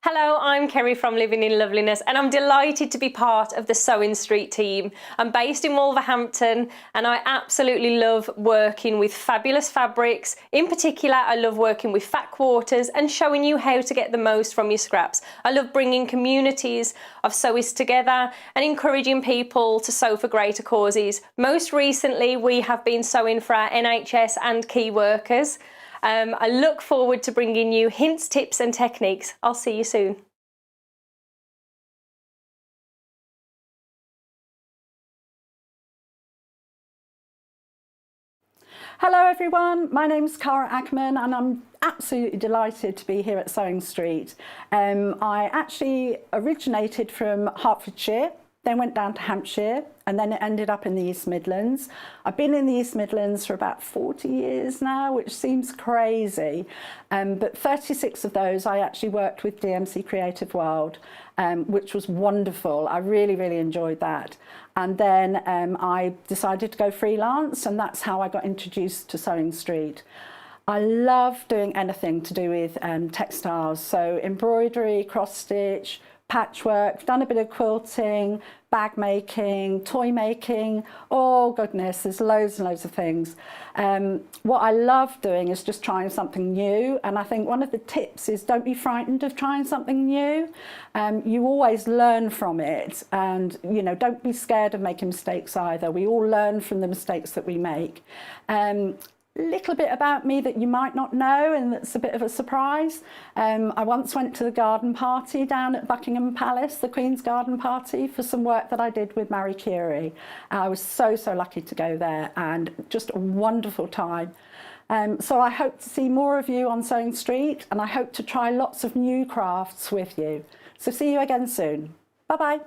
Hello, I'm Kerrie from Living in Loveliness and I'm delighted to be part of the Sewing Street team. I'm based in Wolverhampton and I absolutely love working with fabulous fabrics. In particular, I love working with fat quarters and showing you how to get the most from your scraps. I love bringing communities of sewists together and encouraging people to sew for greater causes. Most recently, we have been sewing for our NHS and key workers. I look forward to bringing you hints, tips and techniques. I'll see you soon. Hello everyone, my name's Cara Ackerman and I'm absolutely delighted to be here at Sewing Street. I actually originated from Hertfordshire, then went down to Hampshire and then it ended up in the East Midlands. I've been in the East Midlands for about 40 years now, which seems crazy, but 36 of those I actually worked with DMC Creative World, which was wonderful. I really, really enjoyed that. And then I decided to go freelance and that's how I got introduced to Sewing Street. I love doing anything to do with textiles, so embroidery, cross stitch, patchwork, done a bit of quilting, bag making, toy making, oh goodness, there's loads and loads of things. What I love doing is just trying something new, and I think one of the tips is don't be frightened of trying something new. You always learn from it, and you know, don't be scared of making mistakes either. We all learn from the mistakes that we make. little bit about me that you might not know and that's a bit of a surprise. I once went to the garden party down at Buckingham Palace, the Queen's garden party, for some work that I did with Kerrie. I was so lucky to go there, and just a wonderful time. So I hope to see more of you on Sewing Street, and I hope to try lots of new crafts with you. So see you again soon. Bye-bye.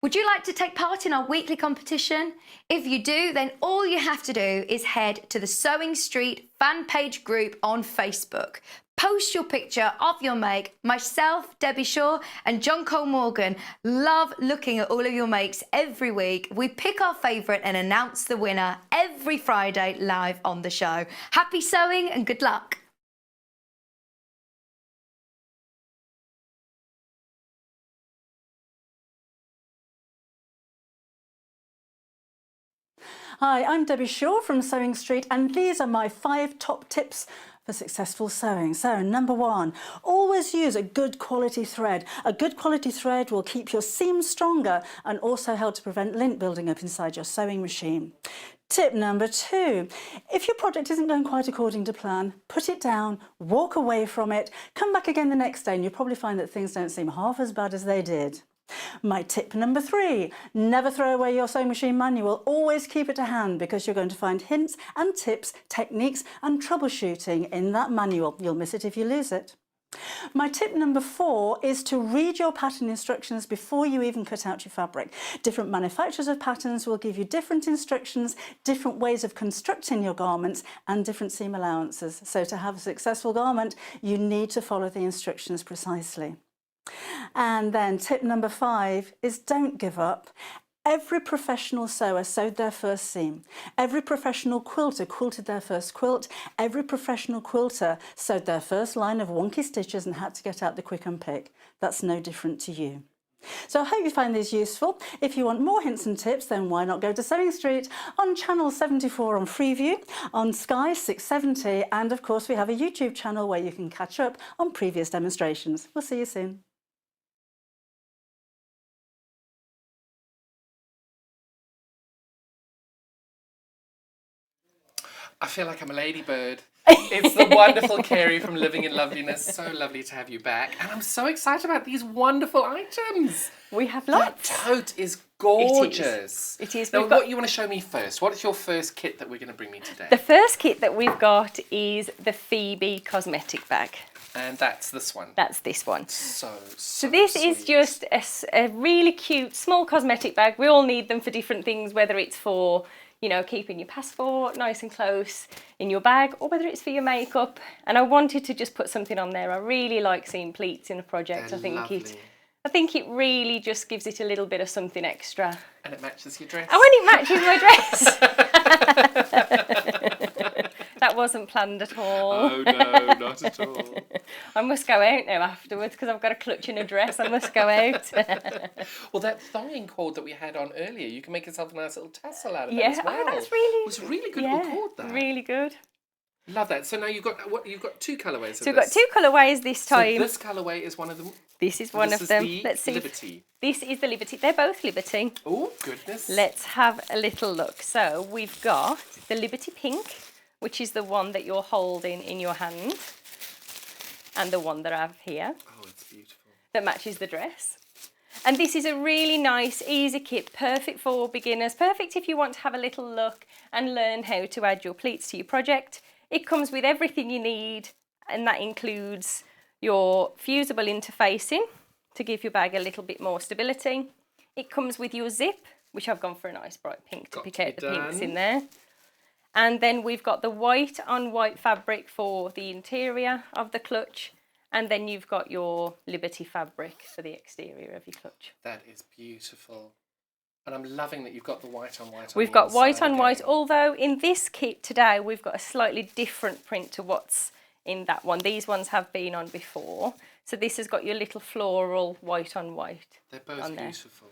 Would you like to take part in our weekly competition? If you do, then all you have to do is head to the Sewing Street fan page group on Facebook. Post your picture of your make. Myself, Debbie Shaw and John Cole Morgan love looking at all of your makes every week. We pick our favourite and announce the winner every Friday live on the show. Happy sewing and good luck. Hi, I'm Debbie Shaw from Sewing Street, and these are my 5 top tips for successful sewing. So, number 1, always use a good quality thread. A good quality thread will keep your seams stronger and also help to prevent lint building up inside your sewing machine. Tip number 2, if your project isn't going quite according to plan, put it down, walk away from it, come back again the next day and you'll probably find that things don't seem half as bad as they did. My tip number 3, never throw away your sewing machine manual, always keep it to hand because you're going to find hints and tips, techniques and troubleshooting in that manual. You'll miss it if you lose it. My tip number 4 is to read your pattern instructions before you even cut out your fabric. Different manufacturers of patterns will give you different instructions, different ways of constructing your garments and different seam allowances. So to have a successful garment, you need to follow the instructions precisely. And then tip number 5 is don't give up. Every professional sewer sewed their first seam. Every professional quilter quilted their first quilt. Every professional quilter sewed their first line of wonky stitches and had to get out the quick and pick. That's no different to you. So I hope you find these useful. If you want more hints and tips, then why not go to Sewing Street on channel 74 on Freeview, on Sky 670, and of course we have a YouTube channel where you can catch up on previous demonstrations. We'll see you soon. I feel like I'm a ladybird. It's the wonderful Kerrie from Living in Loveliness. So lovely to have you back. And I'm so excited about these wonderful items. We have lots. That tote is gorgeous. It is. Now, what you want to show me first? What is your first kit that we're going to bring me today? The first kit that we've got is the Phoebe cosmetic bag. And that's this one. That's this one. So this sweet. is just a really cute small cosmetic bag. We all need them for different things, whether it's for, you know, keeping your passport nice and close in your bag, or whether it's for your makeup. And I wanted to just put something on there. I really like seeing pleats in a project. They're lovely. I think it really just gives it a little bit of something extra. And it matches your dress. And when it matches my dress. That wasn't planned at all. Oh no, not at all. I must go out now afterwards because I've got a clutch in a dress. I must go out. Well, that thonging cord that we had on earlier, you can make yourself a nice little tassel out of that as well. Oh, that's really. It was a really good little cord, that. Really good. Love that. So now you've got what? You've got 2 colourways. So we've got 2 colourways this time. So this colourway is one of them. This is one of them. Let's see. Liberty. This is the Liberty. They're both Liberty. Oh goodness. Let's have a little look. So we've got the Liberty Pink, which is the one that you're holding in your hand, and the one that I have here. Oh, it's beautiful. That matches the dress. And this is a really nice, easy kit, perfect for beginners, perfect if you want to have a little look and learn how to add your pleats to your project. It comes with everything you need, and that includes your fusible interfacing to give your bag a little bit more stability. It comes with your zip, which I've gone for a nice bright pink to pick out the pinks in there. And then we've got the white on white fabric for the interior of the clutch. And then you've got your Liberty fabric for the exterior of your clutch. That is beautiful. And I'm loving that you've got the white on white. We've got white on white, although in this kit today we've got a slightly different print to what's in that one. These ones have been on before. So this has got your little floral white on white. They're both beautiful.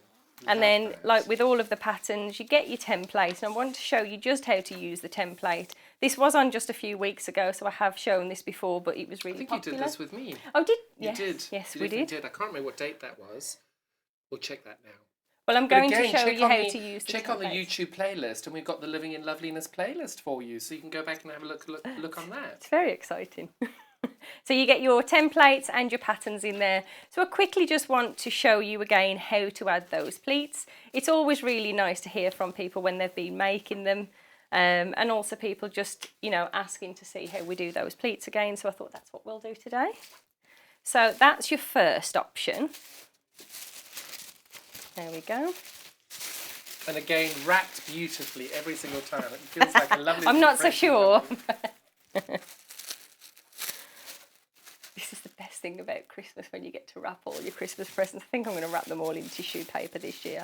And then, like with all of the patterns, you get your template. And I want to show you just how to use the template This was on just a few weeks ago, so I have shown this before, but it was really popular. I think you did this with me. Oh, did you? Yes. Did. Yes, you we did. I can't remember what date that was. We'll check that now. Well, I'm going to show you how to use the Check on the templates. YouTube playlist, and we've got the Living in Loveliness playlist for you, so you can go back and have a look on that. It's very exciting. So you get your templates and your patterns in there. So I quickly just want to show you again how to add those pleats. It's always really nice to hear from people when they've been making them, and also people just, you know, asking to see how we do those pleats again. So I thought that's what we'll do today. So that's your first option. There we go. And again, wrapped beautifully every single time. It feels like a lovely... I'm not so sure. This is the best thing about Christmas, when you get to wrap all your Christmas presents. I think I'm going to wrap them all in tissue paper this year.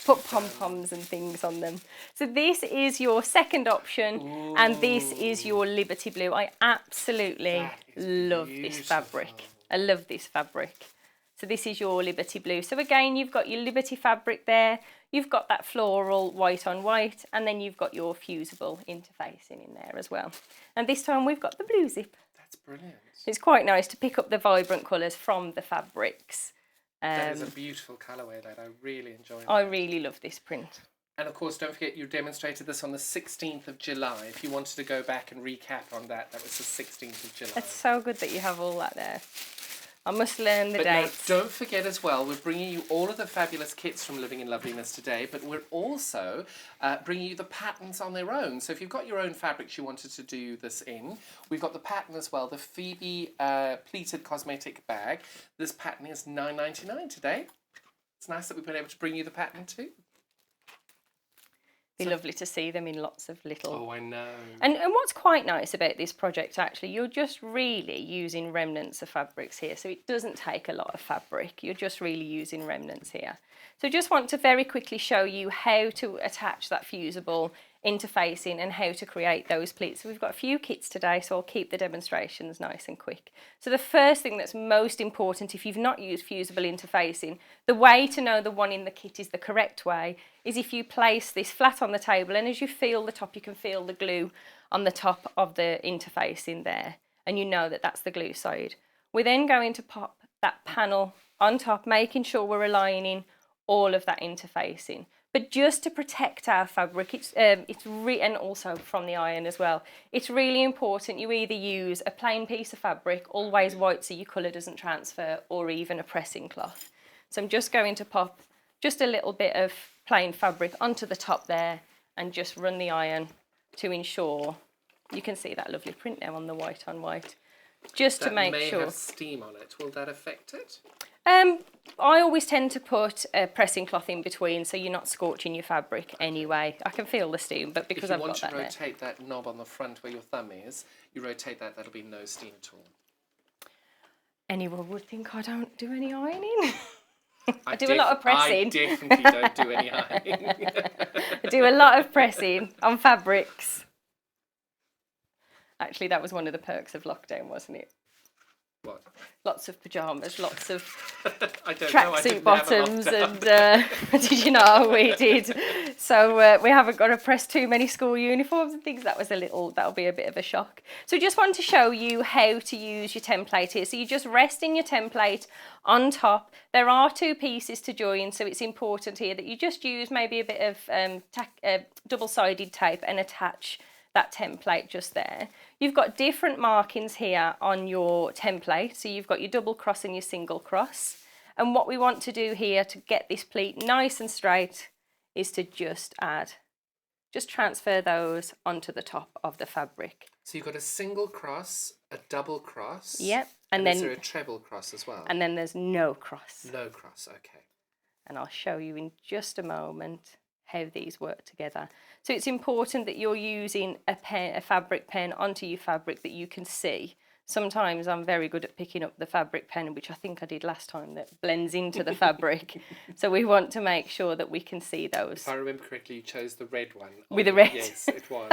Put pom-poms and things on them. So this is your second option. Ooh. And this is your Liberty Blue. I absolutely love this fabric. I love this fabric. So this is your Liberty Blue. So again, you've got your Liberty fabric there. You've got that floral white on white, and then you've got your fusible interfacing in there as well. And this time we've got the blue zip. That's brilliant. It's quite nice to pick up the vibrant colours from the fabrics. That is a beautiful colourway, that I really enjoy that. I really love this print. And of course, don't forget you demonstrated this on the 16th of July. If you wanted to go back and recap on that, that was the 16th of July. It's so good that you have all that there. I must learn the dates. Now, don't forget as well, we're bringing you all of the fabulous kits from Living in Loveliness today, but we're also bringing you the patterns on their own. So if you've got your own fabrics you wanted to do this in, we've got the pattern as well, the Phoebe pleated cosmetic bag. This pattern is $9.99 today. It's nice that we've been able to bring you the pattern too. Be lovely to see them in lots of little... Oh, I know. And what's quite nice about this project, actually, you're just really using remnants of fabrics here. So it doesn't take a lot of fabric. You're just really using remnants here. So just want to very quickly show you how to attach that fusible interfacing and how to create those pleats. So we've got a few kits today, so I'll keep the demonstrations nice and quick. So the first thing that's most important, if you've not used fusible interfacing, the way to know the one in the kit is the correct way is if you place this flat on the table, and as you feel the top, you can feel the glue on the top of the interfacing there, and you know that that's the glue side. We're then going to pop that panel on top, making sure we're aligning all of that interfacing. But just to protect our fabric, and also from the iron as well, it's really important you either use a plain piece of fabric, always white so your colour doesn't transfer, or even a pressing cloth. So I'm just going to pop just a little bit of plain fabric onto the top there and just run the iron to ensure you can see that lovely print now on the white on white. Just to make sure. That may have steam on it. Will that affect it? I always tend to put a pressing cloth in between so you're not scorching your fabric anyway. I can feel the steam, but because I've got that there. If you want to rotate that knob on the front where your thumb is, you rotate that, that'll be no steam at all. Anyone would think I don't do any ironing. I do a lot of pressing. I definitely don't do any ironing. I do a lot of pressing on fabrics. Actually, that was one of the perks of lockdown, wasn't it? What? Lots of pyjamas, lots of tracksuit bottoms, and did you know we did? So we haven't got to press too many school uniforms and things. That'll be a bit of a shock. So just want to show you how to use your template here. So you just rest in your template on top. There are two pieces to join, so it's important here that you just use maybe a bit of double-sided tape and attach that template just there. You've got different markings here on your template. So you've got your double cross and your single cross. And what we want to do here to get this pleat nice and straight is to just transfer those onto the top of the fabric. So you've got a single cross, a double cross. Yep. And then is there a treble cross as well? And then there's no cross. No cross, okay. And I'll show you in just a moment how these work together. So it's important that you're using a fabric pen onto your fabric that you can see. Sometimes I'm very good at picking up the fabric pen, which I think I did last time, that blends into the fabric. So we want to make sure that we can see those. If I remember correctly, you chose the red one. With the red? Yes, it was.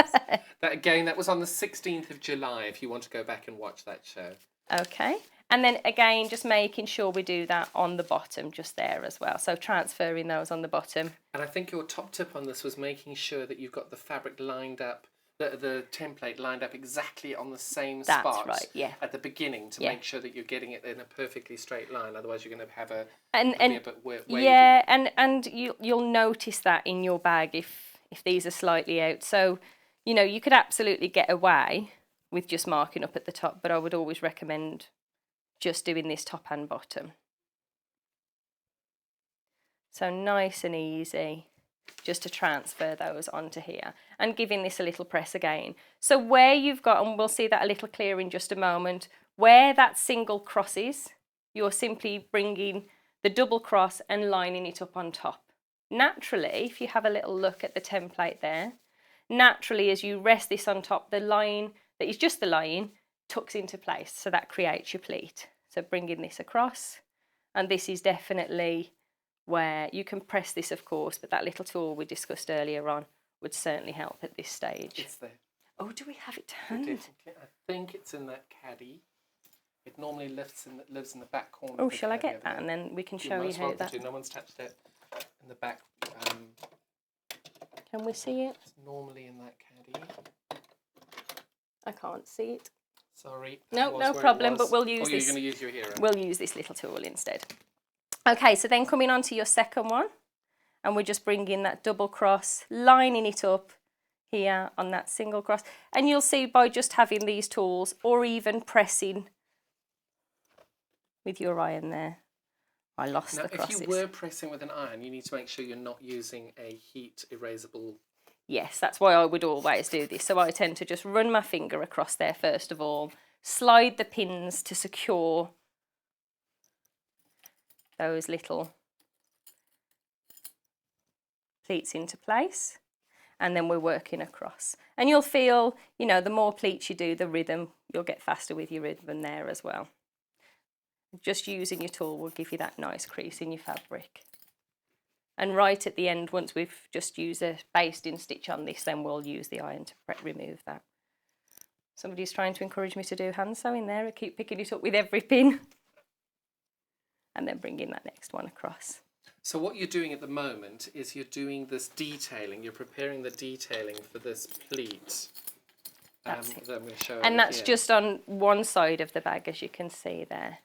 That was on the 16th of July, if you want to go back and watch that show. Okay. And then again, just making sure we do that on the bottom, just there as well. So transferring those on the bottom. And I think your top tip on this was making sure that you've got the fabric lined up, the template lined up exactly on the same That's spot right, yeah. at the beginning to make sure that you're getting it in a perfectly straight line. Otherwise, you're going to have a bit wavy. Yeah, and you'll notice that in your bag if these are slightly out. So, you know, you could absolutely get away with just marking up at the top, but I would always recommend just doing this top and bottom. So nice and easy just to transfer those onto here and giving this a little press again. So where you've got, and we'll see that a little clearer in just a moment, where that single crosses, you're simply bringing the double cross and lining it up on top. Naturally, if you have a little look at the template there, naturally as you rest this on top, the line that is just the line tucks into place, so that creates your pleat. So bringing this across, and this is definitely where you can press this, of course, but that little tool we discussed earlier on would certainly help at this stage. It's there. Oh, do we have it to hand? I think it's in that caddy. It normally lives in the back corner. Oh, shall I get that, and then we can show you how that... No one's touched it in the back. Can we see it? It's normally in that caddy. I can't see it. Sorry. No problem, but we'll use this. You're going to use your hero. We'll use this little tool instead. Okay, so then coming on to your second one, and we're just bringing that double cross, lining it up here on that single cross. And you'll see by just having these tools, or even pressing with your iron there. I lost the crosses. If you were pressing with an iron, you need to make sure you're not using a heat erasable. Yes, that's why I would always do this. So I tend to just run my finger across there first of all, slide the pins to secure those little pleats into place, and then we're working across. And you'll feel, you know, the more pleats you do, the rhythm, you'll get faster with your rhythm there as well. Just using your tool will give you that nice crease in your fabric. And right at the end, once we've just used a basting stitch on this, then we'll use the iron to remove that. Somebody's trying to encourage me to do hand sewing there. I keep picking it up with every pin. And then bringing that next one across. So what you're doing at the moment is you're doing this detailing. You're preparing the detailing for this pleat. That's it. That I'm going to show and that's here. just on one side of the bag, as you can see there.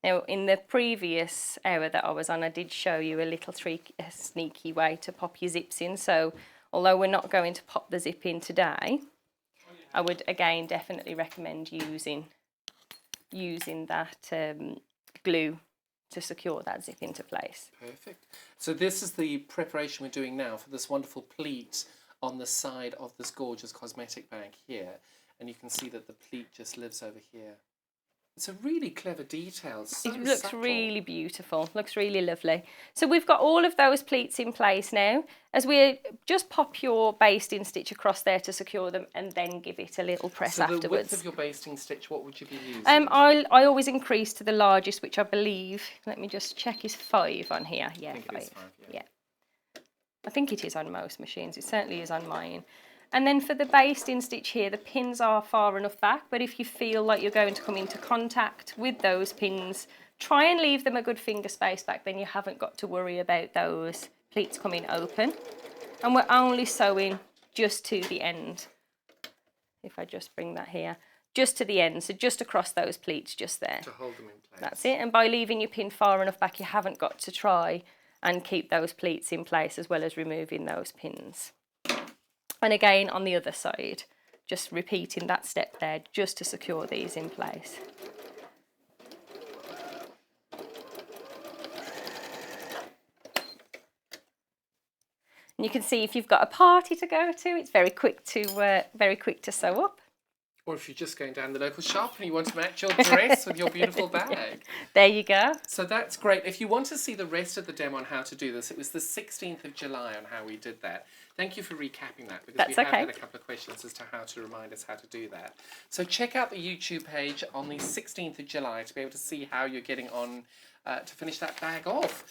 Now, in the previous hour that I was on, I did show you a little a sneaky way to pop your zips in. So although we're not going to pop the zip in today, I would again definitely recommend using that glue to secure that zip into place. Perfect. So this is the preparation we're doing now for this wonderful pleat on the side of this gorgeous cosmetic bag here. And you can see that the pleat just lives over here. It's a really clever detail. So it looks subtle. Really beautiful. Looks really lovely. So we've got all of those pleats in place now. As we just pop your basting stitch across there to secure them, and then give it a little press afterwards. So the width of your basting stitch, what would you be using? I always increase to the largest, which I believe, let me just check, is 5 on here. Yeah, I think 5. It is 5, yeah. I think it is on most machines. It certainly is on mine. And then for the basting stitch here, the pins are far enough back, but if you feel like you're going to come into contact with those pins, try and leave them a good finger space back, then you haven't got to worry about those pleats coming open. And we're only sewing just to the end. If I just bring that here, just to the end, so just across those pleats, just there. To hold them in place. That's it, and by leaving your pin far enough back, you haven't got to try and keep those pleats in place as well as removing those pins. And again, on the other side, just repeating that step there just to secure these in place. And you can see if you've got a party to go to, it's very quick to sew up. Or if you're just going down the local shop and you want to match your dress with your beautiful bag. There you go. So that's great. If you want to see the rest of the demo on how to do this, it was the 16th of July on how we did that. Thank you for recapping that, because we have had a couple of questions as to how to remind us how to do that. So check out the YouTube page on the 16th of July to be able to see how you're getting on to finish that bag off.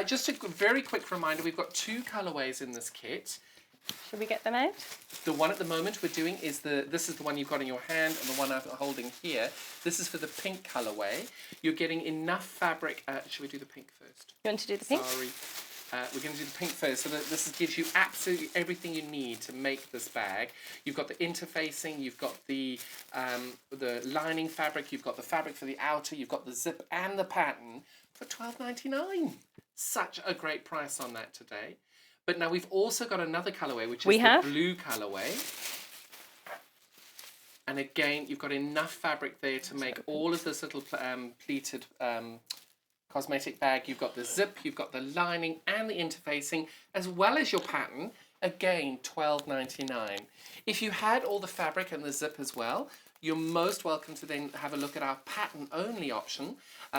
Just a very quick reminder, we've got 2 colourways in this kit. Should we get them out? The one at the moment we're doing is this is the one you've got in your hand, and the one I'm holding here. This is for the pink colourway. You're getting enough fabric. Should we do the pink first? You want to do the pink? Sorry. we're going to do the pink first, so that gives you absolutely everything you need to make this bag. You've got the interfacing, you've got the lining fabric, you've got the fabric for the outer, you've got the zip and the pattern for $12.99. Such a great price on that today. But now we've also got another colourway, which is the blue colourway. And again, you've got enough fabric there to make all of this little pleated cosmetic bag. You've got the zip, you've got the lining and the interfacing, as well as your pattern. Again, $12.99. If you had all the fabric and the zip as well, you're most welcome to then have a look at our pattern only option.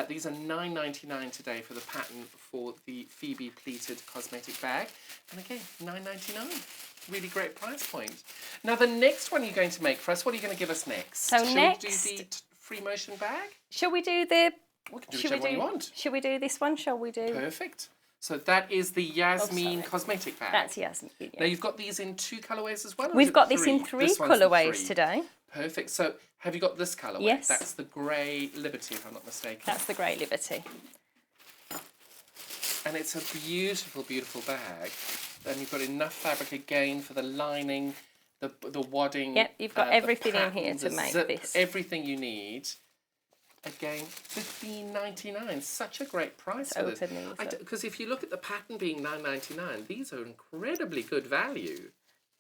These are $9.99 today for the pattern for the Phoebe pleated cosmetic bag. And again, $9.99. Really great price point. Now the next one you're going to make for us, what are you going to give us next? So next, we do the free motion bag? Shall we do the... We can do whichever one you want. Shall we do this one? Shall we do... Perfect. So that is the Yasmin cosmetic bag. That's Yasmin. Yeah. Now you've got these in 2 colourways as well? We've got this in 3 colourways today. Perfect. So have you got this colourway? Yes. That's the Grey Liberty, if I'm not mistaken. That's the Grey Liberty. And it's a beautiful, beautiful bag. And you've got enough fabric again for the lining, the wadding. Yep, you've got everything in here to make zip, this. Everything you need. Again, $15.99. Such a great price for this. Because if you look at the pattern being $9.99, these are incredibly good value.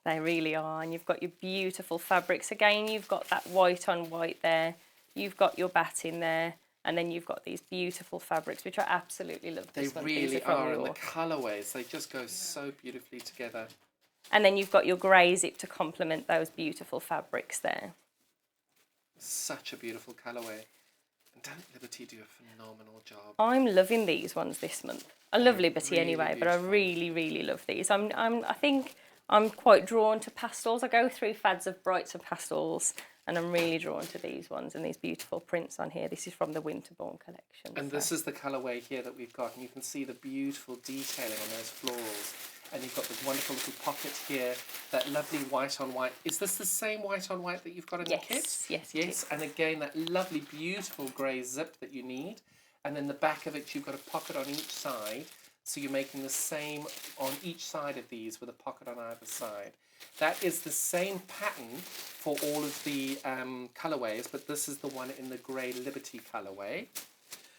They really are. And you've got your beautiful fabrics. Again, you've got that white on white there. You've got your batting there. And then you've got these beautiful fabrics, which I absolutely love. They really are, and the colourways, they just go so beautifully together. And then you've got your grey zip to complement those beautiful fabrics there. Such a beautiful colourway. And don't Liberty do a phenomenal job? I'm loving these ones this month. I love Liberty anyway, but I really, really love these. I think I'm quite drawn to pastels. I go through fads of brights and pastels. And I'm really drawn to these ones and these beautiful prints on here. This is from the Winterborn collection. And this is the colourway here that we've got. And you can see the beautiful detailing on those florals. And you've got the wonderful little pocket here, that lovely white on white. Is this the same white on white that you've got in the kit? Yes. And again, that lovely, beautiful grey zip that you need. And then the back of it, you've got a pocket on each side. So you're making the same on each side of these with a pocket on either side. That is the same pattern for all of the colourways, but this is the one in the Grey Liberty colourway.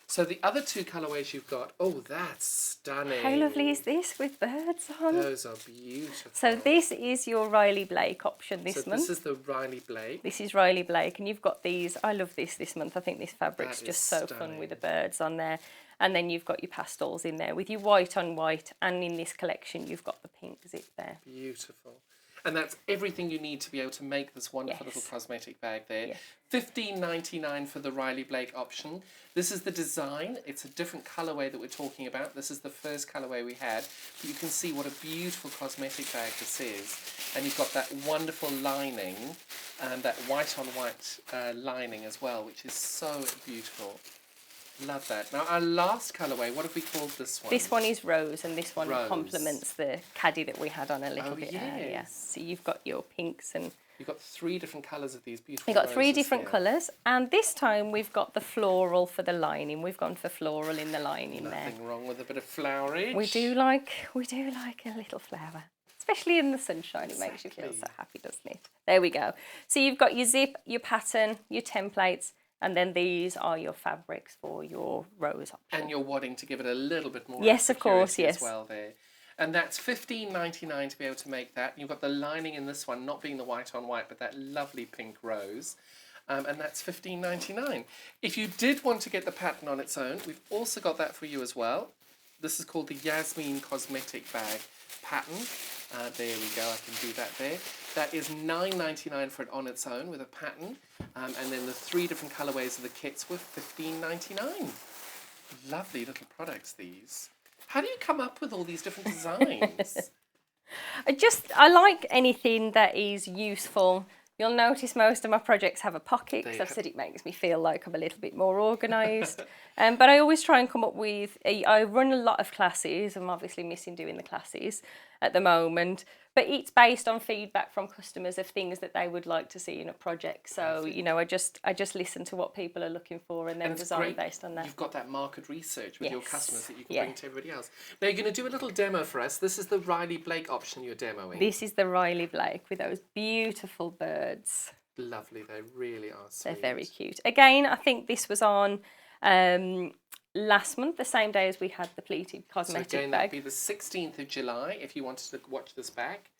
So the other 2 colourways you've got, oh, that's stunning. How lovely is this with birds on? Those are beautiful. So this is your Riley Blake option this month. This is the Riley Blake. This is Riley Blake, and you've got these. I love this month. I think this fabric's just so fun with the birds on there. And then you've got your pastels in there with your white on white, and in this collection you've got the pink zip there. Beautiful. And that's everything you need to be able to make this wonderful little cosmetic bag there. Yes. $15.99 for the Riley Blake option. This is the design. It's a different colourway that we're talking about. This is the first colourway we had. But you can see what a beautiful cosmetic bag this is. And you've got that wonderful lining, and that white on white lining as well, which is so beautiful. Love that. Now our last colourway, what have we called this one? This one is rose, and this one complements the caddy that we had on a little bit earlier. So you've got your pinks and... You've got 3 different colours of these beautiful You've got 3 different here. colours, and this time we've got the floral for the lining. We've gone for floral in the lining there. Nothing wrong with a bit of flowerage. We do like a little flower. Especially in the sunshine, it makes you feel so happy, doesn't it? There we go. So you've got your zip, your pattern, your templates, and then these are your fabrics for your rose option. And you're wanting to give it a little bit more of course, as well there. And that's $15.99 to be able to make that. You've got the lining in this one, not being the white on white, but that lovely pink rose. And that's $15.99. If you did want to get the pattern on its own, we've also got that for you as well. This is called the Yasmin Cosmetic Bag pattern. There we go, I can do that there. That is $9.99 for it on its own with a pattern. And then the 3 different colourways of the kits were $15.99. Lovely little products, these. How do you come up with all these different designs? I like anything that is useful. You'll notice most of my projects have a pocket, because I've said it makes me feel like I'm a little bit more organised. But I always try and come up with... I run a lot of classes. I'm obviously missing doing the classes at the moment. But it's based on feedback from customers of things that they would like to see in a project. So, you know, I just listen to what people are looking for and then design based on that. You've got that market research with your customers that you can bring to everybody else. Now you're going to do a little demo for us. This is the Riley Blake option you're demoing. This is the Riley Blake with those beautiful birds. Lovely, they really are sweet. They're very cute. Again, I think this was on last month, the same day as we had the pleated cosmetic so again, bag. that'll be the 16th of July. If you wanted to watch this back,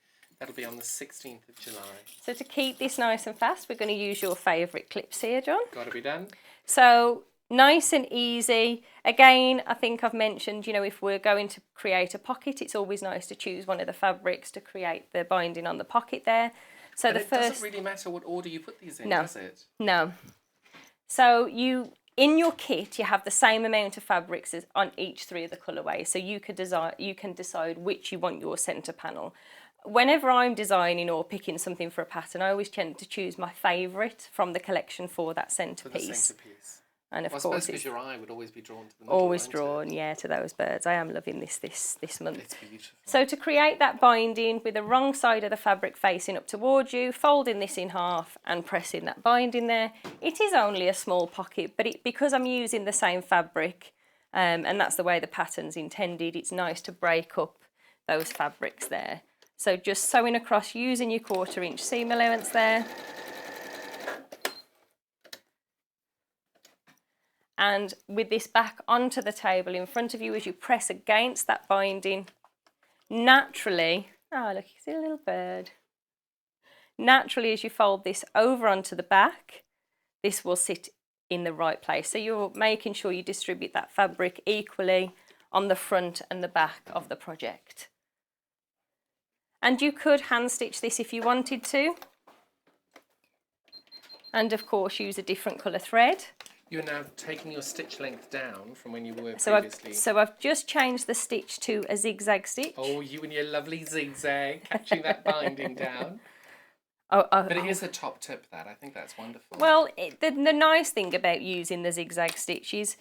that'll be on the 16th of July. So to keep this nice and fast, we're going to use your favourite clips here, John. Got to be done. So nice and easy. Again, I think I've mentioned, you know, if we're going to create a pocket, it's always nice to choose one of the fabrics to create the binding on the pocket there. So and the it first doesn't really matter what order you put these in, does it? No. So in your kit, you have the same amount of fabrics as on each 3 of the colourways. So you can decide which you want your centre panel. Whenever I'm designing or picking something for a pattern, I always tend to choose my favourite from the collection for that centrepiece. And of course, I suppose because your eye would always be drawn to the middle, always drawn, to those birds. I am loving this month. It's beautiful. So to create that binding with the wrong side of the fabric facing up towards you, folding this in half and pressing that binding there. It is only a small pocket, but because I'm using the same fabric, and that's the way the pattern's intended, it's nice to break up those fabrics there. So just sewing across using your 1/4 inch seam allowance there. And with this back onto the table in front of you, as you press against that binding, naturally, oh look, you see a little bird. Naturally, as you fold this over onto the back, this will sit in the right place. So you're making sure you distribute that fabric equally on the front and the back of the project. And you could hand stitch this if you wanted to. And of course, use a different colour thread. You're now taking your stitch length down from when you were So previously. I've just changed the stitch to a zigzag stitch. Oh, you and your lovely zigzag, catching that binding down. But it is a top tip, that. I think that's wonderful. Well, the nice thing about using the zigzag stitch is,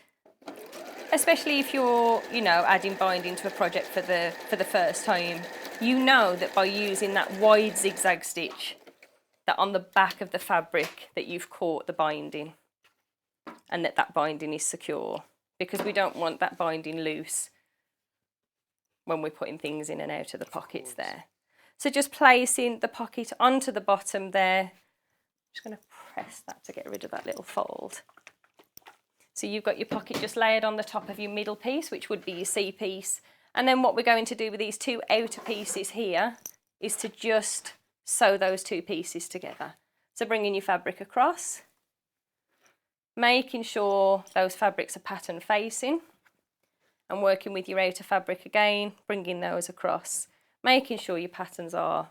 especially if you're, you know, adding binding to a project for the first time, you know that by using that wide zigzag stitch, that on the back of the fabric that you've caught the binding. And that binding is secure, because we don't want that binding loose when we're putting things in and out of the pockets there. So just placing the pocket onto the bottom there. I'm just going to press that to get rid of that little fold. So you've got your pocket just layered on the top of your middle piece, which would be your C piece. And then what we're going to do with these 2 outer pieces here is to just sew those 2 pieces together. So bringing your fabric across, making sure those fabrics are pattern facing, and working with your outer fabric again, bringing those across, making sure your patterns are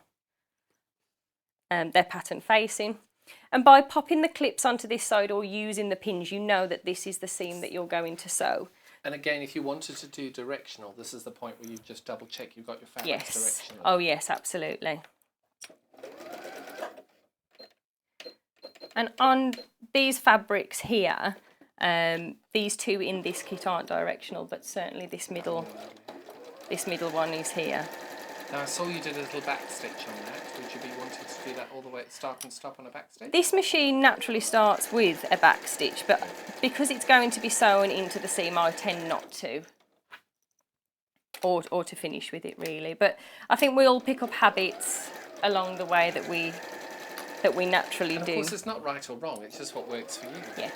they're pattern facing. And by popping the clips onto this side or using the pins, you know that this is the seam that you're going to sew. And again, if you wanted to do directional, this is the point where you just double check you've got your fabrics directional. Oh yes, absolutely. And on these fabrics here, these 2 in this kit aren't directional, but certainly this middle one is here. Now I saw you did a little back stitch on that. Would you be wanting to do that all the way at start and stop on a back stitch? This machine naturally starts with a back stitch, but because it's going to be sewn into the seam, I tend not to. Or to finish with it really. But I think we all pick up habits along the way that we naturally do. Of course, it's not right or wrong, it's just what works for you. Yeah.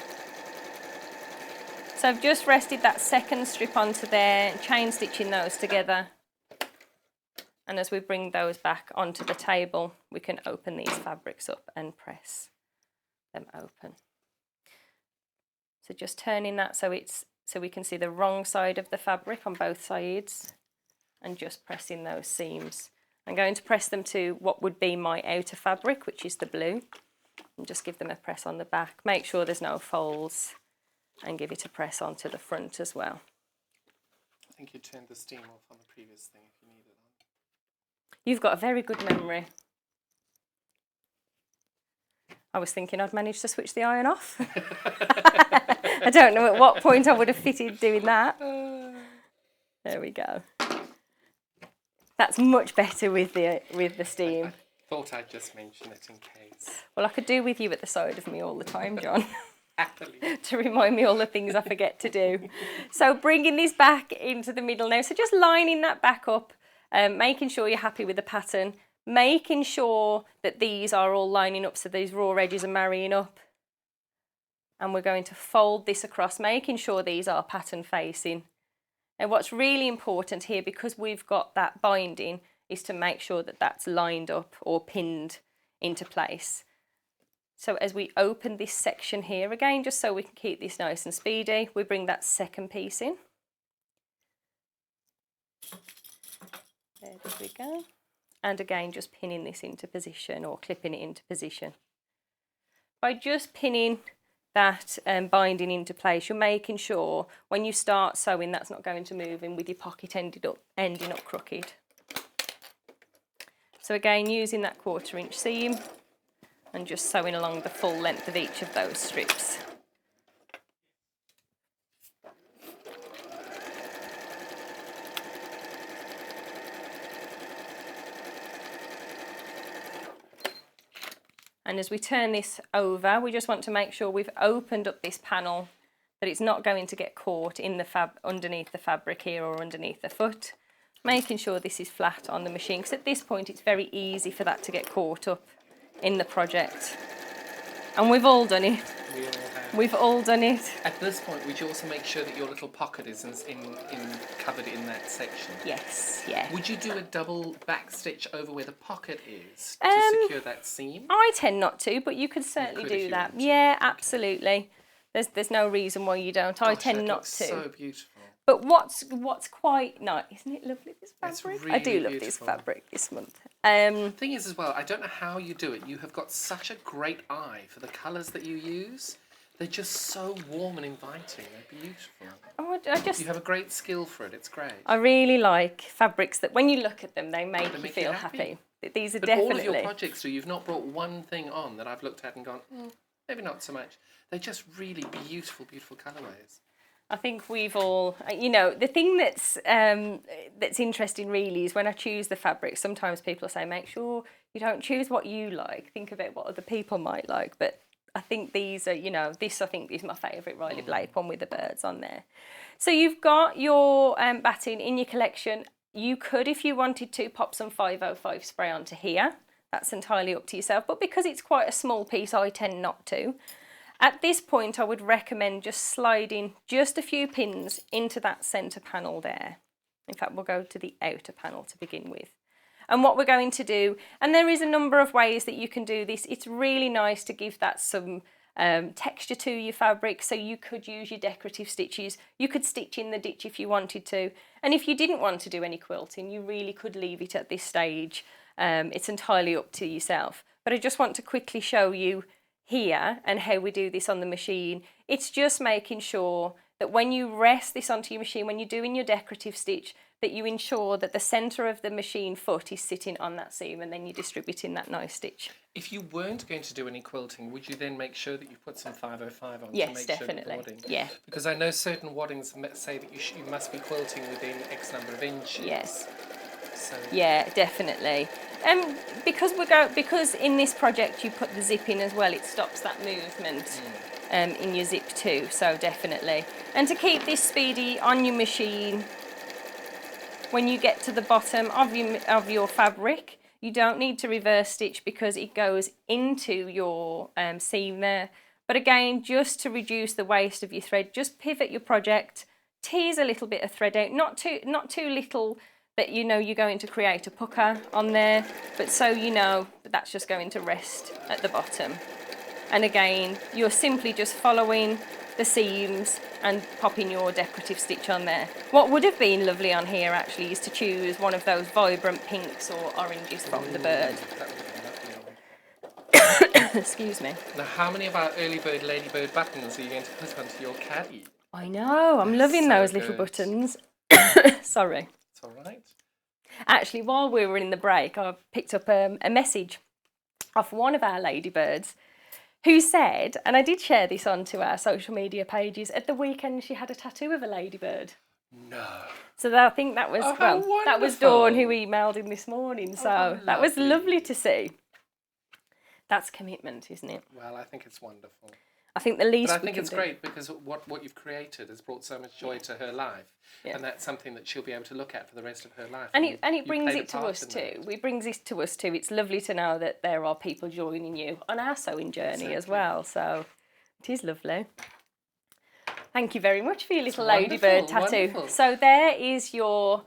So I've just rested that second strip onto there, chain stitching those together. And as we bring those back onto the table, we can open these fabrics up and press them open. So just turning that so we can see the wrong side of the fabric on both sides, and just pressing those seams. I'm going to press them to what would be my outer fabric, which is the blue, and just give them a press on the back. Make sure there's no folds, and give it a press onto the front as well. I think you turned the steam off on the previous thing if you need it on. You've got a very good memory. I was thinking I'd managed to switch the iron off. I don't know at what point I would have fitted doing that. There we go. That's much better with the steam. Thought I'd just mention it in case. Well, I could do with you at the side of me all the time, John. Happily. To remind me all the things I forget to do. So bringing this back into the middle now. So just lining that back up, making sure you're happy with the pattern, making sure that these are all lining up so these raw edges are marrying up. And we're going to fold this across, making sure these are pattern facing. And what's really important here, because we've got that binding, is to make sure that that's lined up or pinned into place. So as we open this section here, again, just so we can keep this nice and speedy, we bring that second piece in. There we go. And again, just pinning this into position or clipping it into position. By just pinning that binding into place, you're making sure when you start sewing that's not going to move in with your pocket ending up crooked. So again, using that 1/4 inch seam and just sewing along the full length of each of those strips. And as we turn this over, we just want to make sure we've opened up this panel, that it's not going to get caught in the underneath the fabric here or underneath the foot. Making sure this is flat on the machine, because at this point it's very easy for that to get caught up in the project. And we've all done it. We all have. We've all done it. At this point, would you also make sure that your little pocket is covered in that section? Yes, yeah. Would you do a double back stitch over where the pocket is to secure that seam? I tend not to, but you could certainly do that. Yeah, absolutely. There's no reason why you don't. I tend not to. So beautiful. But what's quite nice, isn't it lovely, this fabric? Really I do love beautiful. this fabric this month. Thing is as well, I don't know how you do it. You have got such a great eye for the colours that you use. They're just so warm and inviting. They're beautiful. Oh, you have a great skill for it. It's great. I really like fabrics that when you look at them, they make you feel happy. These are but definitely... all of your projects do. You've not brought one thing on that I've looked at and gone, maybe not so much. They're just really beautiful, beautiful colourways. I think we've all, you know, the thing that's interesting really is when I choose the fabric, sometimes people say, make sure you don't choose what you like, think about what other people might like. But I think these are, you know, this I think is my favourite Riley Blake one with the birds on there. So you've got your batting in your collection. You could, if you wanted to, pop some 505 spray onto here. That's entirely up to yourself. But because it's quite a small piece, I tend not to. At this point, I would recommend just sliding just a few pins into that centre panel there. In fact, we'll go to the outer panel to begin with. And what we're going to do, and there is a number of ways that you can do this. It's really nice to give that some texture to your fabric. So you could use your decorative stitches. You could stitch in the ditch if you wanted to. And if you didn't want to do any quilting, you really could leave it at this stage. It's entirely up to yourself. But I just want to quickly show you here and how we do this on the machine. It's just making sure that when you rest this onto your machine, when you're doing your decorative stitch, that you ensure that the centre of the machine foot is sitting on that seam, and then you're distributing that nice stitch. If you weren't going to do any quilting, would you then make sure that you put some 505 on Yes, to make definitely. sure the wadding? Yeah. Because I know certain waddings say that you must be quilting within X number of inches. Yes. So. Yeah, definitely. Because in this project you put the zip in as well, it stops that movement in your zip too, so definitely. And to keep this speedy on your machine, when you get to the bottom of your fabric, you don't need to reverse stitch because it goes into your seam there. But again, just to reduce the waste of your thread, just pivot your project, tease a little bit of thread out, not too little that you know you're going to create a pucker on there, but so you know that that's just going to rest at the bottom. And again, you're simply just following the seams and popping your decorative stitch on there. What would have been lovely on here actually is to choose one of those vibrant pinks or oranges from the bird. Excuse me. Now, how many of our early bird ladybird buttons are you going to put onto your caddy? I know, I'm loving those little buttons. Sorry. It's all right. Actually, while we were in the break, I picked up a message off one of our ladybirds who said, and I did share this onto our social media pages, at the weekend she had a tattoo of a ladybird. No. So I think that was, Oh, well, how that was wonderful. Dawn who emailed in this morning. So how that was lovely. lovely to see. That's commitment, isn't it? Well, I think it's wonderful. I think the least But I we think can it's do. great because what you've created has brought so much joy to her life. Yeah. And that's something that she'll be able to look at for the rest of her life. And you it brings played a it to part us in too. that. It brings it to us too. It's lovely to know that there are people joining you on our sewing journey as well. So it is lovely. Thank you very much for your little ladybird tattoo. Wonderful. So there is your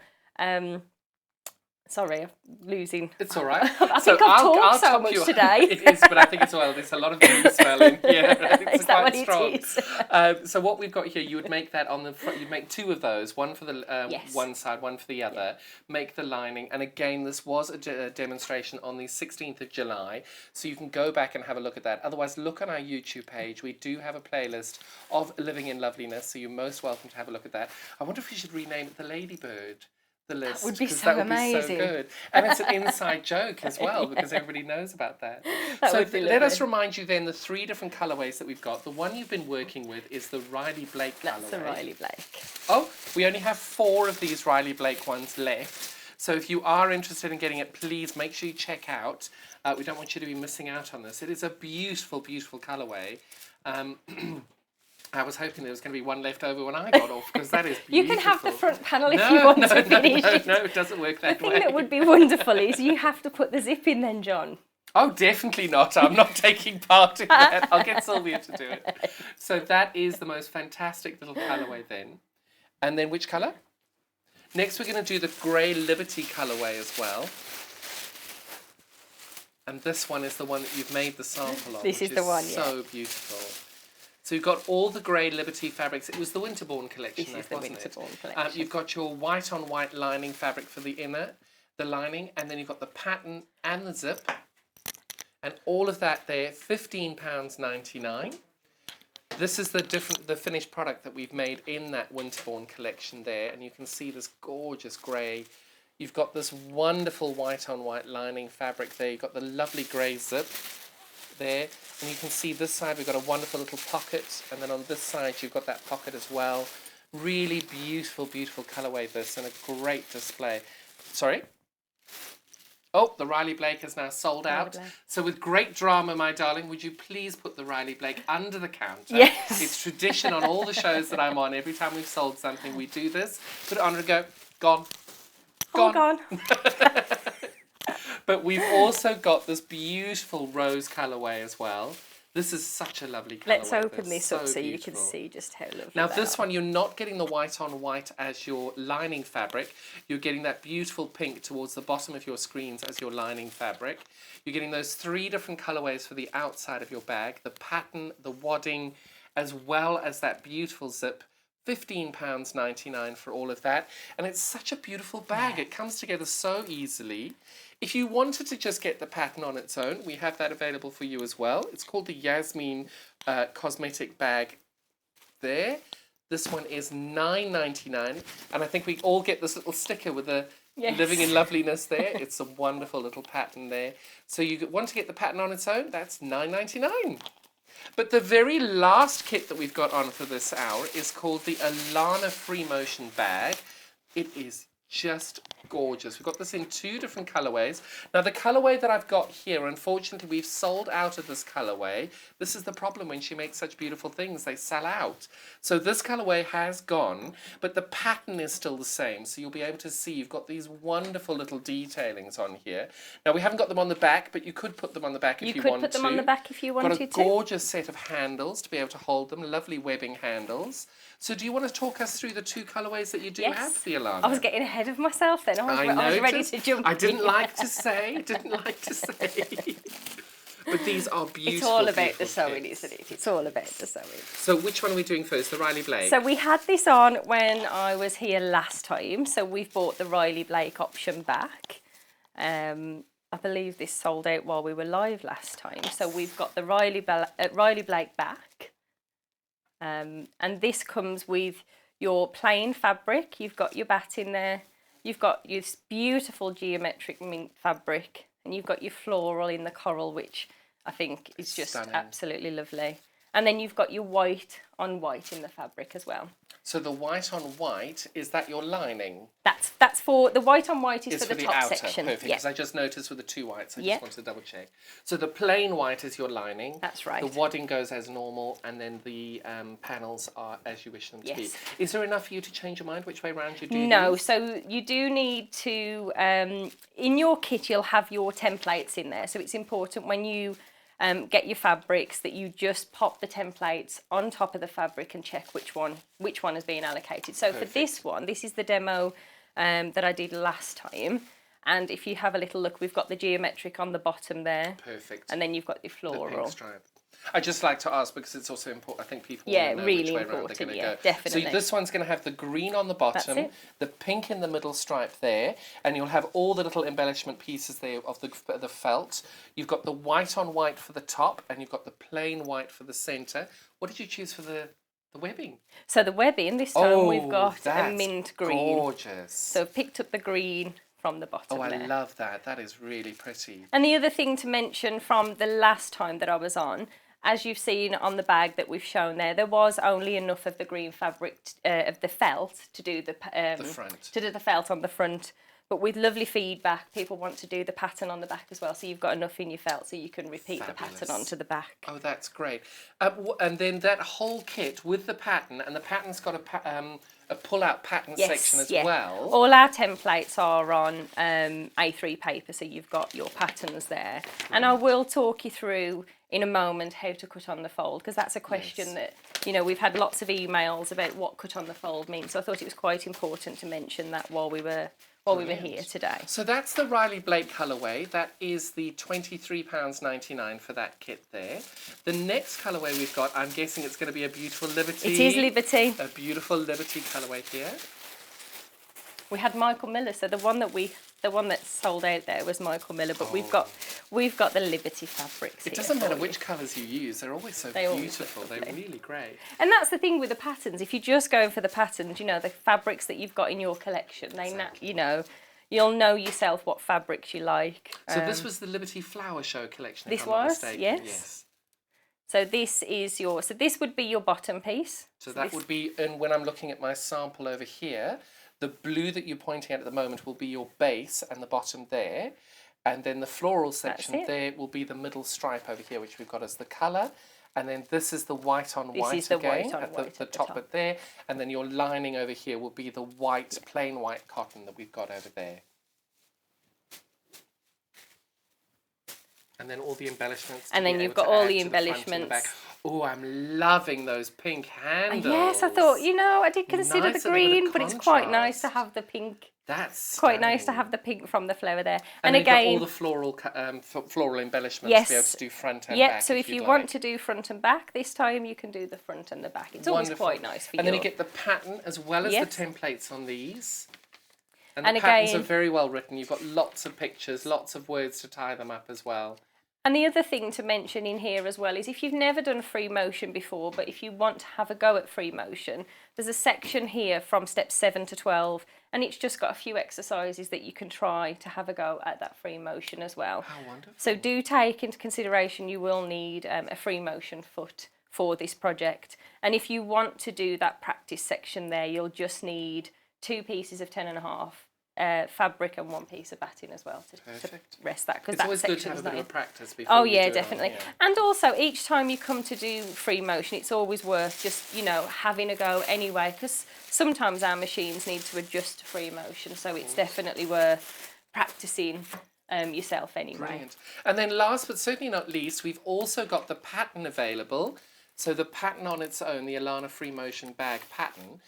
sorry, I'm losing. It's all right. I think I've talked so much today. It is, but I think it's well. There's a lot of blue spelling. Yeah, it's Is that quite what strong. it is? So what we've got here, you would make that on the front. You'd make two of those, one for the Yes. one side, one for the other. Make the lining, and again, this was a demonstration on the 16th of July, so you can go back and have a look at that. Otherwise, look on our YouTube page. We do have a playlist of Living in Loveliness, so you're most welcome to have a look at that. I wonder if we should rename it the Ladybird. The list, would be 'cause so that would be so amazing. good, and it's an inside joke as well because everybody knows about that. That So would be let us lovely. remind you then the three different colourways that we've got. The one you've been working with is the Riley Blake That's colourway. the Riley Blake. Oh, we only have 4 of these Riley Blake ones left. So if you are interested in getting it, please make sure you check out. We don't want you to be missing out on this. It is a beautiful, beautiful colourway. I was hoping there was going to be one left over when I got off because that is beautiful. You can have the front panel if you want to finish it. No, it doesn't work that The way. thing that would be wonderful is you have to put the zip in then, John. Oh, definitely not. I'm not taking part in that. I'll get Sylvia to do it. So that is the most fantastic little colourway then. And then which colour? Next we're going to do the Grey Liberty colourway as well. And this one is the one that you've made the sample of. This which is the one, so beautiful. So you've got all the Grey Liberty fabrics. It was the Winterborn collection, This is the wasn't it? Winterborn collection. You've got your white on white lining fabric for the inner, the lining, and then you've got the pattern and the zip. And all of that there, £15.99. This is the finished product that we've made in that Winterborn collection there, and you can see this gorgeous grey. You've got this wonderful white on white lining fabric there. You've got the lovely grey zip there, and you can see this side we've got a wonderful little pocket, and then on this side you've got that pocket as well. Really beautiful, beautiful colourway this, and a great display. Sorry? Oh, the Riley Blake is now sold out. So with great drama, my darling, would you please put the Riley Blake under the counter? Yes. It's tradition on all the shows that I'm on. Every time we've sold something, we do this. Put it on and go, gone. Oh, gone. But we've also got this beautiful rose colourway as well. This is such a lovely colourway. Let's open this up so you can beautiful. see just how lovely Now they this are. one, you're not getting the white on white as your lining fabric. You're getting that beautiful pink towards the bottom of your screens as your lining fabric. You're getting those 3 different colourways for the outside of your bag, the pattern, the wadding, as well as that beautiful zip. £15.99 for all of that. And it's such a beautiful bag. It comes together so easily. If you wanted to just get the pattern on its own, we have that available for you as well. It's called the Yasmin Cosmetic Bag there. This one is $9.99. And I think we all get this little sticker with the Living in Loveliness there. It's a wonderful little pattern there. So you want to get the pattern on its own, that's $9.99. But the very last kit that we've got on for this hour is called the Alana Free Motion Bag. It is just gorgeous. We've got this in 2 different colourways. Now the colourway that I've got here, unfortunately we've sold out of this colourway. This is the problem when she makes such beautiful things, they sell out. So this colourway has gone, but the pattern is still the same. So you'll be able to see you've got these wonderful little detailings on here. Now we haven't got them on the back, but you could put them on the back if you want to. You could put them on the back if you wanted to. Got a gorgeous set of handles to be able to hold them, lovely webbing handles. So do you want to talk us through the 2 colourways that you do have for the Alana? I was getting ahead of myself then. I was ready to jump I didn't in. like to say, But these are beautiful. It's all about the beautiful sewing, kits. isn't it? It's all about the sewing. So which one are we doing first? The Riley Blake? So we had this on when I was here last time. So we've bought the Riley Blake option back. I believe this sold out while we were live last time. So we've got the Riley Blake back. And this comes with your plain fabric. You've got your batting there. You've got your beautiful geometric mink fabric. And you've got your floral in the coral, which I think is just Stunning. absolutely lovely. And then you've got your white on white in the fabric as well. So the white on white, is that your lining? That's for the white on white is It's for the the top outer. section. Perfect, Yeah. because I just noticed with the two whites, I Yeah. just wanted to double check. So the plain white is your lining. That's right. The wadding goes as normal, and then the panels are as you wish them to be. Yes. Is there enough for you to change your mind which way round you do No, these? so you do need to, in your kit you'll have your templates in there, so it's important when you get your fabrics that you just pop the templates on top of the fabric and check which one has been allocated. So Perfect. for this one, this is the demo that I did last time, and if you have a little look, we've got the geometric on the bottom there. Perfect. And then you've got your The floral. pink stripe. I just like to ask because it's also important. I think people Yeah, want to know really which way round they're important, going to yeah, go. definitely. So this one's going to have the green on the bottom, it. the pink in the middle stripe there, and you'll have all the little embellishment pieces there of the felt. You've got the white on white for the top, and you've got the plain white for the centre. What did you choose for the webbing? So the webbing, this time we've got a that's mint green. Gorgeous. So I've picked up the green from the bottom Oh, I there. love that. That is really pretty. And the other thing to mention from the last time that I was on, as you've seen on the bag that we've shown there was only enough of the green fabric of the felt to do the front. to do the felt on the front. But with lovely feedback, people want to do the pattern on the back as well. So you've got enough in your felt so you can repeat the pattern Fabulous. onto the back. Oh, that's great. And then that whole kit with the pattern, and the pattern's got a pull-out pattern section as well. All our templates are on A3 paper, so you've got your patterns there. And I will talk you through in a moment how to cut on the fold, because that's a question that, you know, we've had lots of emails about what cut on the fold means. So I thought it was quite important to mention that while we were here today. So that's the Riley Blake colourway. That is the £23.99 for that kit there. The next colourway we've got, I'm guessing it's going to be a beautiful Liberty. It is Liberty. A beautiful Liberty colourway here. We had Michael Miller, so the one that sold out there was Michael Miller, but we've got the Liberty fabrics. It doesn't matter which colours you use; they're always so beautiful. They're really great. And that's the thing with the patterns. If you just go for the patterns, you know, the fabrics that you've got in your collection, you know, you'll know yourself what fabrics you like. So this was the Liberty Flower Show collection. This if I'm not was, mistaken. yes. So this is your. So this would be your bottom piece. So that would be, and when I'm looking at my sample over here, the blue that you're pointing at the moment will be your base and the bottom there. And then the floral section there will be the middle stripe over here, which we've got as the colour. And then this is the white on white is the again white on at white the top bit there. And then your lining over here will be the white, plain white cotton that we've got over there. And then all the embellishments. And then you've got all the embellishments. Oh, I'm loving those pink handles. Yes, I thought, you know, I did consider Nice, the a bit of green, but it's quite nice contrast. to have the pink. That's quite nice to stunning. have the pink from the flower there. And And again, all the floral embellishments to be able to do front and back. Yep, so if you you'd want like. to do front and back this time, you can do the front and the back. It's always Wonderful. quite nice for you. And then you get the pattern as well as Yes. the templates on these. And And the patterns again- are very well written. You've got lots of pictures, lots of words to tie them up as well. And the other thing to mention in here as well is if you've never done free motion before, but if you want to have a go at free motion, there's a section here from steps 7 to 12, and it's just got a few exercises that you can try to have a go at that free motion as well. How wonderful. So do take into consideration you will need a free motion foot for this project. And if you want to do that practice section there, you'll just need 2 pieces of 10.5 fabric and 1 piece of batting as well to rest that, because It's that always good to section's have a bit not of in. practice before Oh you yeah, do it on definitely. here. And also each time you come to do free motion, it's always worth just, you know, having a go anyway, because sometimes our machines need to adjust to free motion, so it's definitely worth practicing yourself anyway. Brilliant. And then last but certainly not least, we've also got the pattern available. So the pattern on its own, the Alana Free Motion bag pattern,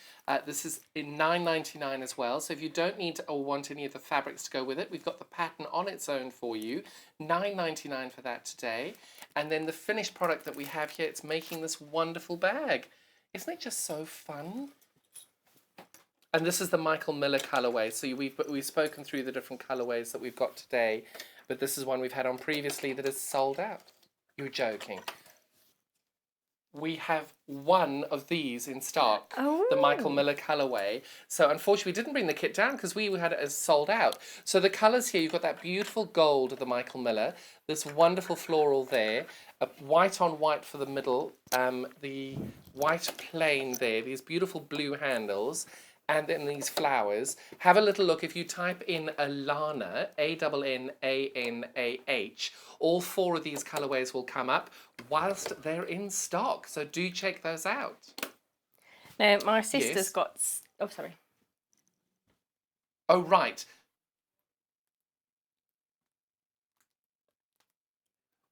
this is in $9.99 as well. So if you don't need or want any of the fabrics to go with it, we've got the pattern on its own for you. $9.99 for that today. And then the finished product that we have here, it's making this wonderful bag. Isn't it just so fun? And this is the Michael Miller colourway. So we've spoken through the different colourways that we've got today, but this is one we've had on previously that is sold out. You're joking. we have one of these in stock, the Michael Miller colourway. So unfortunately, we didn't bring the kit down because we had it as sold out. So the colours here, you've got that beautiful gold of the Michael Miller, this wonderful floral there, a white on white for the middle, the white plain there, these beautiful blue handles, and then these flowers. Have a little look. If you type in Alana, A-N-N-A-N-A-H, all 4 of these colourways will come up whilst they're in stock. So do check those out. Now, my sister's Yes. got... Oh, sorry. Oh, right.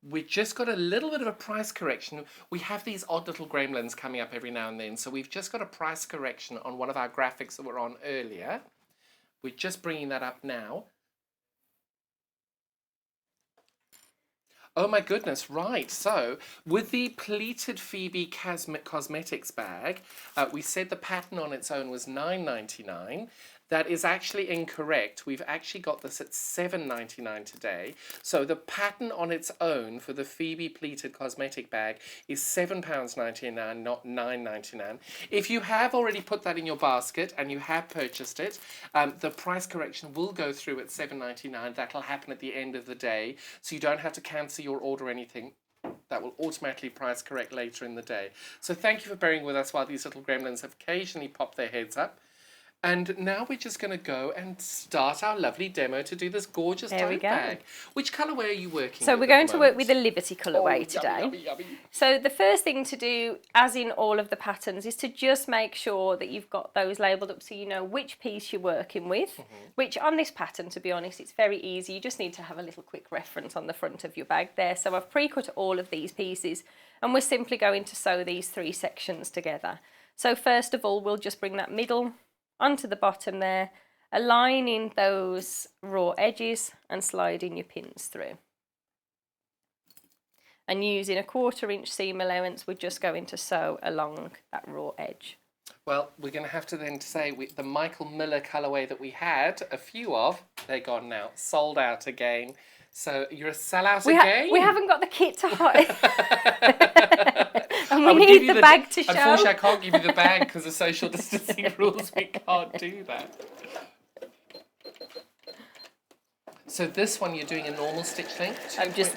We just got a little bit of a price correction. We have these odd little gremlins coming up every now and then. So we've just got a price correction on one of our graphics that were on earlier. We're just bringing that up now. Oh my goodness, right. So with the pleated Phoebe Cosmetics bag, we said the pattern on its own was $9.99. That is actually incorrect. We've actually got this at $7.99 today. So the pattern on its own for the Phoebe pleated cosmetic bag is £7.99, not $9.99. If you have already put that in your basket and you have purchased it, the price correction will go through at $7.99. That'll happen at the end of the day, so you don't have to cancel your order or anything. That will automatically price correct later in the day. So thank you for bearing with us while these little gremlins have occasionally popped their heads up. And now we're just going to go and start our lovely demo to do this gorgeous tote bag. Which colourway are you working with? So we're going to work with the Liberty colourway today. Yummy, yummy. So the first thing to do, as in all of the patterns, is to just make sure that you've got those labelled up so you know which piece you're working with, which on this pattern, to be honest, it's very easy. You just need to have a little quick reference on the front of your bag there. So I've pre-cut all of these pieces and we're simply going to sew these 3 sections together. So first of all, we'll just bring that middle onto the bottom there, aligning those raw edges and sliding your pins through. And using a 1/4 inch seam allowance, we're just going to sew along that raw edge. Well, we're going to have to then say the Michael Miller colourway that we had a few of, they're gone now, sold out again. So you're a sellout again? We haven't got the kit to hide. And we need the bag to show. Unfortunately, I can't give you the bag because of social distancing rules. We can't do that. So this one, you're doing a normal stitch length? I'm just,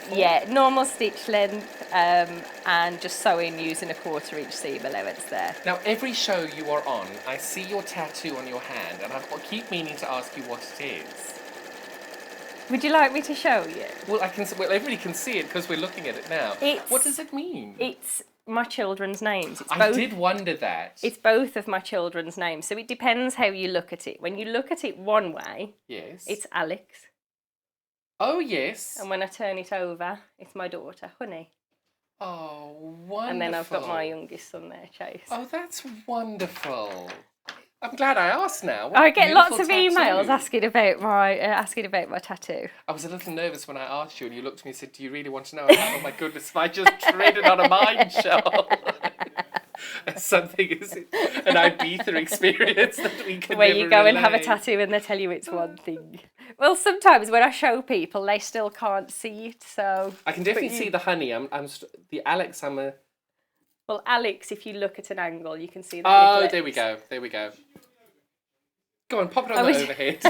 normal stitch length and just sewing using a 1/4 inch seam allowance there. Now, every show you are on, I see your tattoo on your hand and I keep meaning to ask you what it is. Would you like me to show you? Well, everybody can see it because we're looking at it now. What does it mean? It's my children's names. I did wonder that. It's both of my children's names, so it depends how you look at it. When you look at it one way, yes, it's Alex. Oh, yes. And when I turn it over, it's my daughter, Honey. Oh, wonderful. And then I've got my youngest son there, Chase. Oh, that's wonderful. I'm glad I asked now. I get lots of emails asking about my tattoo. I was a little nervous when I asked you and you looked at me and said, do you really want to know? Oh my goodness, if I just treaded on a mine shaft. Something is an Ibiza experience that we can where you go relay. and have a tattoo and they tell you it's one thing. Well, sometimes when I show people, they still can't see it, so... I can definitely see the honey. The Alex, Well, Alex, if you look at an angle, you can see that. Oh, there we go. There we go. Go on, pop it on the overhead.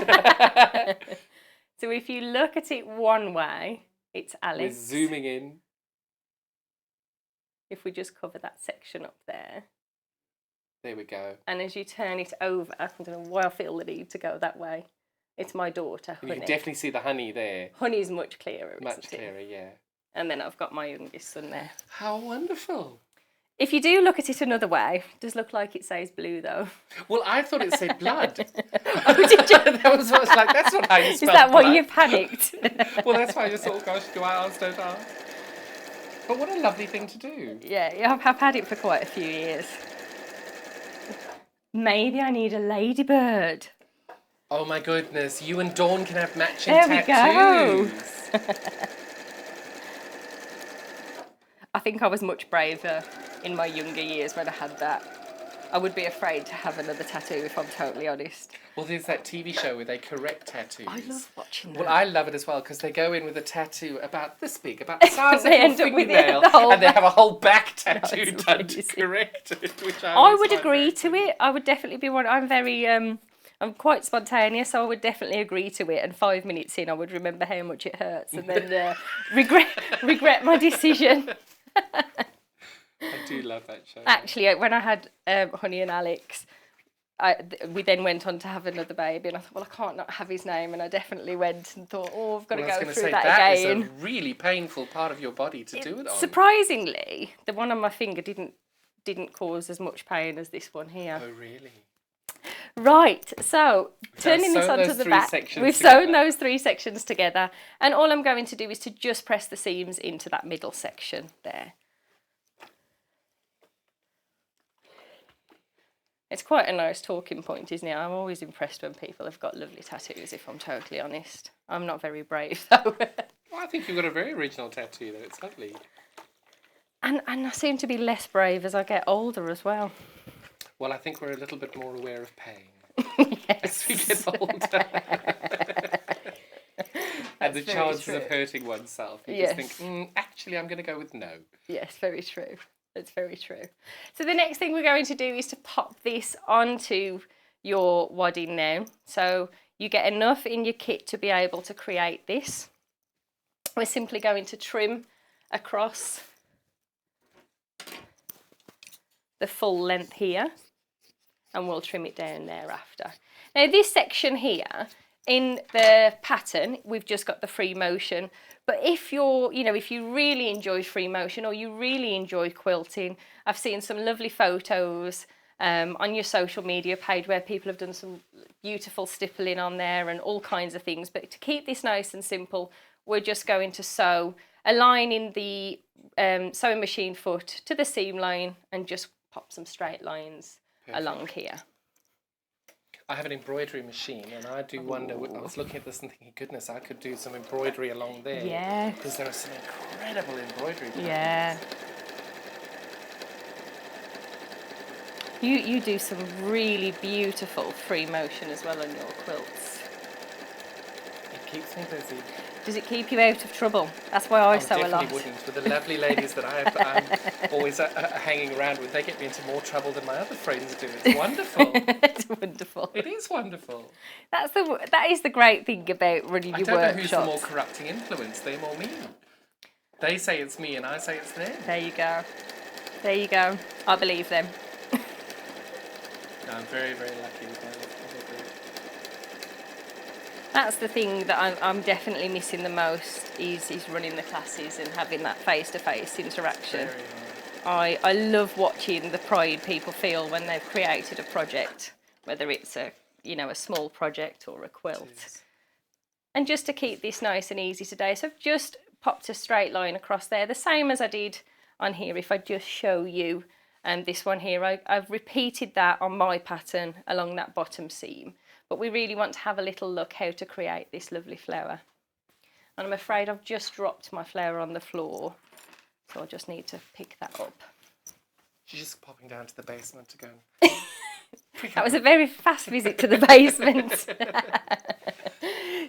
So if you look at it one way, it's Alex. We're zooming in. If we just cover that section up there. There we go. And as you turn it over, I don't know why I feel the need to go that way. It's my daughter, Honey. You can definitely see the honey there. Honey's much clearer, Much clearer, yeah. And then I've got my youngest son there. How wonderful. If you do look at it another way, it does look like it says blue, though. Well, I thought it said blood. Oh, did you? That was what I was like, that's not how you spell Is that blood. why you panicked? Well, that's why I just thought, gosh, do I ask, don't I ask? But what a lovely thing to do. Yeah, I've had it for quite a few years. Maybe I need a ladybird. Oh my goodness, you and Dawn can have matching tattoos. There we go. I think I was much braver in my younger years when I had that. I would be afraid to have another tattoo if I'm totally honest. Well, there's that TV show where they correct tattoos. I love watching that. Well, I love it as well because they go in with a tattoo about this big, about the size of They your end up with fingernail, the whole and they have a whole back No, tattoo it's done to amazing. correct it, which I I always would find agree very to it. I would definitely be one. I'm very, I'm quite spontaneous, so I would definitely agree to it. And 5 minutes in, I would remember how much it hurts, and then regret my decision. I do love that show. Actually, when I had Honey and Alex, we then went on to have another baby, and I thought, well, I can't not have his name, and I definitely went and thought, oh, I've got to go through that again. That is a really painful part of your body to do it on. Surprisingly, the one on my finger didn't cause as much pain as this one here. Oh, really? Right, so turning this onto the back, we've sewn those 3 sections together, and all I'm going to do is to just press the seams into that middle section there. It's quite a nice talking point, isn't it? I'm always impressed when people have got lovely tattoos, if I'm totally honest. I'm not very brave, though. Well, I think you've got a very original tattoo, though. It's lovely. And I seem to be less brave as I get older as well. Well, I think we're a little bit more aware of pain as we get older. And the chances of hurting oneself. You just think, actually, I'm going to go with no. Yes, very true. That's very true. So the next thing we're going to do is to pop this onto your wadding now. So you get enough in your kit to be able to create this. We're simply going to trim across the full length here, and we'll trim it down thereafter. Now this section here, in the pattern, we've just got the free motion. But if you're, if you really enjoy free motion or you really enjoy quilting, I've seen some lovely photos on your social media page where people have done some beautiful stippling on there and all kinds of things. But to keep this nice and simple, we're just going to sew a line in the sewing machine foot to the seam line and just pop some straight lines along here. I have an embroidery machine, and I do wonder, I was looking at this and thinking, goodness, I could do some embroidery along there. Yeah. Because there are some incredible embroidery patterns. Yeah. You do some really beautiful free motion as well on your quilts. It keeps me busy. Does it keep you out of trouble? That's why I sew a lot. Definitely wouldn't. With the lovely ladies that I'm always hanging around with, they get me into more trouble than my other friends do. It's wonderful. It's wonderful. It is wonderful. That is the great thing about running your workshops. I don't know who's the more corrupting influence, them or me. They say it's me and I say it's them. There you go. There you go. I believe them. No, I'm very, very lucky with my That's the thing that I'm definitely missing the most is running the classes and having that face-to-face interaction. I love watching the pride people feel when they've created a project, whether it's a small project or a quilt. And just to keep this nice and easy today, so I've just popped a straight line across there, the same as I did on here. If I just show you this one here, I've repeated that on my pattern along that bottom seam. But we really want to have a little look how to create this lovely flower. And I'm afraid I've just dropped my flower on the floor, so I just need to pick that up. She's just popping down to the basement to go. That was a very fast visit to the basement.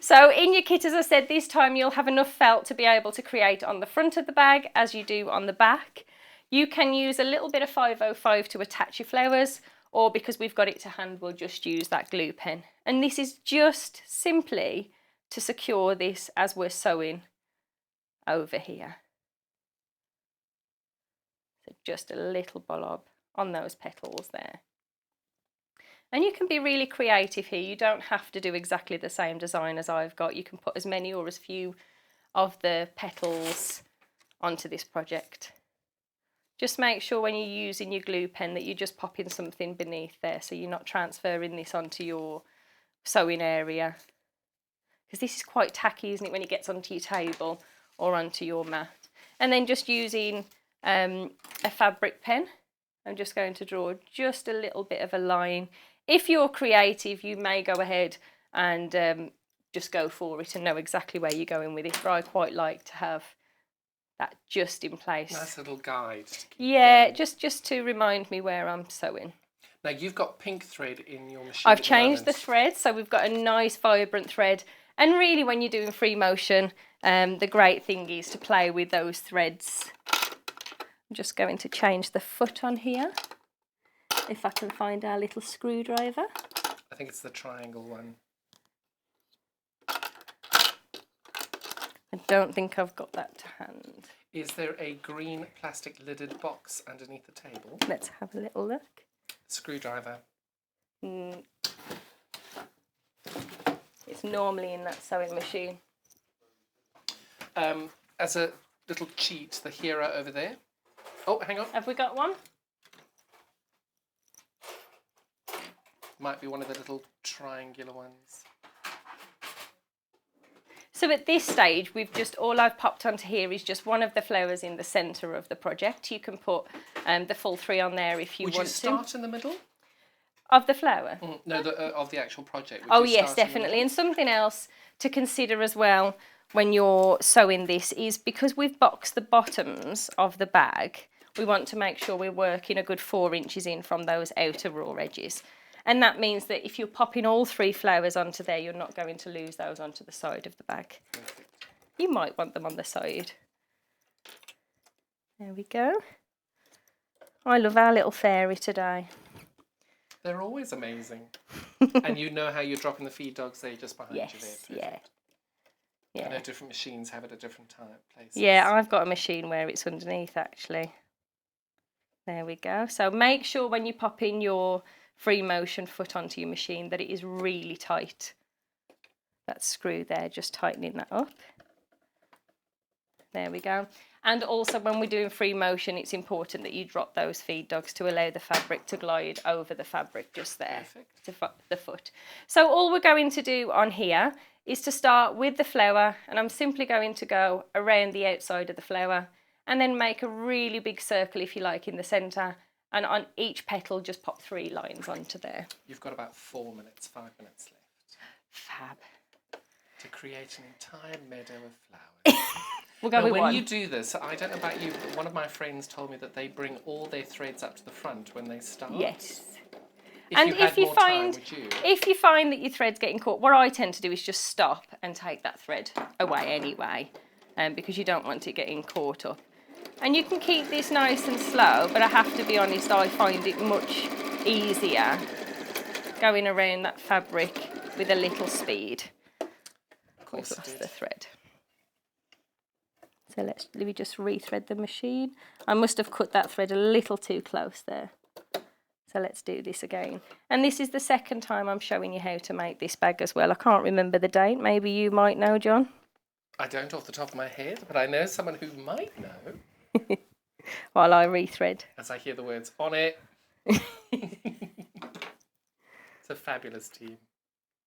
So in your kit, as I said, this time you'll have enough felt to be able to create on the front of the bag as you do on the back. You can use a little bit of 505 to attach your flowers, or because we've got it to hand, we'll just use that glue pen. And this is just simply to secure this as we're sewing over here. So just a little blob on those petals there. And you can be really creative here. You don't have to do exactly the same design as I've got. You can put as many or as few of the petals onto this project. Just make sure when you're using your glue pen that you're just popping something beneath there so you're not transferring this onto your sewing area. Because this is quite tacky, isn't it, when it gets onto your table or onto your mat. And then just using a fabric pen, I'm just going to draw just a little bit of a line. If you're creative, you may go ahead and just go for it and know exactly where you're going with it. But I quite like to have that just in place. Nice little guide. Yeah, just to remind me where I'm sewing. Now you've got pink thread in your machine. I've changed the thread, so we've got a nice vibrant thread. And really, when you're doing free motion, the great thing is to play with those threads. I'm just going to change the foot on here, if I can find our little screwdriver. I think it's the triangle one. I don't think I've got that to hand. Is there a green plastic lidded box underneath the table? Let's have a little look. Screwdriver. It's normally in that sewing machine. As a little cheat, the hero over there. Oh, hang on. Have we got one? Might be one of the little triangular ones. So at this stage, all I've popped onto here is just one of the flowers in the centre of the project. You can put the full 3 on there if you want to. Would you start in the middle? Of the flower? No, of the actual project. Oh yes, definitely. And something else to consider as well when you're sewing this is because we've boxed the bottoms of the bag, we want to make sure we're working a good 4 inches in from those outer raw edges. And that means that if you're popping all 3 flowers onto there, you're not going to lose those onto the side of the bag. Perfect. You might want them on the side. There we go. I love our little fairy today. They're always amazing. And you know how you're dropping the feed dogs there just behind you there. Yes, yeah. I know different machines have it at different places. Yeah, I've got a machine where it's underneath actually. There we go. So make sure when you pop in your free motion foot onto your machine that it is really tight. That screw there, just tightening that up. There we go. And also when we're doing free motion, it's important that you drop those feed dogs to allow the fabric to glide over the fabric just there. Perfect. To the foot. So all we're going to do on here is to start with the flower, and I'm simply going to go around the outside of the flower and then make a really big circle, if you like, in the centre. And on each petal, just pop 3 lines onto there. You've got about 4 minutes, 5 minutes left. Fab. To create an entire meadow of flowers. We'll go now, with when one. you do this, I don't know about you, but one of my friends told me that they bring all their threads up to the front when they start. Yes. If you find that your thread's getting caught, what I tend to do is just stop and take that thread away anyway, because you don't want it getting caught up. And you can keep this nice and slow, but I have to be honest, I find it much easier going around that fabric with a little speed. Of course it is. The thread. So let me just rethread the machine. I must have cut that thread a little too close there. So let's do this again. And this is the second time I'm showing you how to make this bag as well. I can't remember the date. Maybe you might know, John? I don't off the top of my head, but I know someone who might know. While I rethread. As I hear the words on it. It's a fabulous team.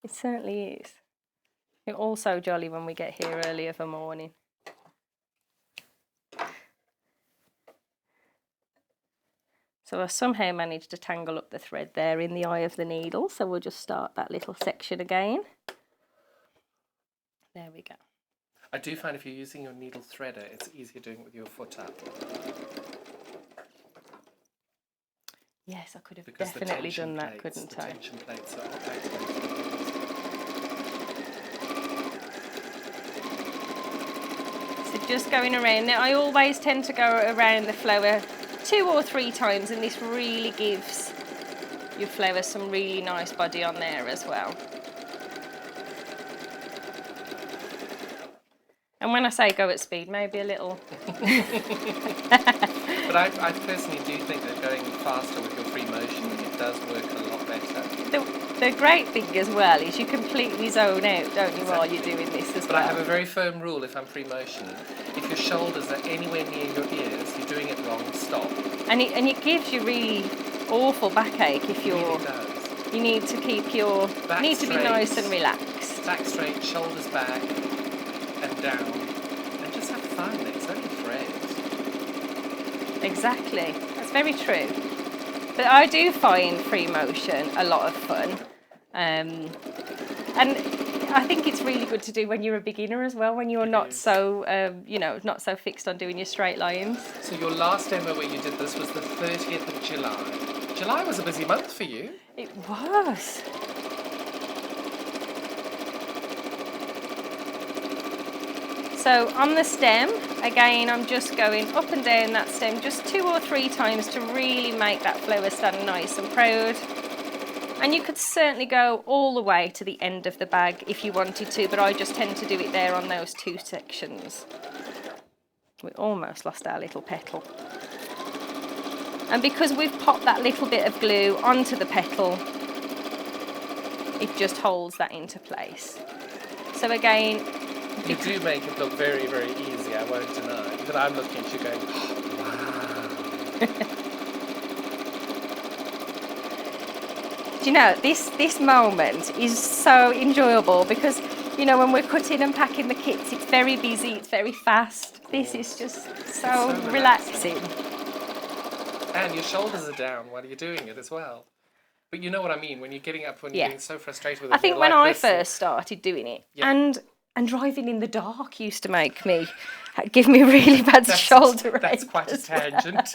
It certainly is. It's also jolly when we get here early of a morning. So I somehow managed to tangle up the thread there in the eye of the needle. So we'll just start that little section again. There we go. I do find if you're using your needle threader, it's easier doing it with your foot up. Yes, I could have because definitely done that, couldn't I? The tension plates are So just going around now, I always tend to go around the flower 2 or 3 times, and this really gives your flower some really nice body on there as well. And when I say go at speed, maybe a little. But I personally do think that going faster with your free motion, it does work a lot better. The great thing as well is you completely zone out, don't you, while you're doing this as well. But I have a very firm rule if I'm free motion. If your shoulders are anywhere near your ears, you're doing it wrong, stop. And it gives you really awful backache if you're... It really does. You need to keep your... Back need to be straight, nice and relaxed. Back straight, shoulders back, and down. And just have fun, it's only thread. Exactly, that's very true. But I do find free motion a lot of fun. And I think it's really good to do when you're a beginner as well, when you're not so, not so fixed on doing your straight lines. So your last demo where you did this was the 30th of July. July was a busy month for you. It was. So on the stem, again, I'm just going up and down that stem just 2 or 3 times to really make that flower stand nice and proud. And you could certainly go all the way to the end of the bag if you wanted to, but I just tend to do it there on those 2 sections. We almost lost our little petal. And because we've popped that little bit of glue onto the petal, it just holds that into place. So again, you do make it look very, very easy, I won't deny. But I'm looking at you going, wow. Do you know, this moment is so enjoyable because, you know, when we're cutting and packing the kits, it's very busy, it's very fast. This is just so relaxing. And your shoulders are down while you're doing it as well. But you know what I mean, when you're getting up, when you're getting so frustrated with it. I think when I first started doing it, and driving in the dark used to give me really bad shoulder aches. That's quite a tangent.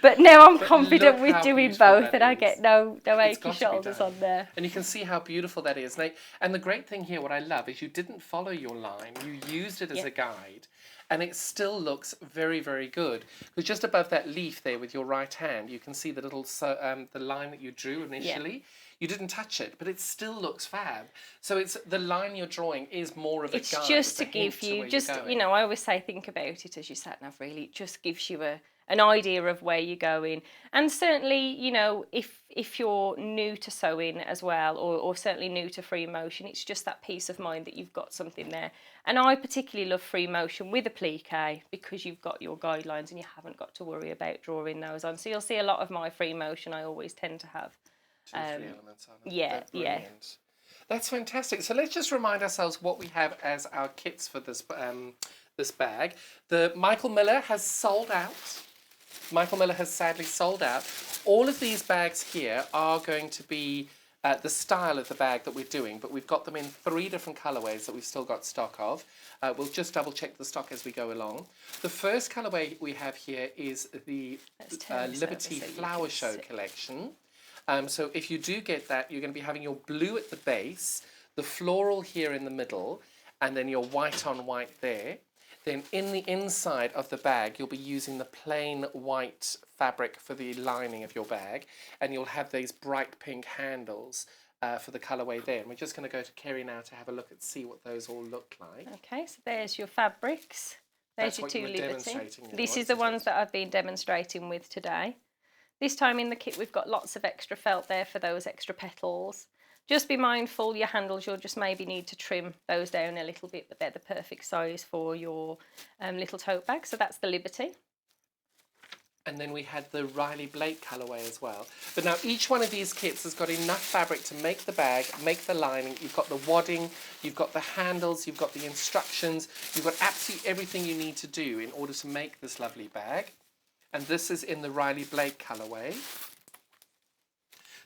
But now I'm confident with doing both, and I get no achy shoulders on there. And you can see how beautiful that is. And the great thing here, what I love, is you didn't follow your line. You used it as a guide, and it still looks very, very good. Because just above that leaf there with your right hand, you can see the little the line that you drew initially. Yeah. You didn't touch it, but it still looks fab. So it's the line you're drawing is more of a guide. It's just to give you, you know, I always say think about it as you sat nav, really. It just gives you an idea of where you're going. And certainly, you know, if you're new to sewing as well, or certainly new to free motion, it's just that peace of mind that you've got something there. And I particularly love free motion with applique because you've got your guidelines and you haven't got to worry about drawing those on. So you'll see a lot of my free motion I always tend to have 2 or 3 elements on it. Yeah. That's fantastic. So let's just remind ourselves what we have as our kits for this this bag. The Michael Miller has sold out. Michael Miller has sadly sold out. All of these bags here are going to be the style of the bag that we're doing, but we've got them in 3 different colourways that we've still got stock of. We'll just double check the stock as we go along. The first colourway we have here is the Liberty Flower Show collection. So if you do get that, you're going to be having your blue at the base, the floral here in the middle, and then your white on white there. Then in the inside of the bag, you'll be using the plain white fabric for the lining of your bag, and you'll have these bright pink handles for the colourway there. And we're just going to go to Kerrie now to have a look and see what those all look like. Okay, so there's your fabrics. There's your 2 Liberty. This is the ones that I've been demonstrating with today. This time in the kit, we've got lots of extra felt there for those extra petals. Just be mindful, your handles, you'll just maybe need to trim those down a little bit, but they're the perfect size for your little tote bag. So that's the Liberty. And then we had the Riley Blake colourway as well. But now each one of these kits has got enough fabric to make the bag, make the lining. You've got the wadding, you've got the handles, you've got the instructions. You've got absolutely everything you need to do in order to make this lovely bag. And this is in the Riley Blake colourway.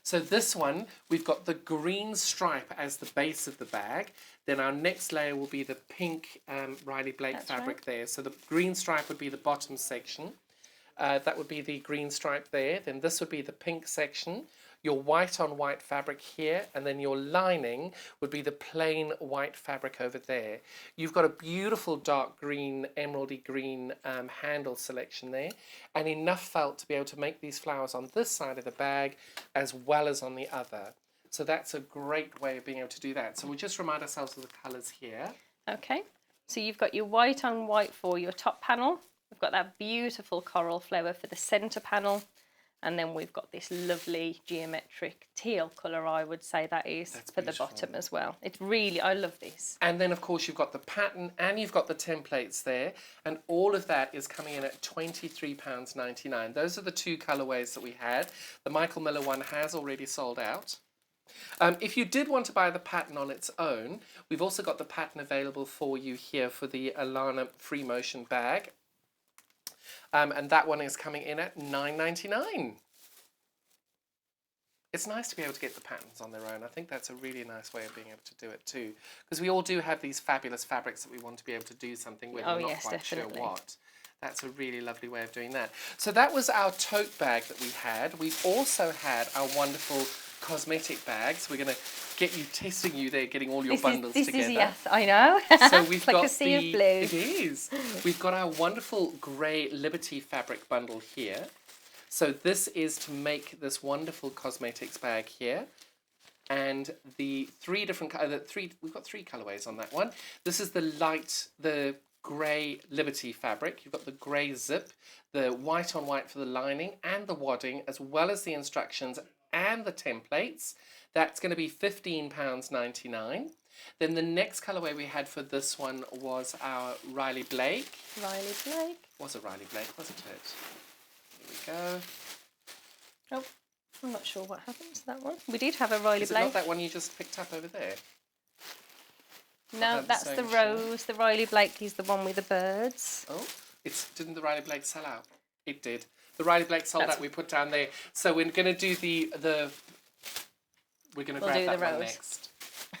So this one, we've got the green stripe as the base of the bag. Then our next layer will be the pink Riley Blake fabric there. So the green stripe would be the bottom section. That would be the green stripe there. Then this would be the pink section. Your white on white fabric here, and then your lining would be the plain white fabric over there. You've got a beautiful dark green, emeraldy green handle selection there, and enough felt to be able to make these flowers on this side of the bag as well as on the other. So that's a great way of being able to do that. So we'll just remind ourselves of the colours here. Okay, so you've got your white on white for your top panel. We've got that beautiful coral flower for the centre panel. And then we've got this lovely geometric teal colour, I would say that is, for the bottom as well. It's really, I love this. And then, of course, you've got the pattern and you've got the templates there. And all of that is coming in at £23.99. Those are the 2 colourways that we had. The Michael Miller one has already sold out. If you did want to buy the pattern on its own, we've also got the pattern available for you here for the Alana Free Motion bag. And that one is coming in at $9.99. It's nice to be able to get the patterns on their own. I think that's a really nice way of being able to do it too. Because we all do have these fabulous fabrics that we want to be able to do something with. We're not quite sure what. That's a really lovely way of doing that. So that was our tote bag that we had. We've also had our wonderful cosmetic bags. We're going to get you, testing you there, getting all your bundles together. This is, yes, I know. So we've it's like got a sea of blue. It is. We've got our wonderful grey Liberty fabric bundle here. So this is to make this wonderful cosmetics bag here. And the three different, we've got 3 colourways on that one. This is the grey Liberty fabric. You've got the grey zip, the white on white for the lining and the wadding, as well as the instructions and the templates. That's going to be £15.99. Then the next colourway we had for this one was our Riley Blake. Riley Blake. Was it Riley Blake, wasn't it? Here we go. Oh, I'm not sure what happened to that one. We did have a Riley Is it Blake. not that one you just picked up over there? No, that's the rose. The Riley Blake is the one with the birds. Oh, didn't the Riley Blake sell out? It did. The Riley Blake sold out. We put down there. So we're going to do we're going to grab that one next.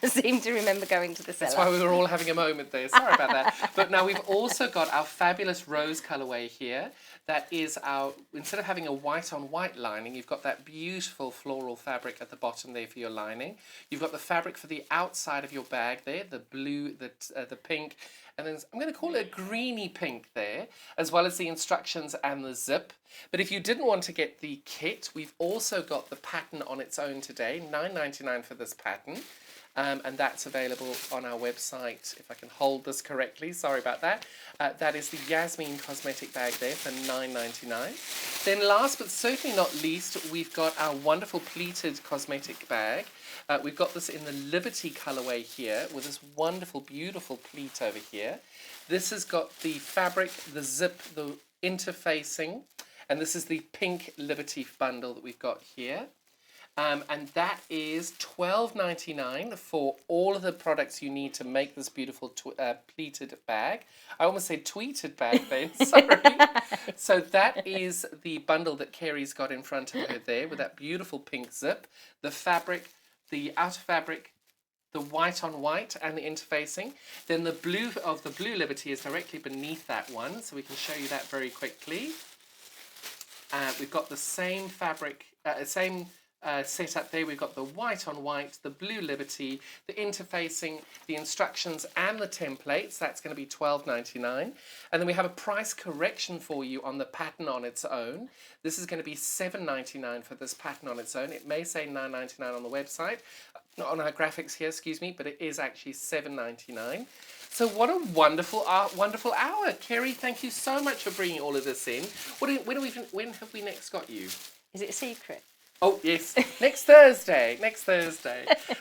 I seem to remember going to the cellar. That's why we were all having a moment there. Sorry about that. But now we've also got our fabulous rose colourway here. That is our, instead of having a white on white lining, you've got that beautiful floral fabric at the bottom there for your lining. You've got the fabric for the outside of your bag there, the blue, the pink, and then I'm going to call it a greeny pink there, as well as the instructions and the zip. But if you didn't want to get the kit, we've also got the pattern on its own today, $9.99 for this pattern. And that's available on our website, if I can hold this correctly, sorry about that. That is the Yasmin cosmetic bag there for $9.99. Then last but certainly not least, we've got our wonderful pleated cosmetic bag. We've got this in the Liberty colourway here with this wonderful, beautiful pleat over here. This has got the fabric, the zip, the interfacing, and this is the pink Liberty bundle that we've got here. And that is $12.99 for all of the products you need to make this beautiful pleated bag. I almost said tweeted bag then, sorry. So that is the bundle that Kerrie's got in front of her there with that beautiful pink zip, the fabric, the outer fabric, the white on white and the interfacing. Then the blue of the blue Liberty is directly beneath that one, so we can show you that very quickly. We've got the same fabric, set up there. We've got the white on white, the blue Liberty, the interfacing, the instructions and the templates. That's going to be $12.99. And then we have a price correction for you on the pattern on its own. This is going to be $7.99 for this pattern on its own. It may say $9.99 on the website, not on our graphics here, excuse me, but it is actually $7.99. So what a wonderful hour. Kerrie, thank you so much for bringing all of this in. When have we next got you? Is it a secret? Oh, yes. Next Thursday.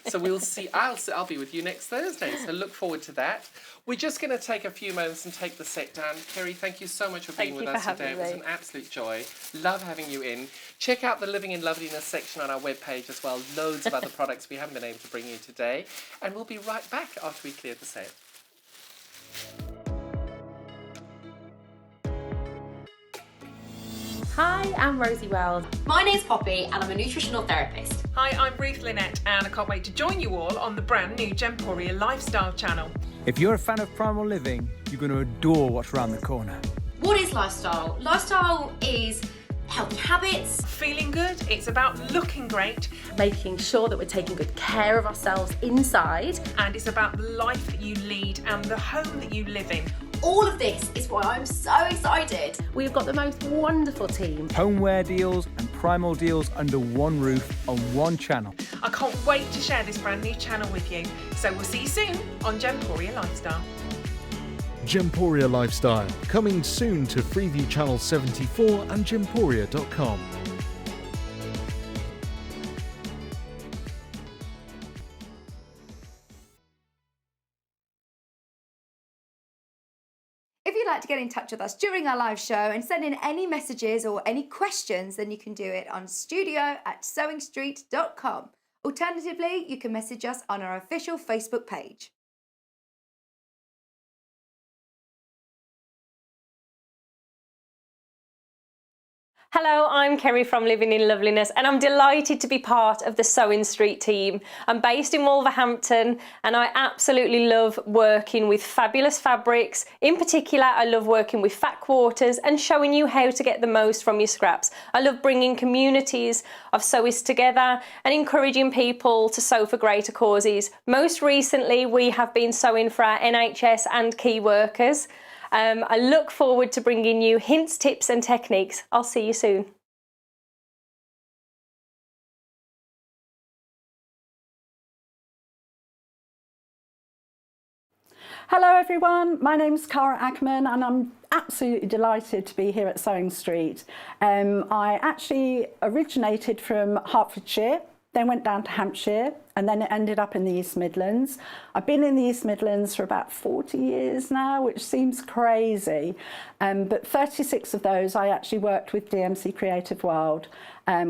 So we'll see. I'll be with you next Thursday. So look forward to that. We're just going to take a few moments and take the set down. Kerrie, thank you so much for being with us today. It was an absolute joy. Love having you in. Check out the Living in Loveliness section on our webpage as well. Loads of other products we haven't been able to bring you today. And we'll be right back after we clear the set. Hi, I'm Rosie Wells. My name's Poppy and I'm a nutritional therapist. Hi, I'm Ruth Lynette and I can't wait to join you all on the brand new Gemporia Lifestyle channel. If you're a fan of primal living, you're going to adore what's around the corner. What is lifestyle? Lifestyle is healthy habits. Feeling good, it's about looking great. Making sure that we're taking good care of ourselves inside. And it's about the life that you lead and the home that you live in. All of this is why I'm so excited. We've got the most wonderful team. Homeware deals and primal deals under one roof on one channel. I can't wait to share this brand new channel with you. So we'll see you soon on Gemporia Lifestyle. Gemporia Lifestyle, coming soon to Freeview Channel 74 and Gemporia.com. If you'd like to get in touch with us during our live show and send in any messages or any questions, then you can do it on studio@sewingstreet.com. Alternatively, you can message us on our official Facebook page. Hello, I'm Kerrie from Living in Loveliness and I'm delighted to be part of the Sewing Street team. I'm based in Wolverhampton and I absolutely love working with fabulous fabrics. In particular, I love working with fat quarters and showing you how to get the most from your scraps. I love bringing communities of sewists together and encouraging people to sew for greater causes. Most recently, we have been sewing for our NHS and key workers. I look forward to bringing you hints, tips and techniques. I'll see you soon. Hello everyone, my name's Cara Ackerman and I'm absolutely delighted to be here at Sewing Street. I actually originated from Hertfordshire, then went down to Hampshire and then it ended up in the East Midlands. I've been in the East Midlands for about 40 years now, which seems crazy, but 36 of those I actually worked with DMC Creative World,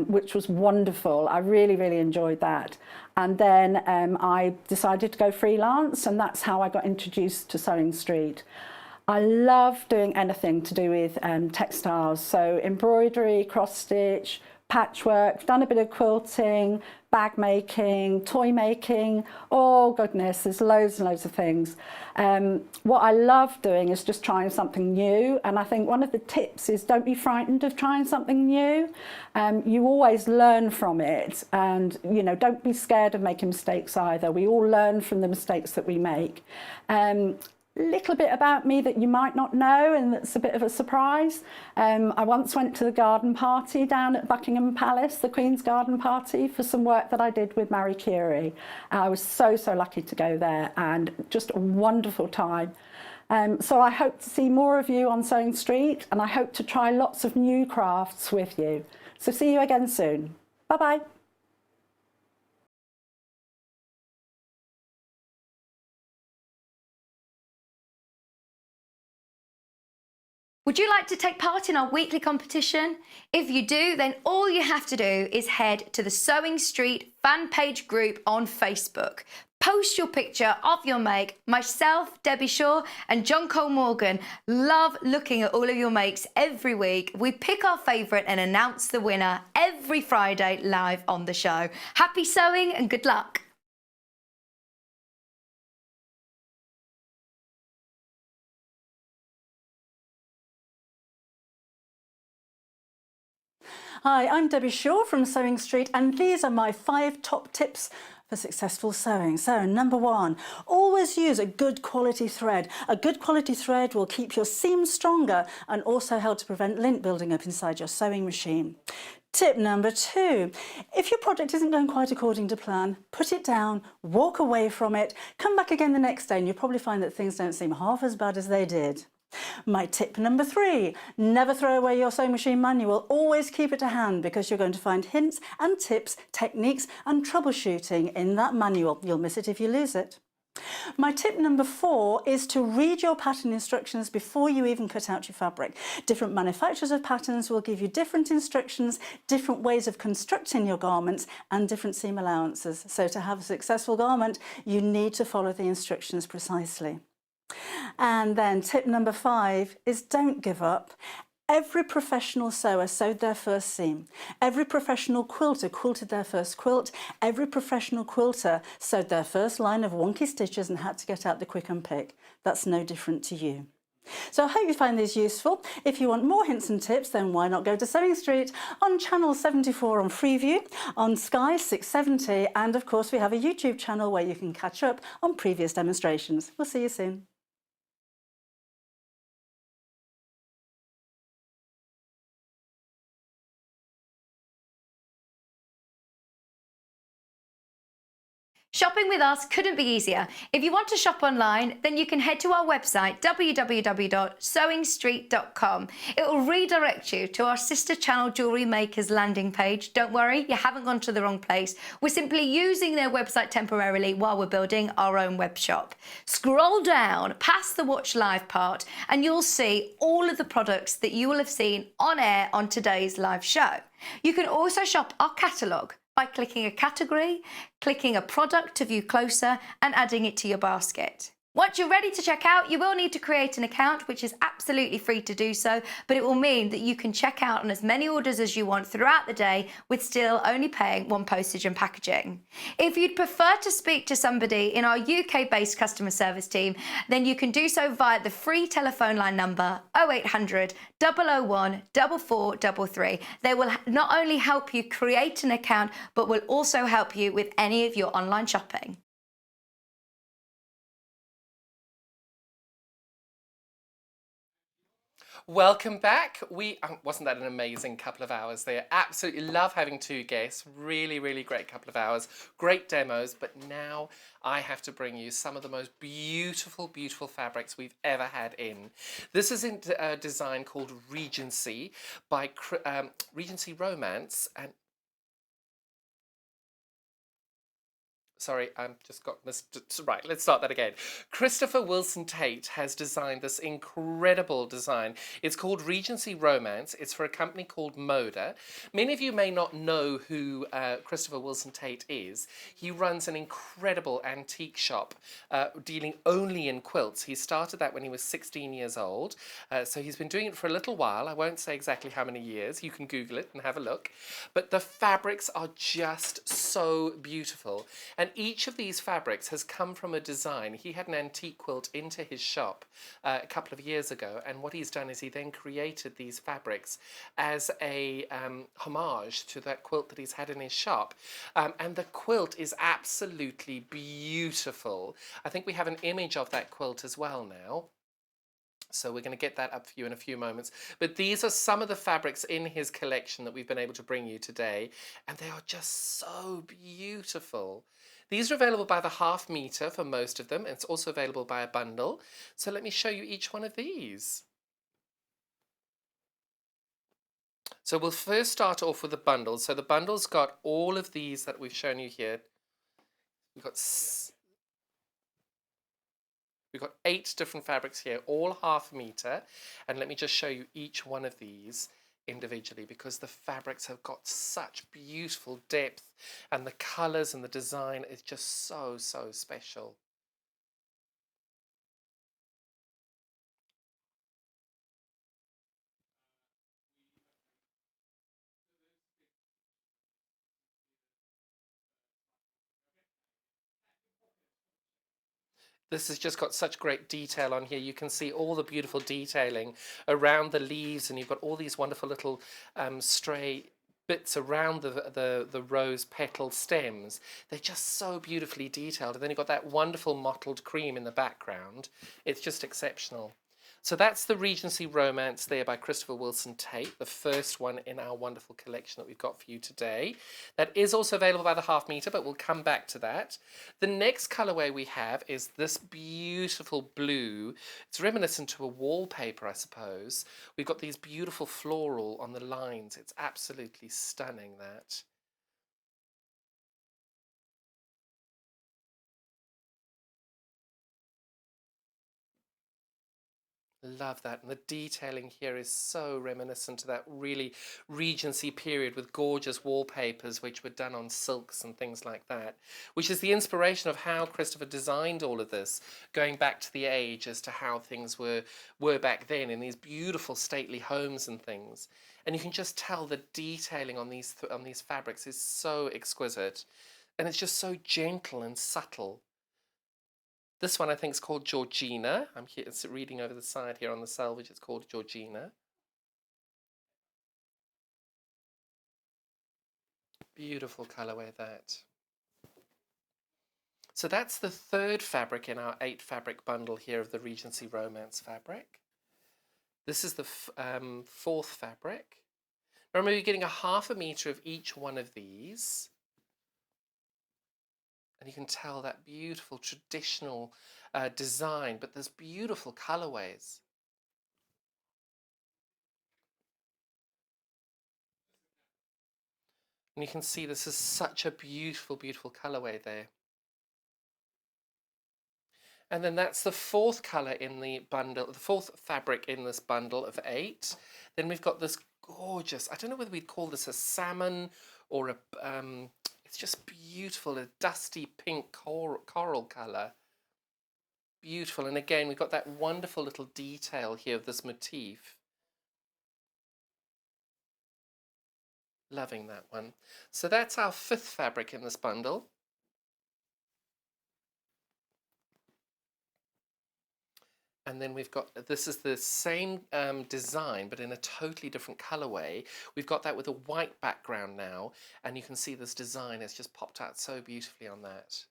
which was wonderful. I really, really enjoyed that. And then I decided to go freelance and that's how I got introduced to Sewing Street. I love doing anything to do with textiles, so embroidery, cross stitch, patchwork, done a bit of quilting, bag making, toy making, oh goodness, there's loads and loads of things. What I love doing is just trying something new, and I think one of the tips is don't be frightened of trying something new. You always learn from it, and you know, don't be scared of making mistakes either. We all learn from the mistakes that we make. Little bit about me that you might not know and that's a bit of a surprise. I once went to the garden party down at Buckingham Palace, the Queen's garden party, for some work that I did with Kerrie. I was so lucky to go there and just a wonderful time. So I hope to see more of you on Sewing Street and I hope to try lots of new crafts with you. So see you again soon. Bye bye. Would you like to take part in our weekly competition? If you do, then all you have to do is head to the Sewing Street fan page group on Facebook. Post your picture of your make. Myself, Debbie Shaw and John Cole Morgan love looking at all of your makes every week. We pick our favourite and announce the winner every Friday live on the show. Happy sewing and good luck. Hi, I'm Debbie Shaw from Sewing Street and these are my 5 top tips for successful sewing. So number 1, always use a good quality thread. A good quality thread will keep your seams stronger and also help to prevent lint building up inside your sewing machine. Tip number 2, if your project isn't going quite according to plan, put it down, walk away from it, come back again the next day and you'll probably find that things don't seem half as bad as they did. My tip number 3, never throw away your sewing machine manual, always keep it to hand because you're going to find hints and tips, techniques and troubleshooting in that manual. You'll miss it if you lose it. My tip number 4 is to read your pattern instructions before you even cut out your fabric. Different manufacturers of patterns will give you different instructions, different ways of constructing your garments and different seam allowances. So to have a successful garment, you need to follow the instructions precisely. And then tip number 5 is don't give up. Every professional sewer sewed their first seam. Every professional quilter quilted their first quilt. Every professional quilter sewed their first line of wonky stitches and had to get out the quick and pick. That's no different to you. So I hope you find these useful. If you want more hints and tips, then why not go to Sewing Street on channel 74 on Freeview, on Sky 670, and of course we have a YouTube channel where you can catch up on previous demonstrations. We'll see you soon. Shopping with us couldn't be easier. If you want to shop online, then you can head to our website, www.sewingstreet.com. It will redirect you to our sister channel Jewellery Makers landing page. Don't worry, you haven't gone to the wrong place. We're simply using their website temporarily while we're building our own web shop. Scroll down past the Watch Live part and you'll see all of the products that you will have seen on air on today's live show. You can also shop our catalogue by clicking a category, clicking a product to view closer and adding it to your basket. Once you're ready to check out, you will need to create an account, which is absolutely free to do so, but it will mean that you can check out on as many orders as you want throughout the day with still only paying one postage and packaging. If you'd prefer to speak to somebody in our UK-based customer service team, then you can do so via the free telephone line number 0800 001 4433. They will not only help you create an account, but will also help you with any of your online shopping. Welcome back. Wasn't that an amazing couple of hours there? Absolutely love having two guests. Really, really great couple of hours. Great demos. But now I have to bring you some of the most beautiful, beautiful fabrics we've ever had in. This is in a design called Regency by Regency Romance. And sorry, I'm just got this. Right, let's start that again. Christopher Wilson Tate has designed this incredible design. It's called Regency Romance. It's for a company called Moda. Many of you may not know who Christopher Wilson Tate is. He runs an incredible antique shop dealing only in quilts. He started that when he was 16 years old. So he's been doing it for a little while. I won't say exactly how many years. You can Google it and have a look. But the fabrics are just so beautiful. And each of these fabrics has come from a design. He had an antique quilt into his shop a couple of years ago, and what he's done is he then created these fabrics as a homage to that quilt that he's had in his shop. And the quilt is absolutely beautiful. I think we have an image of that quilt as well now. So we're going to get that up for you in a few moments. But these are some of the fabrics in his collection that we've been able to bring you today. And they are just so beautiful. These are available by the half metre for most of them. It's also available by a bundle. So let me show you each one of these. So we'll first start off with the bundle. So the bundle's got all of these that we've shown you here. We've got 8 different fabrics here, all half metre. And let me just show you each one of these individually, because the fabrics have got such beautiful depth and the colours and the design is just so, so special. This has just got such great detail on here. You can see all the beautiful detailing around the leaves, and you've got all these wonderful little stray bits around the rose petal stems. They're just so beautifully detailed. And then you've got that wonderful mottled cream in the background. It's just exceptional. So that's the Regency Romance there by Christopher Wilson Tate, the first one in our wonderful collection that we've got for you today. That is also available by the half metre, but we'll come back to that. The next colourway we have is this beautiful blue. It's reminiscent to a wallpaper, I suppose. We've got these beautiful floral on the lines. It's absolutely stunning, that. Love that. And the detailing here is so reminiscent to that really Regency period with gorgeous wallpapers which were done on silks and things like that, which is the inspiration of how Christopher designed all of this, going back to the age as to how things were back then in these beautiful stately homes and things. And you can just tell the detailing on these fabrics is so exquisite, and it's just so gentle and subtle. This one I think is called Georgina. I'm here, it's reading over the side here on the selvage. It's called Georgina. Beautiful colourway, that. So that's the third fabric in our 8 fabric bundle here of the Regency Romance fabric. This is the 4th fabric. Now remember, you're getting a half a metre of each one of these. And you can tell that beautiful traditional design, but there's beautiful colourways. And you can see this is such a beautiful, beautiful colourway there. And then that's the 4th colour in the bundle, the 4th fabric in this bundle of 8. Then we've got this gorgeous, I don't know whether we'd call this a salmon or a... it's just beautiful, a dusty pink coral colour. Beautiful. And again, we've got that wonderful little detail here of this motif. Loving that one. So that's our 5th fabric in this bundle. And then we've got, this is the same design, but in a totally different colorway. We've got that with a white background now, and you can see this design has just popped out so beautifully on that.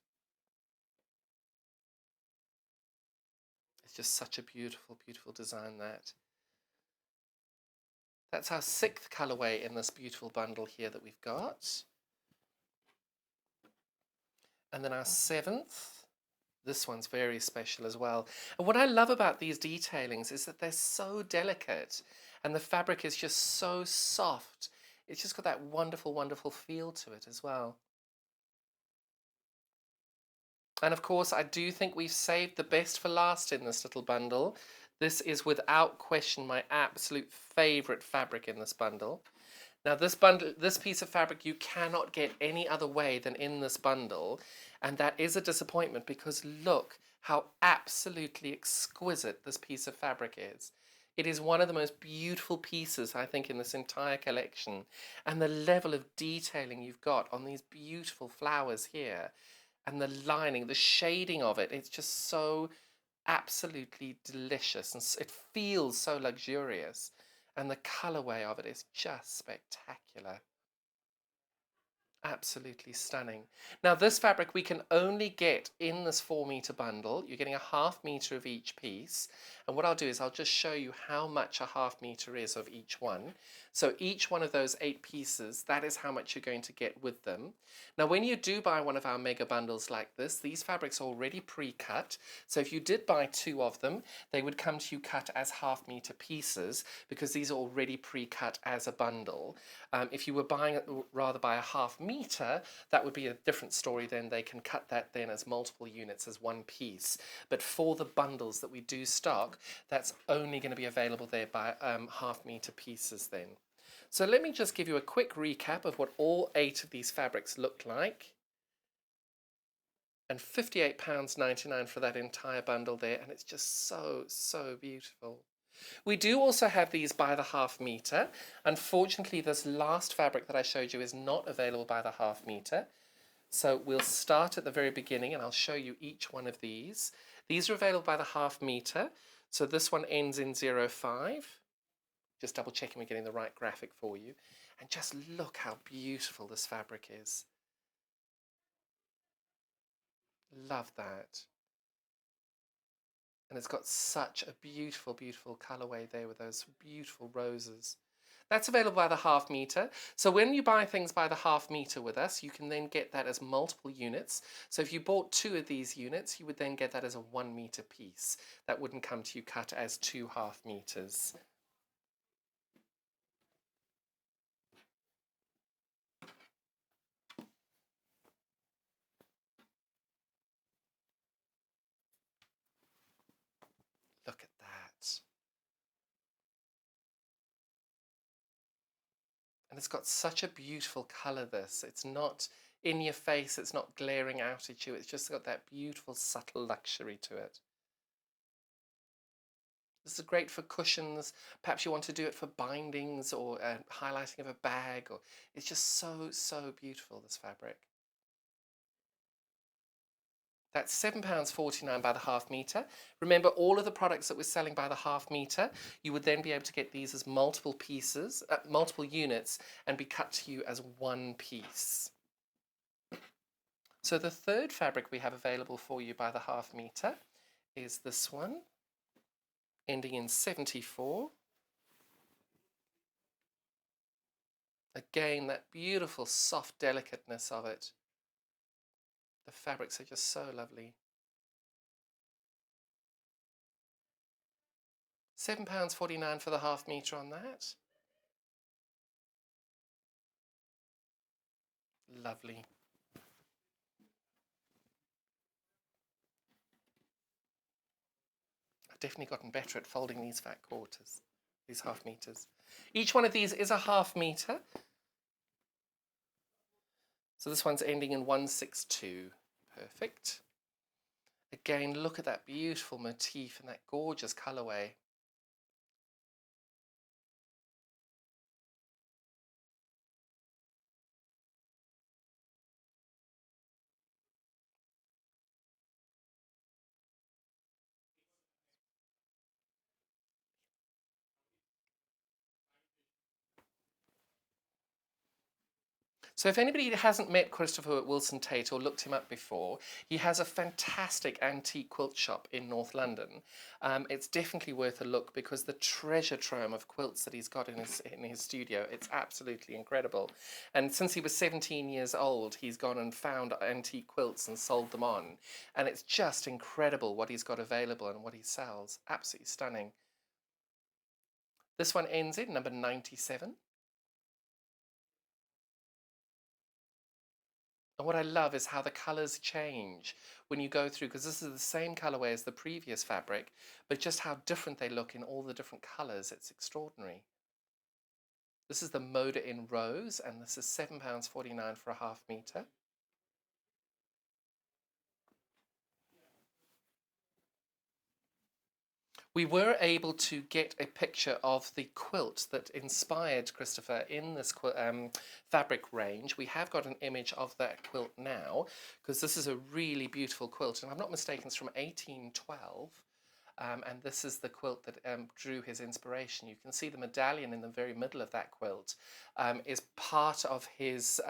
It's just such a beautiful, beautiful design, that. That's our 6th colorway in this beautiful bundle here that we've got. And then our 7th. This one's very special as well. And what I love about these detailings is that they're so delicate and the fabric is just so soft. It's just got that wonderful, wonderful feel to it as well. And of course, I do think we've saved the best for last in this little bundle. This is without question my absolute favorite fabric in this bundle. Now this piece of fabric you cannot get any other way than in this bundle, and that is a disappointment because look how absolutely exquisite this piece of fabric is. It is one of the most beautiful pieces, I think, in this entire collection, and the level of detailing you've got on these beautiful flowers here, and the lining, the shading of it, it's just so absolutely delicious, and it feels so luxurious. And the colorway of it is just spectacular. Absolutely stunning. Now this fabric we can only get in this 4-meter bundle. You're getting a 1/2 meter of each piece. And what I'll do is I'll just show you how much a 1/2 meter is of each one. So each one of those 8 pieces, that is how much you're going to get with them. Now when you do buy one of our mega bundles like this, these fabrics are already pre-cut. So if you did buy 2 of them, they would come to you cut as 1/2 meter pieces because these are already pre-cut as a bundle. If you were buying it rather by a 1/2 meter, that would be a different story. Then they can cut that then as multiple units as one piece. But for the bundles that we do stock, that's only going to be available there by 1/2 meter pieces then. So let me just give you a quick recap of what all 8 of these fabrics look like. And £58.99 for that entire bundle there, and it's just so, so beautiful. We do also have these by the 1/2 meter. Unfortunately, this last fabric that I showed you is not available by the 1/2 meter. So we'll start at the very beginning and I'll show you each one of these. These are available by the 1/2 meter. So this one ends in 05. Just double checking we're getting the right graphic for you. And just look how beautiful this fabric is. Love that. And it's got such a beautiful, beautiful colorway there with those beautiful roses. That's available by the 1/2 meter. So when you buy things by the 1/2 meter with us, you can then get that as multiple units. So if you bought 2 of these units, you would then get that as a 1 meter piece. That wouldn't come to you cut as 2 1/2 meters. Look at that. And it's got such a beautiful color, this. It's not in your face, it's not glaring out at you, it's just got that beautiful subtle luxury to it. This is great for cushions. Perhaps you want to do it for bindings or highlighting of a bag. Or it's just so, so beautiful, this fabric. That's £7.49 by the 1/2 meter. Remember, all of the products that we're selling by the 1/2 meter, you would then be able to get these as multiple pieces, multiple units, and be cut to you as one piece. So the third fabric we have available for you by the 1/2 meter is this one, ending in 74. Again, that beautiful soft delicateness of it. The fabrics are just so lovely. £7.49 for the 1/2 meter on that. Lovely. I've definitely gotten better at folding these fat quarters, these 1/2 meters. Each one of these is a 1/2 meter. So this one's ending in 162. Perfect. Again, look at that beautiful motif and that gorgeous colourway. So if anybody hasn't met Christopher Wilson Tate or looked him up before, he has a fantastic antique quilt shop in North London. It's definitely worth a look because the treasure trove of quilts that he's got in his studio, it's absolutely incredible. And since he was 17 years old, he's gone and found antique quilts and sold them on. And it's just incredible what he's got available and what he sells. Absolutely stunning. This one ends in number 97. And what I love is how the colours change when you go through, because this is the same colourway as the previous fabric, but just how different they look in all the different colours. It's extraordinary. This is the Moda in Rose, and this is £7.49 for a half metre. We were able to get a picture of the quilt that inspired Christopher in this fabric range. We have got an image of that quilt now, because this is a really beautiful quilt, and I'm not mistaken, it's from 1812. And this is the quilt that drew his inspiration. You can see the medallion in the very middle of that quilt is part of his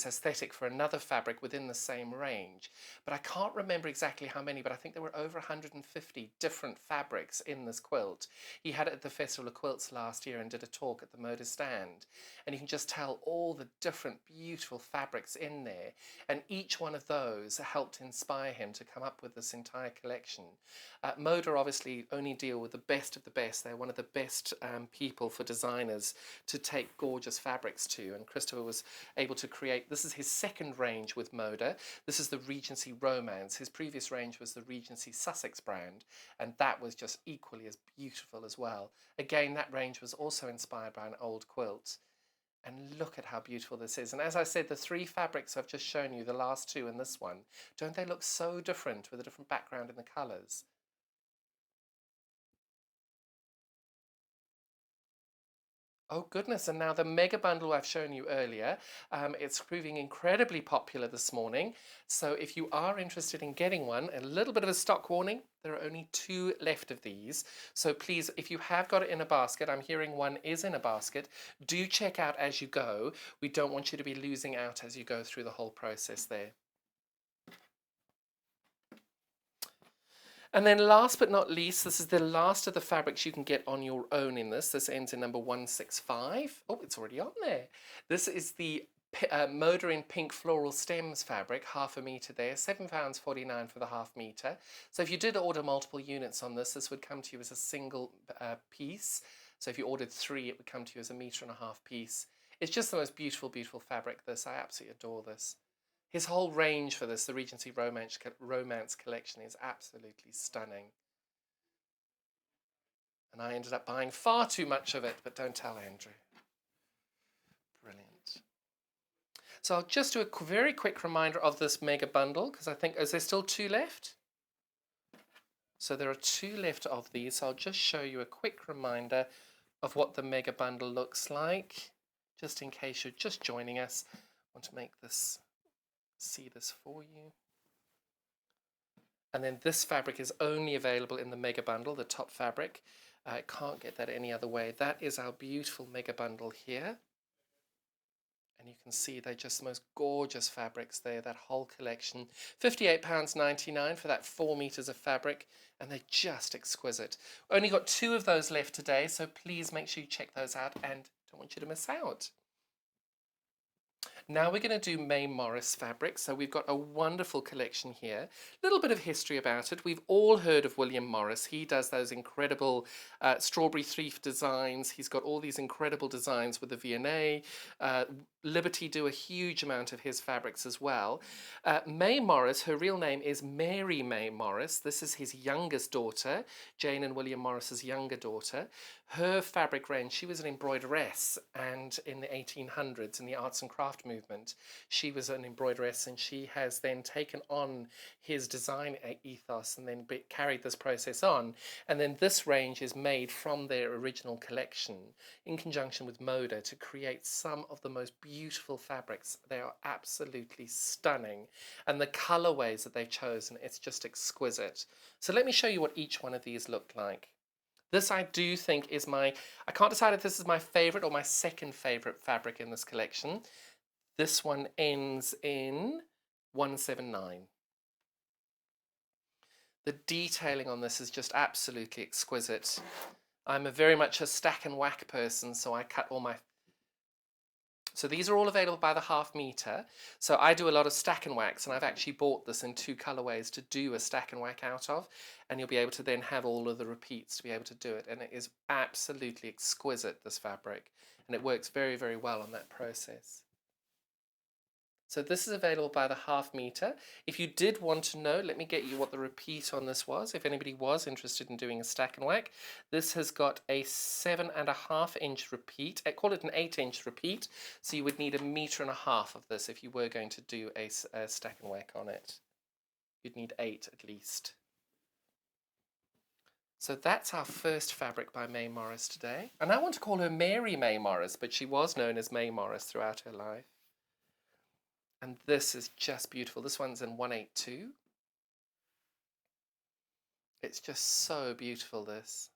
aesthetic for another fabric within the same range. But I can't remember exactly how many, but I think there were over 150 different fabrics in this quilt. He had it at the Festival of Quilts last year and did a talk at the Moda stand. And you can just tell all the different beautiful fabrics in there. And each one of those helped inspire him to come up with this entire collection. Moda obviously only deal with the best of the best. They're one of the best people for designers to take gorgeous fabrics to. And Christopher was able to create, this is his second range with Moda. This is the Regency Romance. His previous range was the Regency Sussex brand, and that was just equally as beautiful as well. Again, that range was also inspired by an old quilt. And look at how beautiful this is. And as I said, the three fabrics I've just shown you, the last two and this one, don't they look so different with a different background in the colours? Oh goodness, and now the mega bundle I've shown you earlier, it's proving incredibly popular this morning. So if you are interested in getting one, a little bit of a stock warning, there are only 2 left of these. So please, if you have got it in a basket, I'm hearing one is in a basket, do check out as you go. We don't want you to be losing out as you go through the whole process there. And then last but not least, this is the last of the fabrics you can get on your own in this. This ends in number 165. Oh, it's already on there. This is the Moda in Pink Floral Stems fabric, half a metre there, £7.49 for the half metre. So if you did order multiple units on this, this would come to you as a single piece. So if you ordered 3, it would come to you as a metre and a half piece. It's just the most beautiful, beautiful fabric, this. I absolutely adore this. His whole range for this, the Regency Romance collection, is absolutely stunning. And I ended up buying far too much of it, but don't tell Andrew. Brilliant. So I'll just do a very quick reminder of this mega bundle, because I think, is there still 2 left? So there are 2 left of these. So I'll just show you a quick reminder of what the mega bundle looks like, just in case you're just joining us. I want to make this, see this for you. And then this fabric is only available in the mega bundle, the top fabric. I can't get that any other way. That is our beautiful mega bundle here. And you can see they're just the most gorgeous fabrics there, that whole collection. £58.99 for that 4 metres of fabric, and they're just exquisite. Only got 2 of those left today, so please make sure you check those out, and don't want you to miss out. Now we're going to do May Morris fabric. So we've got a wonderful collection here. A little bit of history about it. We've all heard of William Morris. He does those incredible strawberry thief designs. He's got all these incredible designs with the V&A. Liberty do a huge amount of his fabrics as well. May Morris, her real name is Mary May Morris. This is his youngest daughter, Jane and William Morris's younger daughter. Her fabric range, she was an embroideress, and in the 1800s, in the arts and craft movement, she was an embroideress, and she has then taken on his design ethos and then carried this process on. And then this range is made from their original collection in conjunction with Moda to create some of the most beautiful fabrics. They are absolutely stunning. And the colorways that they've chosen, it's just exquisite. So let me show you what each one of these look like. This I do think is I can't decide if this is my favorite or my second favorite fabric in this collection. This one ends in 179. The detailing on this is just absolutely exquisite. I'm very much a stack and whack person, so I cut all my... So these are all available by the half meter. So I do a lot of stack and wax, and I've actually bought this in 2 colorways to do a stack and whack out of, and you'll be able to then have all of the repeats to be able to do it. And it is absolutely exquisite, this fabric, and it works very, very well on that process. So this is available by the half meter. If you did want to know, let me get you what the repeat on this was. If anybody was interested in doing a stack and whack, this has got a 7.5-inch repeat. I call it an 8-inch repeat. So you would need 1.5 meters of this if you were going to do a stack and whack on it. You'd need 8 at least. So that's our first fabric by May Morris today. And I want to call her Mary May Morris, but she was known as May Morris throughout her life. And this is just beautiful. This one's in 182. It's just so beautiful, this.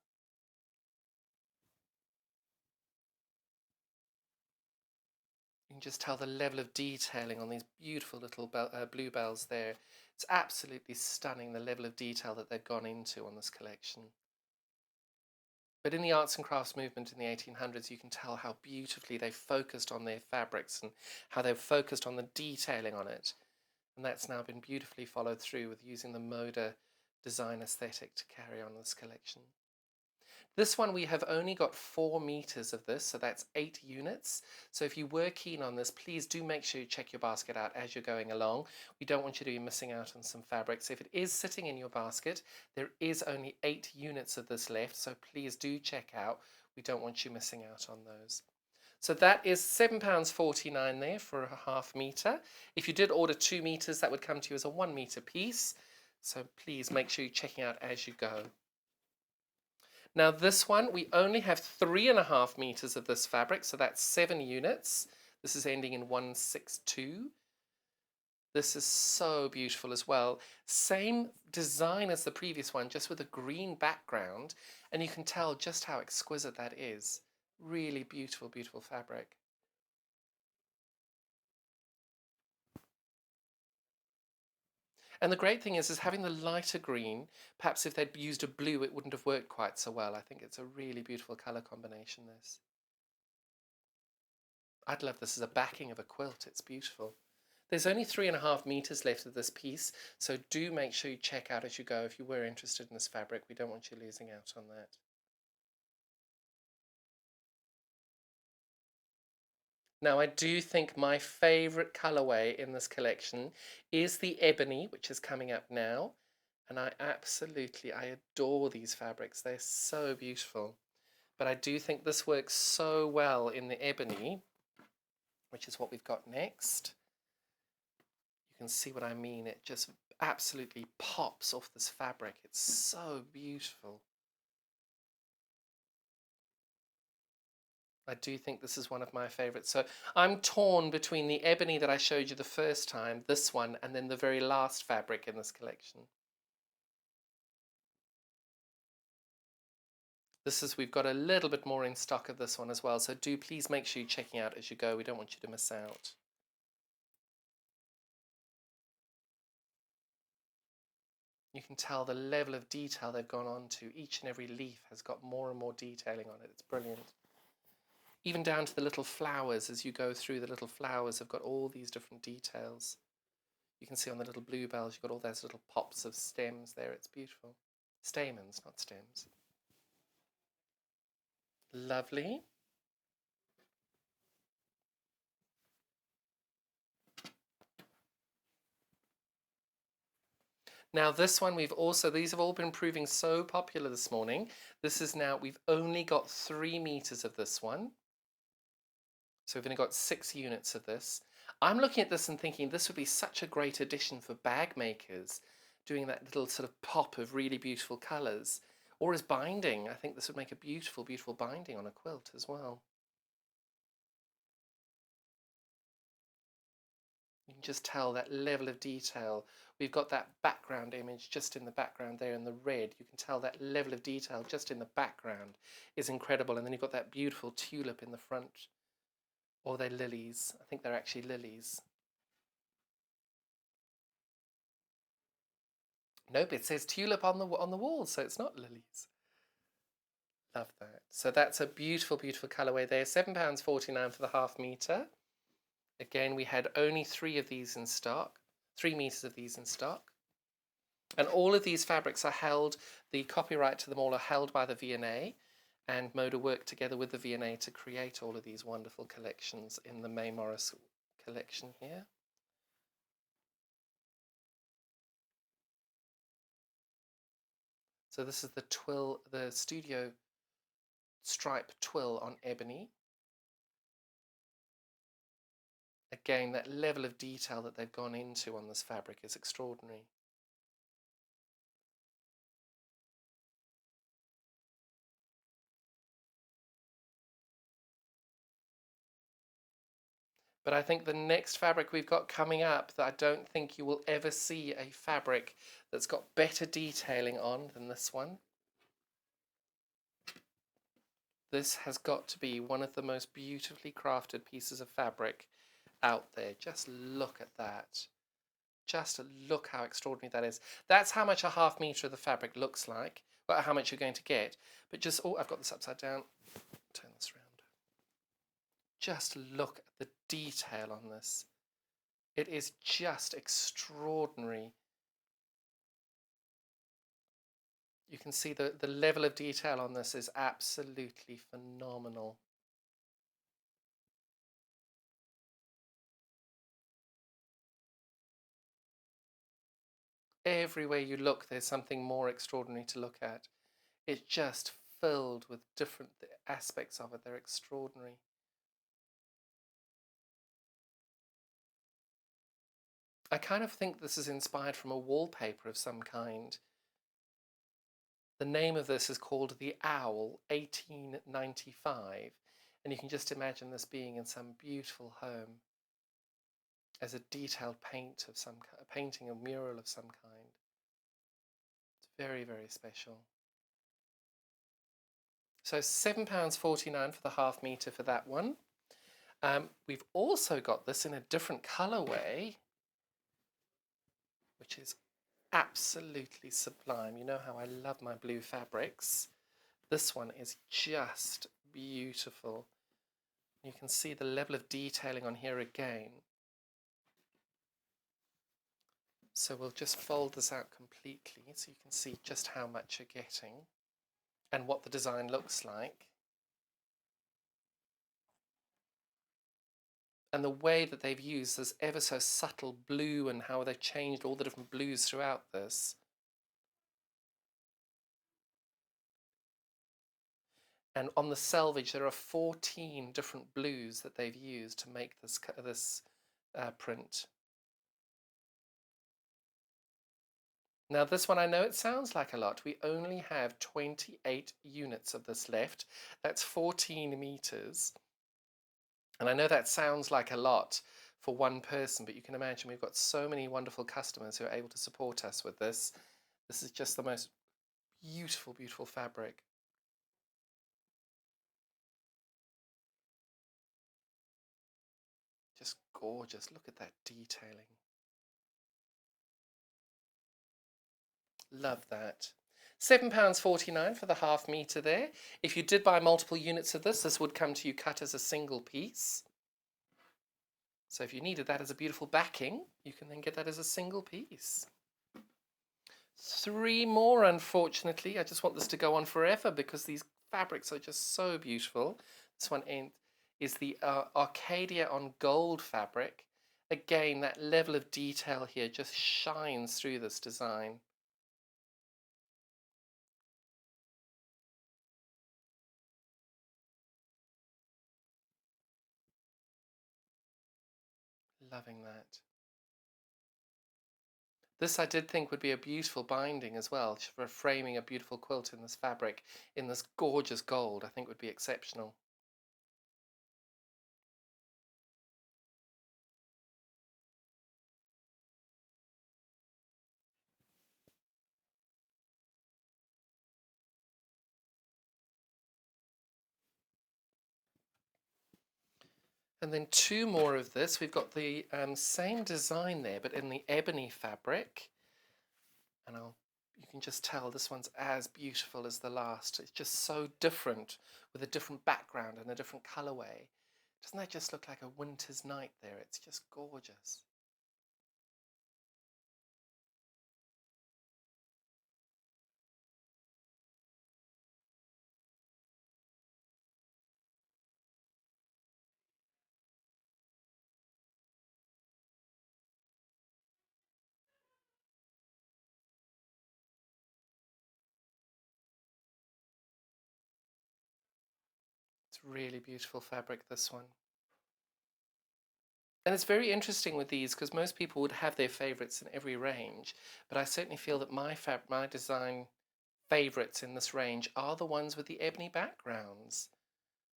You can just tell the level of detailing on these beautiful little bluebells there. It's absolutely stunning, the level of detail that they've gone into on this collection. But in the arts and crafts movement in the 1800s, you can tell how beautifully they focused on their fabrics and how they've focused on the detailing on it. And that's now been beautifully followed through with using the Moda design aesthetic to carry on this collection. This one, we have only got 4 meters of this, so that's 8 units. So if you were keen on this, please do make sure you check your basket out as you're going along. We don't want you to be missing out on some fabrics. If it is sitting in your basket, there is only 8 units of this left, so please do check out. We don't want you missing out on those. So that is £7.49 there for a half meter. If you did order 2 meters, that would come to you as a 1 meter piece. So please make sure you're checking out as you go. Now this one, we only have 3.5 meters of this fabric, so that's 7 units. This is ending in 162. This is so beautiful as well. Same design as the previous one, just with a green background, and you can tell just how exquisite that is. Really beautiful, beautiful fabric. And the great thing is having the lighter green, perhaps if they'd used a blue, it wouldn't have worked quite so well. I think it's a really beautiful colour combination, this. I'd love this as a backing of a quilt. It's beautiful. There's only 3.5 meters left of this piece, so do make sure you check out as you go if you were interested in this fabric. We don't want you losing out on that. Now, I do think my favourite colourway in this collection is the ebony, which is coming up now. And I adore these fabrics. They're so beautiful. But I do think this works so well in the ebony, which is what we've got next. You can see what I mean. It just absolutely pops off this fabric. It's so beautiful. I do think this is one of my favourites. So I'm torn between the ebony that I showed you the first time, this one, and then the very last fabric in this collection. We've got a little bit more in stock of this one as well, so do please make sure you're checking out as you go. We don't want you to miss out. You can tell the level of detail they've gone on to. Each and every leaf has got more and more detailing on it. It's brilliant. Even down to the little flowers, as you go through, the little flowers have got all these different details. You can see on the little bluebells, you've got all those little pops of stems there. It's beautiful. Stamens, not stems. Lovely. Now this one these have all been proving so popular this morning. This is now, we've only got 3 meters of this one. So we've only got 6 units of this. I'm looking at this and thinking this would be such a great addition for bag makers, doing that little sort of pop of really beautiful colours. Or as binding, I think this would make a beautiful, beautiful binding on a quilt as well. You can just tell that level of detail. We've got that background image just in the background there in the red. You can tell that level of detail just in the background is incredible. And then you've got that beautiful tulip in the front. Or they're lilies. I think they're actually lilies. Nope, it says tulip on the wall, so it's not lilies. Love that. So that's a beautiful, beautiful colourway there. £7.49 for the half metre. Again, we had only 3 of these in stock, 3 meters of these in stock. And all of these fabrics are held, the copyright to them all are held by the V&A, and Moda worked together with the V&A to create all of these wonderful collections in the May Morris collection here. So this is the studio stripe twill on ebony. Again, that level of detail that they've gone into on this fabric is extraordinary. But I think the next fabric we've got coming up, that I don't think you will ever see a fabric that's got better detailing on than this one. This has got to be one of the most beautifully crafted pieces of fabric out there. Just look at that. Just look how extraordinary that is. That's how much a half metre of the fabric looks like, well, how much you're going to get. But just, oh, I've got this upside down. Turn this around. Just look at the detail on this. It is just extraordinary. You can see the level of detail on this is absolutely phenomenal. Everywhere you look, there's something more extraordinary to look at. It's just filled with different aspects of it. They're extraordinary. I kind of think this is inspired from a wallpaper of some kind. The name of this is called The Owl 1895, and you can just imagine this being in some beautiful home as a detailed painting, a mural of some kind. It's very, very special. So £7.49 for the half metre for that one. We've also got this in a different colourway, which is absolutely sublime. You know how I love my blue fabrics. This one is just beautiful. You can see the level of detailing on here again. So we'll just fold this out completely so you can see just how much you're getting and what the design looks like. And the way that they've used this ever so subtle blue and how they've changed all the different blues throughout this. And on the selvage, there are 14 different blues that they've used to make this print. Now this one, I know it sounds like a lot. We only have 28 units of this left. That's 14 meters. And I know that sounds like a lot for one person, but you can imagine we've got so many wonderful customers who are able to support us with this. This is just the most beautiful, beautiful fabric. Just gorgeous. Look at that detailing. Love that. £7.49 for the half metre there. If you did buy multiple units of this, this would come to you cut as a single piece. So if you needed that as a beautiful backing, you can then get that as a single piece. 3 more, unfortunately. I just want this to go on forever because these fabrics are just so beautiful. This one is the Arcadia on gold fabric. Again, that level of detail here just shines through this design. Loving that. This I did think would be a beautiful binding as well, for framing a beautiful quilt in this fabric, in this gorgeous gold, I think would be exceptional. And then two more of this. We've got the same design there, but in the ebony fabric. And you can just tell this one's as beautiful as the last. It's just so different, with a different background and a different colorway. Doesn't that just look like a winter's night there? It's just gorgeous. It's really beautiful fabric, this one. And it's very interesting with these because most people would have their favorites in every range, but I certainly feel that my design favorites in this range are the ones with the ebony backgrounds.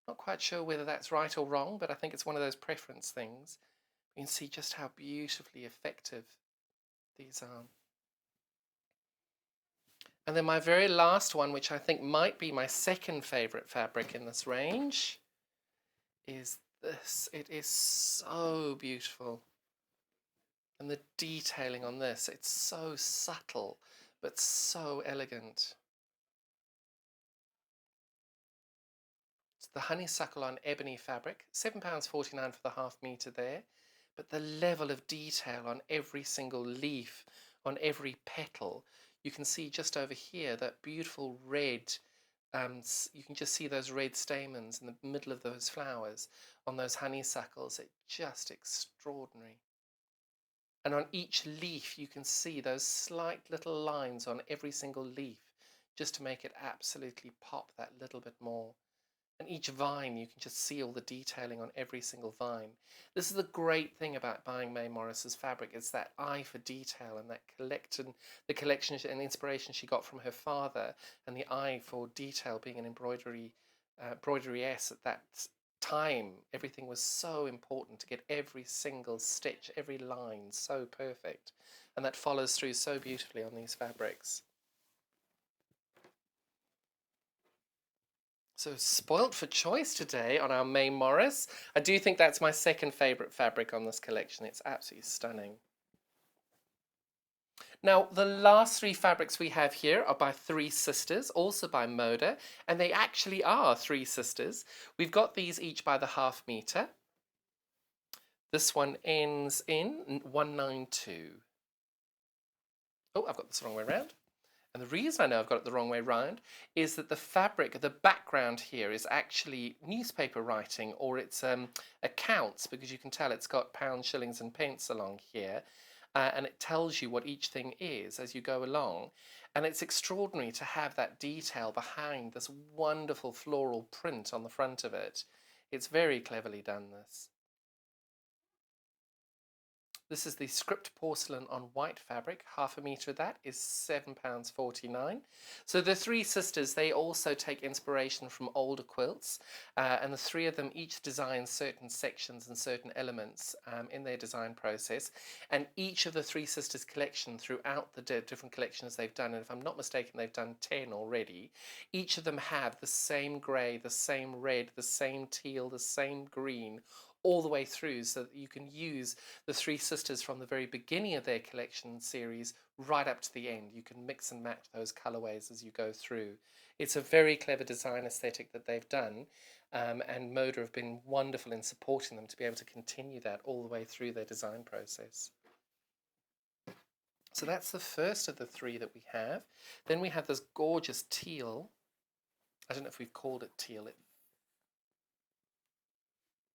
Not quite sure whether that's right or wrong, but I think it's one of those preference things. You can see just how beautifully effective these are. And then my very last one, which I think might be my second favorite fabric in this range, is this. It is so beautiful. And the detailing on this, it's so subtle, but so elegant. It's the honeysuckle on ebony fabric, £7.49 for the half metre there. But the level of detail on every single leaf, on every petal, you can see just over here that beautiful red, you can just see those red stamens in the middle of those flowers on those honeysuckles. It's just extraordinary. And on each leaf you can see those slight little lines on every single leaf just to make it absolutely pop that little bit more. And each vine, you can just see all the detailing on every single vine. This is the great thing about buying May Morris's fabric. It's that eye for detail and that the collection and inspiration she got from her father, and the eye for detail, being an embroidery-ess at that time. Everything was so important to get every single stitch, every line so perfect. And that follows through so beautifully on these fabrics. So spoilt for choice today on our May Morris. I do think that's my second favourite fabric on this collection. It's absolutely stunning. Now, the last three fabrics we have here are by three sisters, also by Moda, and they actually are three sisters. We've got these each by the half metre. This one ends in 192. Oh, I've got this the wrong way around. And the reason I know I've got it the wrong way round is that the fabric, the background here is actually newspaper writing, or it's accounts, because you can tell it's got pounds, shillings and pence along here. And it tells you what each thing is as you go along. And it's extraordinary to have that detail behind this wonderful floral print on the front of it. It's very cleverly done, this. This is the script porcelain on white fabric. Half a metre of that is £7.49. So the three sisters, they also take inspiration from older quilts, and the three of them each design certain sections and certain elements in their design process. And each of the three sisters' collection throughout the different collections they've done, and if I'm not mistaken, they've done 10 already, each of them have the same grey, the same red, the same teal, the same green, all the way through, so that you can use the three sisters from the very beginning of their collection series right up to the end. You can mix and match those colorways as you go through. It's a very clever design aesthetic that they've done, and Moda have been wonderful in supporting them to be able to continue that all the way through their design process. So that's the first of the three that we have. Then we have this gorgeous teal. I don't know if we've called it teal.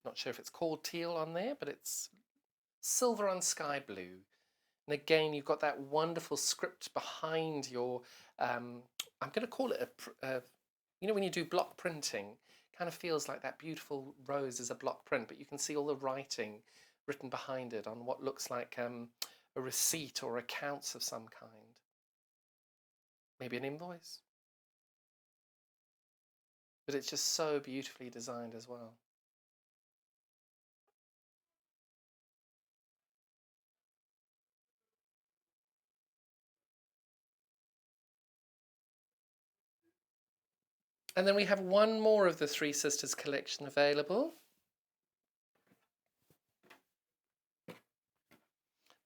Not sure if it's called teal on there, but it's silver on sky blue. And again, you've got that wonderful script behind your, I'm going to call it you know, when you do block printing, kind of feels like that beautiful rose is a block print, but you can see all the writing written behind it on what looks like a receipt or accounts of some kind. Maybe an invoice. But it's just so beautifully designed as well. And then we have one more of the Three Sisters collection available.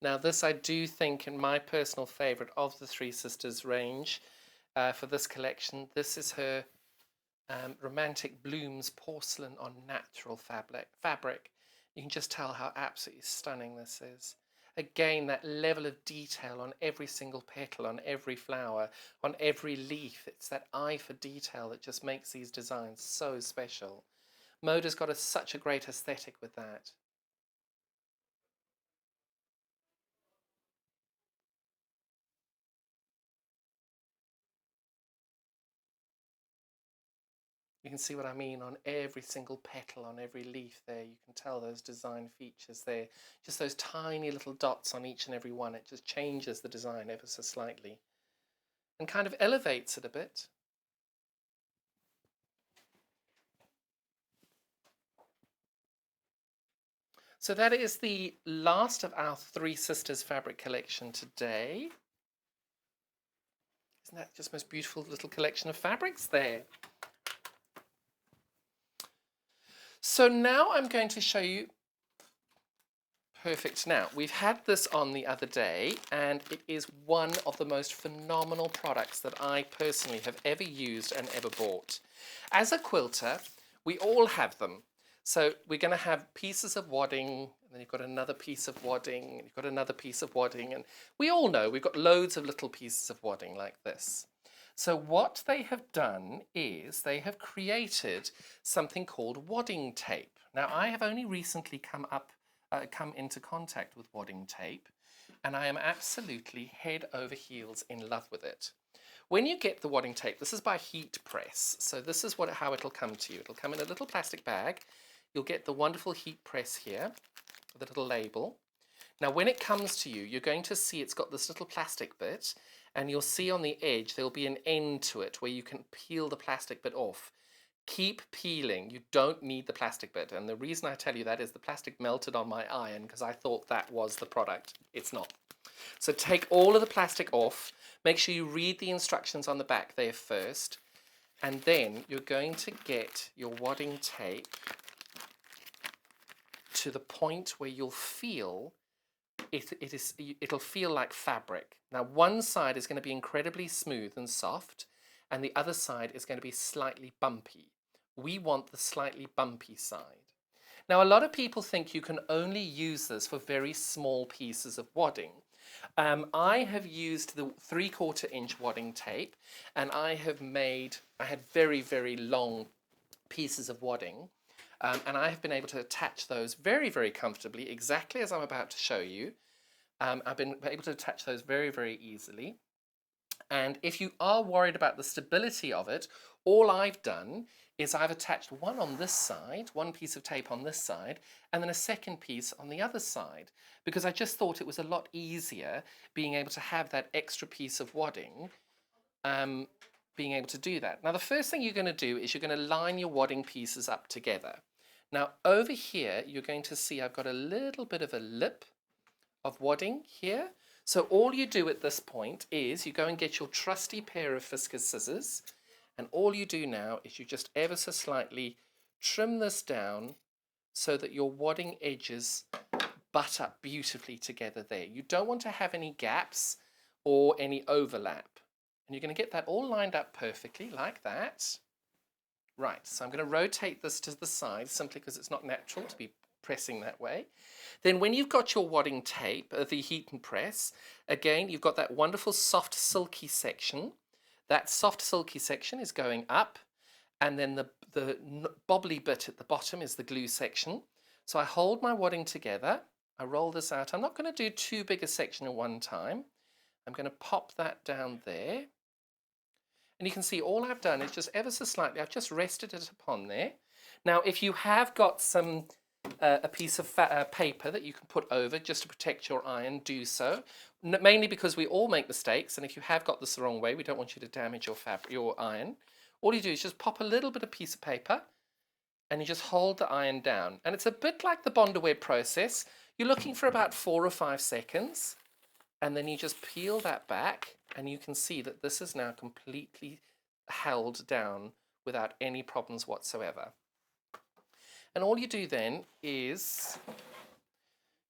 Now this I do think in my personal favourite of the Three Sisters range for this collection. This is her Romantic Blooms porcelain on natural fabric. You can just tell how absolutely stunning this is. Again, that level of detail on every single petal, on every flower, on every leaf. It's that eye for detail that just makes these designs so special. Moda's got such a great aesthetic with that. You can see what I mean on every single petal, on every leaf there. You can tell those design features there. Just those tiny little dots on each and every one. It just changes the design ever so slightly and kind of elevates it a bit. So that is the last of our Three Sisters fabric collection today. Isn't that just the most beautiful little collection of fabrics there? So now I'm going to show you, perfect. Now, we've had this on the other day, and it is one of the most phenomenal products that I personally have ever used and ever bought. As a quilter, we all have them. So we're going to have pieces of wadding, and then you've got another piece of wadding, and you've got another piece of wadding, and we all know we've got loads of little pieces of wadding like this. So what they have done is they have created something called wadding tape. Now, I have only recently come into contact with wadding tape, and I am absolutely head over heels in love with it. When you get the wadding tape, this is by heat press. So this is how it'll come to you. It'll come in a little plastic bag. You'll get the wonderful heat press here with a little label. Now, when it comes to you, you're going to see it's got this little plastic bit, and you'll see on the edge there'll be an end to it where you can peel the plastic bit off. Keep peeling. You don't need the plastic bit. And the reason I tell you that is the plastic melted on my iron because I thought that was the product. It's not. So take all of the plastic off. Make sure you read the instructions on the back there first. And then you're going to get your wadding tape to the point where you'll feel it'll feel like fabric. Now, one side is going to be incredibly smooth and soft, and the other side is going to be slightly bumpy. We want the slightly bumpy side. Now, a lot of people think you can only use this for very small pieces of wadding. I have used the 3/4 inch wadding tape, and I had very, very long pieces of wadding. And I have been able to attach those very, very comfortably, exactly as I'm about to show you. I've been able to attach those very, very easily. And if you are worried about the stability of it, all I've done is I've attached one on this side, one piece of tape on this side, and then a second piece on the other side, because I just thought it was a lot easier being able to have that extra piece of wadding, being able to do that. Now, the first thing you're going to do is you're going to line your wadding pieces up together. Now, over here, you're going to see I've got a little bit of a lip of wadding here. So all you do at this point is you go and get your trusty pair of Fiskars scissors, and all you do now is you just ever so slightly trim this down so that your wadding edges butt up beautifully together there. You don't want to have any gaps or any overlap. And you're going to get that all lined up perfectly like that. Right, so I'm going to rotate this to the side simply because it's not natural to be pressing that way. Then when you've got your wadding tape, the heat and press, again, you've got that wonderful soft silky section. That soft silky section is going up, and then the bobbly bit at the bottom is the glue section. So I hold my wadding together, I roll this out. I'm not going to do too big a section at one time. I'm going to pop that down there. And you can see all I've done is just ever so slightly, I've just rested it upon there. Now, if you have got some a piece of paper that you can put over just to protect your iron, do so. Mainly because we all make mistakes, and if you have got this the wrong way, we don't want you to damage your iron. All you do is just pop a little bit of piece of paper, and you just hold the iron down. And it's a bit like the Bond-a-Web process. You're looking for about 4 or 5 seconds, and then you just peel that back, and you can see that this is now completely held down without any problems whatsoever. And all you do then is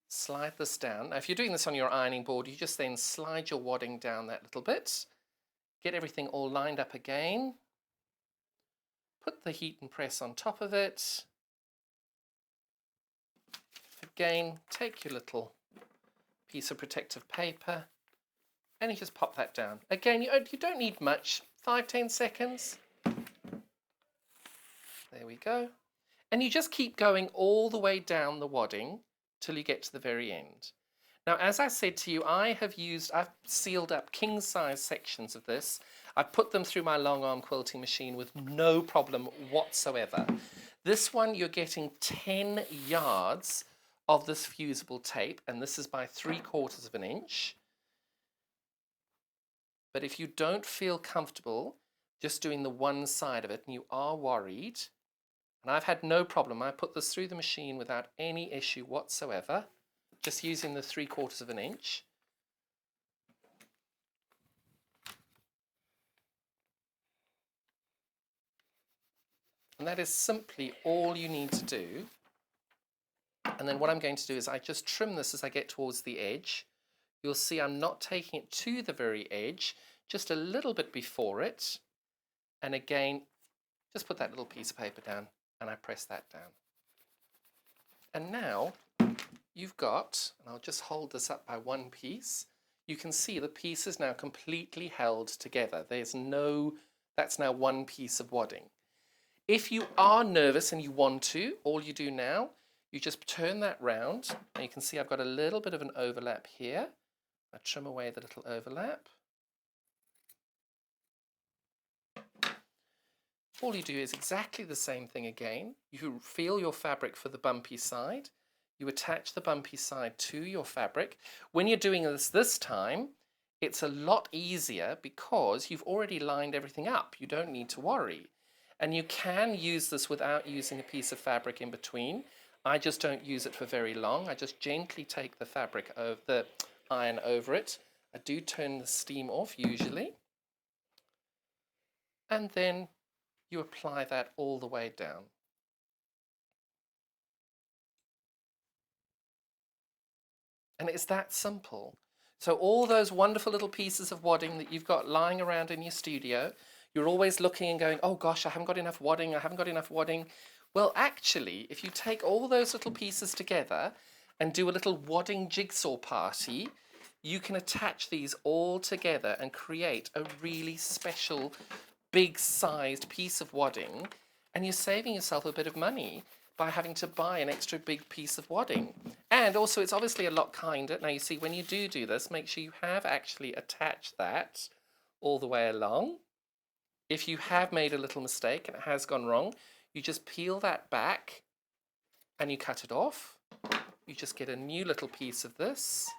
slide this down. Now, if you're doing this on your ironing board, you just then slide your wadding down that little bit, get everything all lined up again, put the heat and press on top of it. Again, take your little piece of protective paper and you just pop that down. Again, you don't need much, 5-10 seconds. There we go. And you just keep going all the way down the wadding till you get to the very end. Now, as I said to you, I've sealed up king size sections of this. I've put them through my long arm quilting machine with no problem whatsoever. This one, you're getting 10 yards of this fusible tape, and this is by 3/4 of an inch. But if you don't feel comfortable just doing the one side of it and you are worried, and I've had no problem, I put this through the machine without any issue whatsoever, just using the 3/4 of an inch. And that is simply all you need to do. And then what I'm going to do is I just trim this as I get towards the edge. You'll see I'm not taking it to the very edge, just a little bit before it. And again, just put that little piece of paper down and I press that down. And now you've got, and I'll just hold this up by one piece, you can see the piece is now completely held together. That's now one piece of wadding. If you are nervous and you want to, all you do now, you just turn that round, and you can see I've got a little bit of an overlap here. I trim away the little overlap. All you do is exactly the same thing again. You feel your fabric for the bumpy side. You attach the bumpy side to your fabric. When you're doing this time, it's a lot easier because you've already lined everything up. You don't need to worry. And you can use this without using a piece of fabric in between. I just don't use it for very long. I just gently take the fabric over the iron over it. I do turn the steam off usually. And then you apply that all the way down. And it's that simple. So all those wonderful little pieces of wadding that you've got lying around in your studio, you're always looking and going, oh gosh, I haven't got enough wadding, I haven't got enough wadding. Well, actually, if you take all those little pieces together and do a little wadding jigsaw party, you can attach these all together and create a really special, big-sized piece of wadding, and you're saving yourself a bit of money by having to buy an extra big piece of wadding. And also, it's obviously a lot kinder. Now, you see, when you do this, make sure you have actually attached that all the way along. If you have made a little mistake and it has gone wrong, you just peel that back and you cut it off. You just get a new little piece of this.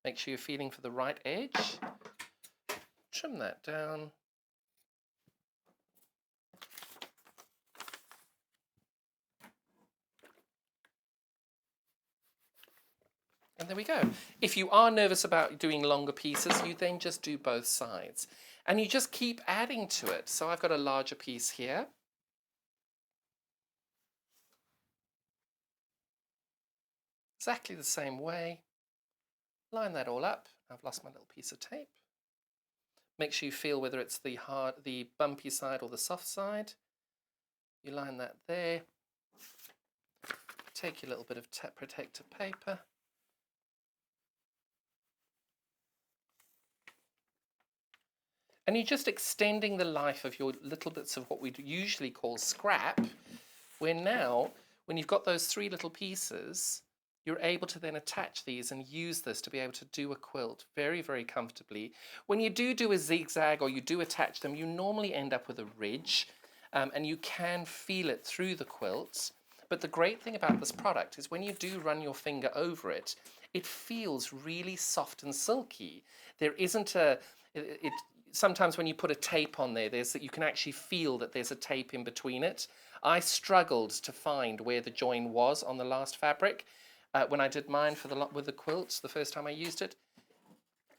Make sure you're feeling for the right edge. Trim that down. And there we go. If you are nervous about doing longer pieces, you then just do both sides. And you just keep adding to it. So I've got a larger piece here. Exactly the same way. Line that all up. I've lost my little piece of tape. Make sure you feel whether it's the bumpy side or the soft side. You line that there. Take your little bit of protective paper. And you're just extending the life of your little bits of what we usually call scrap, where now, when you've got those 3 little pieces, you're able to then attach these and use this to be able to do a quilt very, very comfortably. When you do a zigzag or you do attach them, you normally end up with a ridge, and you can feel it through the quilts. But the great thing about this product is when you do run your finger over it, it feels really soft and silky. There isn't sometimes when you put a tape on there, you can actually feel that there's a tape in between it. I struggled to find where the join was on the last fabric when I did mine with the quilts the first time I used it.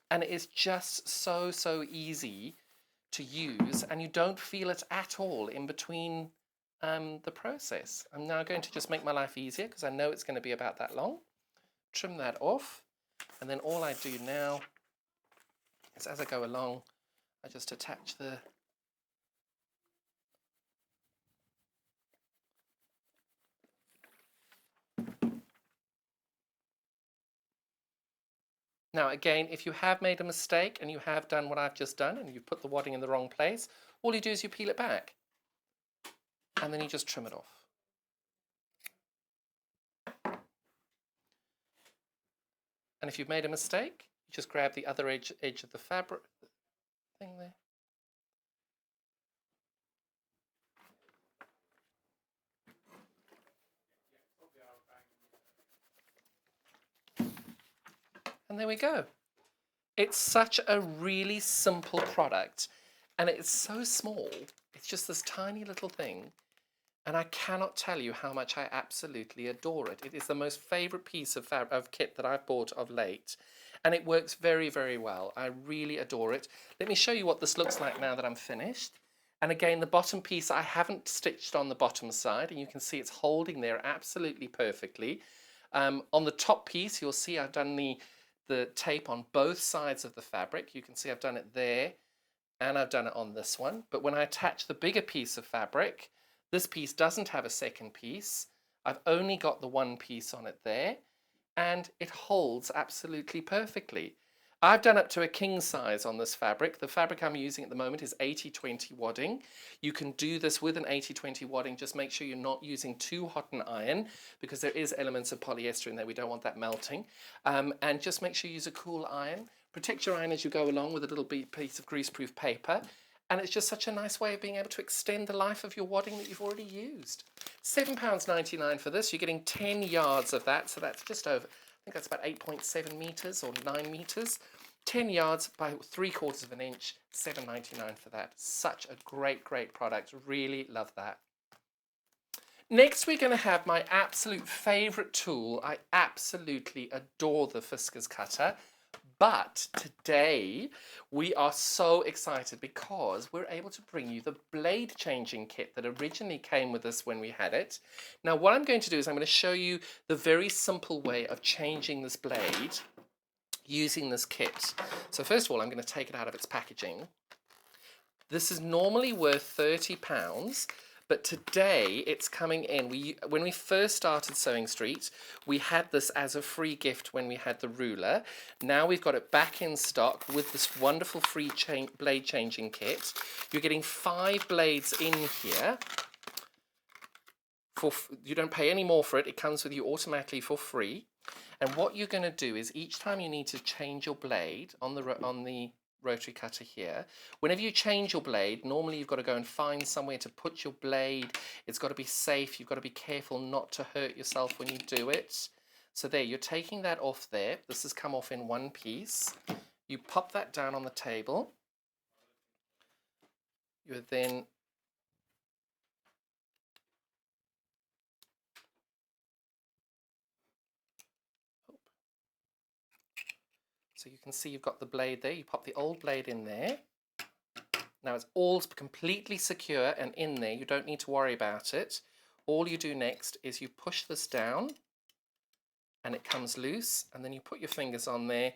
And it is just so easy to use, and you don't feel it at all in between the process. I'm now going to just make my life easier because I know it's going to be about that long. Trim that off, and then all I do now is, as I go along, I just attach the Now again, if you have made a mistake and you have done what I've just done and you put the wadding in the wrong place, all you do is you peel it back and then you just trim it off. And if you've made a mistake, you just grab the other edge of the fabric thing there. And there we go. It's such a really simple product, and it's so small. It's just this tiny little thing, and I cannot tell you how much I absolutely adore it. It is the most favorite piece of kit that I've bought of late, and it works very, very well. I really adore it. Let me show you what this looks like now that I'm finished. And again, the bottom piece, I haven't stitched on the bottom side, and you can see it's holding there absolutely perfectly. On the top piece, you'll see I've done the tape on both sides of the fabric. You can see I've done it there and I've done it on this one. But when I attach the bigger piece of fabric, this piece doesn't have a second piece. I've only got the one piece on it there, and it holds absolutely perfectly. I've done up to a king size on this fabric. The fabric I'm using at the moment is 80-20 wadding. You can do this with an 80-20 wadding. Just make sure you're not using too hot an iron because there is elements of polyester in there. We don't want that melting. And just make sure you use a cool iron. Protect your iron as you go along with a little piece of greaseproof paper. And it's just such a nice way of being able to extend the life of your wadding that you've already used. £7.99 for this. You're getting 10 yards of that. So that's just over, I think that's about 8.7 metres or 9 metres. 10 yards by 3/4 of an inch, £7.99 for that. Such a great, great product. Really love that. Next, we're going to have my absolute favourite tool. I absolutely adore the Fiskars cutter. But today we are so excited because we're able to bring you the blade changing kit that originally came with us when we had it. Now what I'm going to do is I'm going to show you the very simple way of changing this blade using this kit. So first of all, I'm going to take it out of its packaging. This is normally worth £30. But today it's coming in. When we first started Sewing Street, we had this as a free gift when we had the ruler. Now we've got it back in stock with this wonderful free blade changing kit. You're getting 5 blades in here. You don't pay any more for it. It comes with you automatically for free. And what you're going to do is each time you need to change your blade on the rotary cutter here, whenever you change your blade, normally you've got to go and find somewhere to put your blade. It's got to be safe. You've got to be careful not to hurt yourself when you do it. So there, you're taking that off there. This has come off in one piece. You pop that down on the table. You're then so you can see you've got the blade there. You pop the old blade in there. Now it's all completely secure and in there. You don't need to worry about it. All you do next is you push this down and it comes loose, and then you put your fingers on there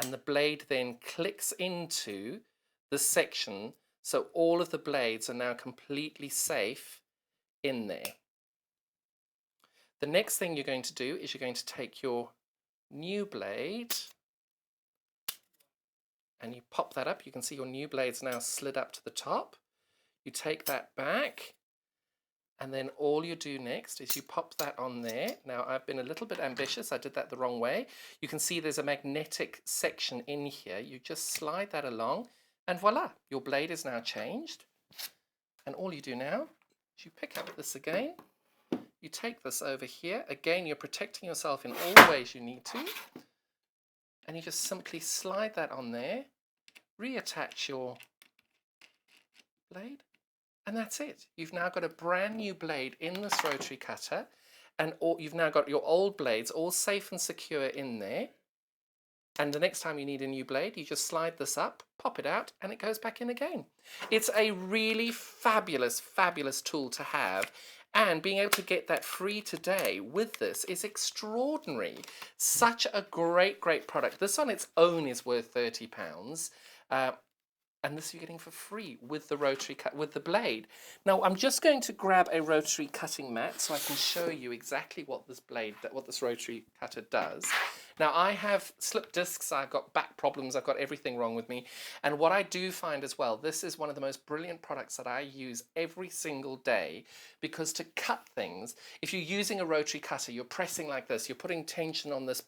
and the blade then clicks into the section, so all of the blades are now completely safe in there. The next thing you're going to do is you're going to take your new blade and you pop that up. You can see your new blade's now slid up to the top. You take that back And then all you do next is you pop that on there. Now, I've been a little bit ambitious. I did that the wrong way. You can see there's a magnetic section in here. You just slide that along and voila, your blade is now changed. And all you do now is you pick up this again. You take this over here. Again, you're protecting yourself in all the ways you need to. And you just simply slide that on there, reattach your blade. And that's it. You've now got a brand new blade in this rotary cutter, and you've now got your old blades all safe and secure in there. And the next time you need a new blade, you just slide this up, pop it out, and it goes back in again. It's a really fabulous, fabulous tool to have. And being able to get that free today with this is extraordinary. Such a great, great product. This on its own is worth £30. And this you're getting for free with the rotary cut, with the blade. Now I'm just going to grab a rotary cutting mat so I can show you exactly what this what this rotary cutter does. Now I have slip discs, I've got back problems, I've got everything wrong with me. And what I do find as well, this is one of the most brilliant products that I use every single day, because to cut things, if you're using a rotary cutter, you're pressing like this, you're putting tension on this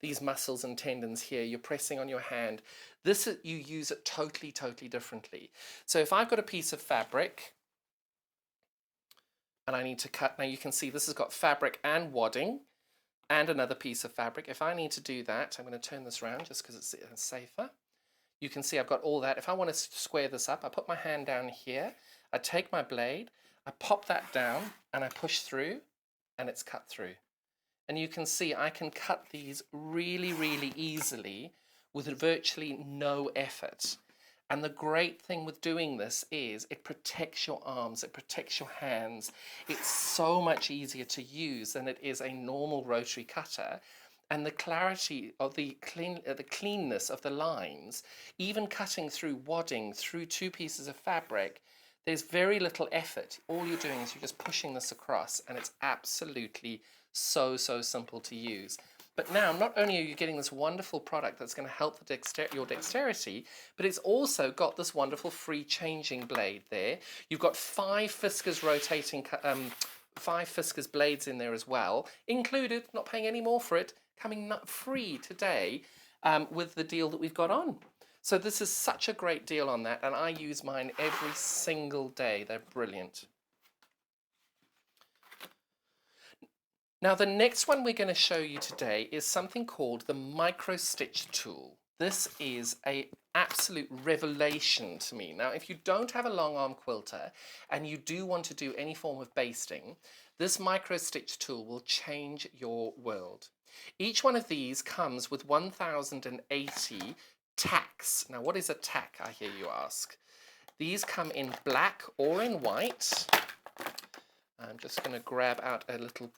these muscles and tendons here, you're pressing on your hand. You use it totally, totally differently. So if I've got a piece of fabric and I need to cut, now you can see this has got fabric and wadding and another piece of fabric. If I need to do that, I'm going to turn this around just because it's safer. You can see I've got all that. If I want to square this up, I put my hand down here, I take my blade, I pop that down and I push through and it's cut through. And you can see I can cut these really, really easily with virtually no effort. And the great thing with doing this is it protects your arms, it protects your hands. It's so much easier to use than it is a normal rotary cutter. And the clarity of the cleanness of the lines, even cutting through wadding, through two pieces of fabric, there's very little effort. All you're doing is you're just pushing this across, and it's absolutely so simple to use. But now, not only are you getting this wonderful product that's going to help your dexterity, but it's also got this wonderful free changing blade there. You've got 5 Fiskars rotating, 5 Fiskars blades in there as well, included, not paying any more for it, coming free today with the deal that we've got on. So this is such a great deal on that, and I use mine every single day. They're brilliant. Now the next one we're going to show you today is something called the micro stitch tool. This is an absolute revelation to me. Now if you don't have a long arm quilter and you do want to do any form of basting, this micro stitch tool will change your world. Each one of these comes with 1080 tacks. Now what is a tack, I hear you ask? These come in black or in white. I'm just going to grab out a little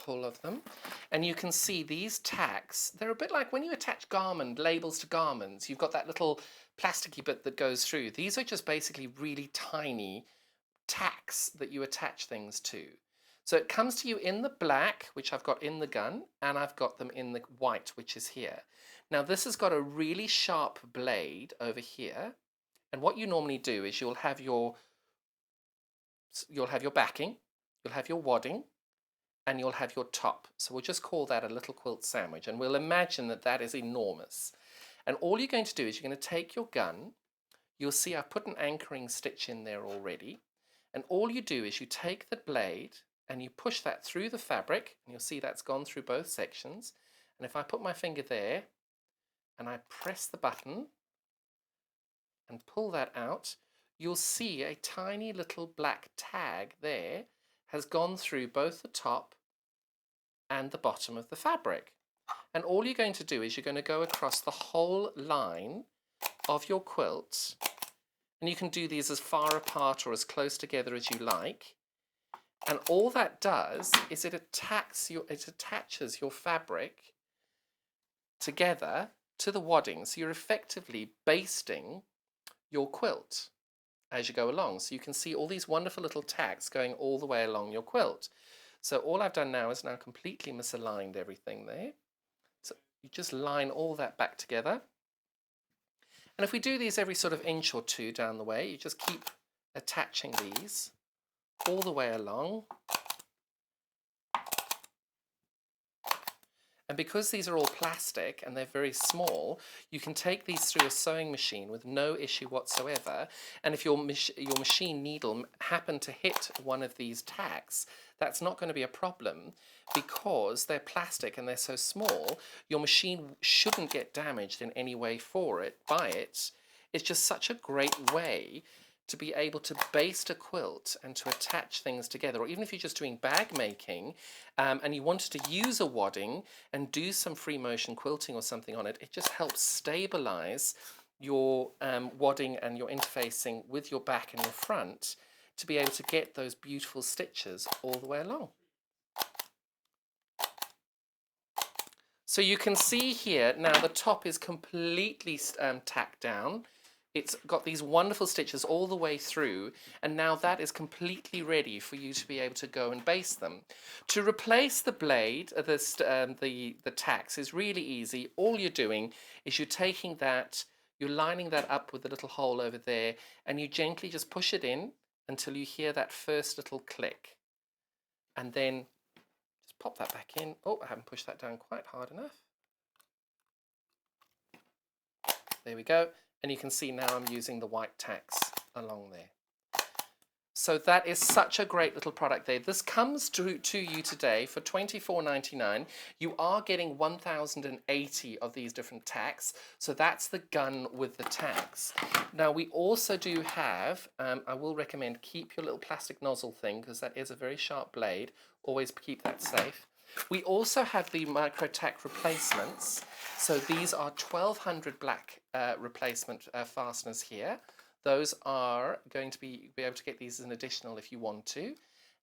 pull of them, and you can see these tacks, they're a bit like when you attach labels to garments, you've got that little plasticky bit that goes through. These are just basically really tiny tacks that you attach things to. So it comes to you in the black, which I've got in the gun, and I've got them in the white, which is here. Now this has got a really sharp blade over here, and what you normally do is you'll have your backing, you'll have your wadding, and you'll have your top. So we'll just call that a little quilt sandwich, and we'll imagine that that is enormous. And all you're going to do is you're going to take your gun, you'll see I've put an anchoring stitch in there already, and all you do is you take the blade and you push that through the fabric, and you'll see that's gone through both sections. And if I put my finger there and I press the button and pull that out, you'll see a tiny little black tag there has gone through both the top and the bottom of the fabric. And all you're going to do is you're going to go across the whole line of your quilt, and you can do these as far apart or as close together as you like. And all that does is it attaches your fabric together to the wadding. So you're effectively basting your quilt as you go along. So you can see all these wonderful little tacks going all the way along your quilt. So all I've done now is now completely misaligned everything there. So you just line all that back together. And if we do these every sort of inch or two down the way, you just keep attaching these all the way along. And because these are all plastic and they're very small, you can take these through a sewing machine with no issue whatsoever. And if your machine needle happened to hit one of these tacks, that's not going to be a problem because they're plastic and they're so small. Your machine shouldn't get damaged in any way by it. It's just such a great way to be able to baste a quilt and to attach things together, or even if you're just doing bag making and you wanted to use a wadding and do some free motion quilting or something on it, it just helps stabilize your wadding and your interfacing with your back and your front to be able to get those beautiful stitches all the way along. So you can see here now the top is completely tacked down. It's got these wonderful stitches all the way through, and now that is completely ready for you to be able to go and baste them. To replace the blade, the tacks is really easy. All you're doing is you're taking that, you're lining that up with a little hole over there, and you gently just push it in until you hear that first little click. And then just pop that back in. Oh, I haven't pushed that down quite hard enough. There we go. And you can see now I'm using the white tacks along there. So that is such a great little product there. This comes to you today for $24.99. You are getting 1,080 of these different tacks. So that's the gun with the tacks. Now we also do have, I will recommend keep your little plastic nozzle thing because that is a very sharp blade. Always keep that safe. We also have the micro tack replacements. So these are 1,200 black replacement fasteners here. Those are going to be able to get these as an additional if you want to.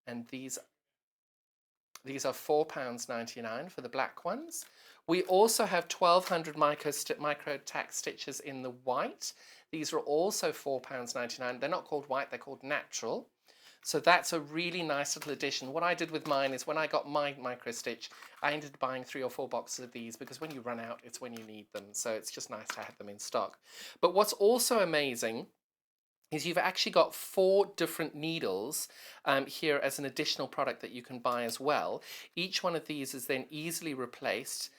And these are £4.99 for the black ones. We also have 1,200 micro tack stitches in the white. These are also £4.99. They're not called white, they're called natural. So that's a really nice little addition. What I did with mine is when I got my micro stitch, I ended up buying 3 or 4 boxes of these because when you run out, it's when you need them. So it's just nice to have them in stock. But what's also amazing is you've actually got 4 different needles here as an additional product that you can buy as well. Each one of these is then easily replaced.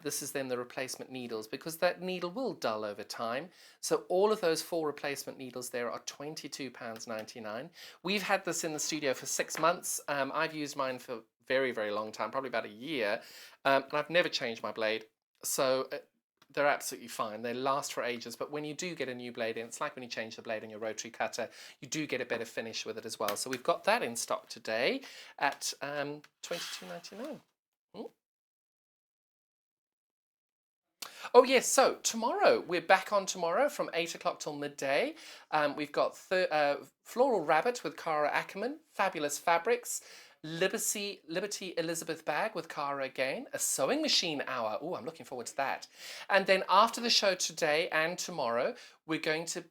This is then the replacement needles because that needle will dull over time. So all of those 4 replacement needles there are £22.99. We've had this in the studio for 6 months. I've used mine for a very, very long time, probably about a year. And I've never changed my blade. So they're absolutely fine. They last for ages. But when you do get a new blade in, it's like when you change the blade in your rotary cutter, you do get a better finish with it as well. So we've got that in stock today at $22.99. Oh yes, so tomorrow, we're back on tomorrow from 8 o'clock till midday. We've got Floral Rabbit with Cara Ackerman, Fabulous Fabrics, Liberty Elizabeth Bag with Cara again, a sewing machine hour. Oh, I'm looking forward to that. And then after the show today and tomorrow, we're going to,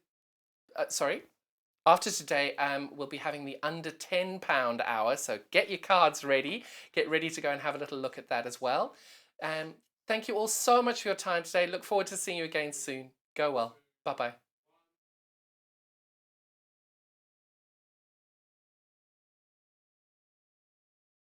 after today, we'll be having the under £10 hour. So get your cards ready. Get ready to go and have a little look at that as well. Thank you all so much for your time today. Look forward to seeing you again soon. Go well. Bye-bye.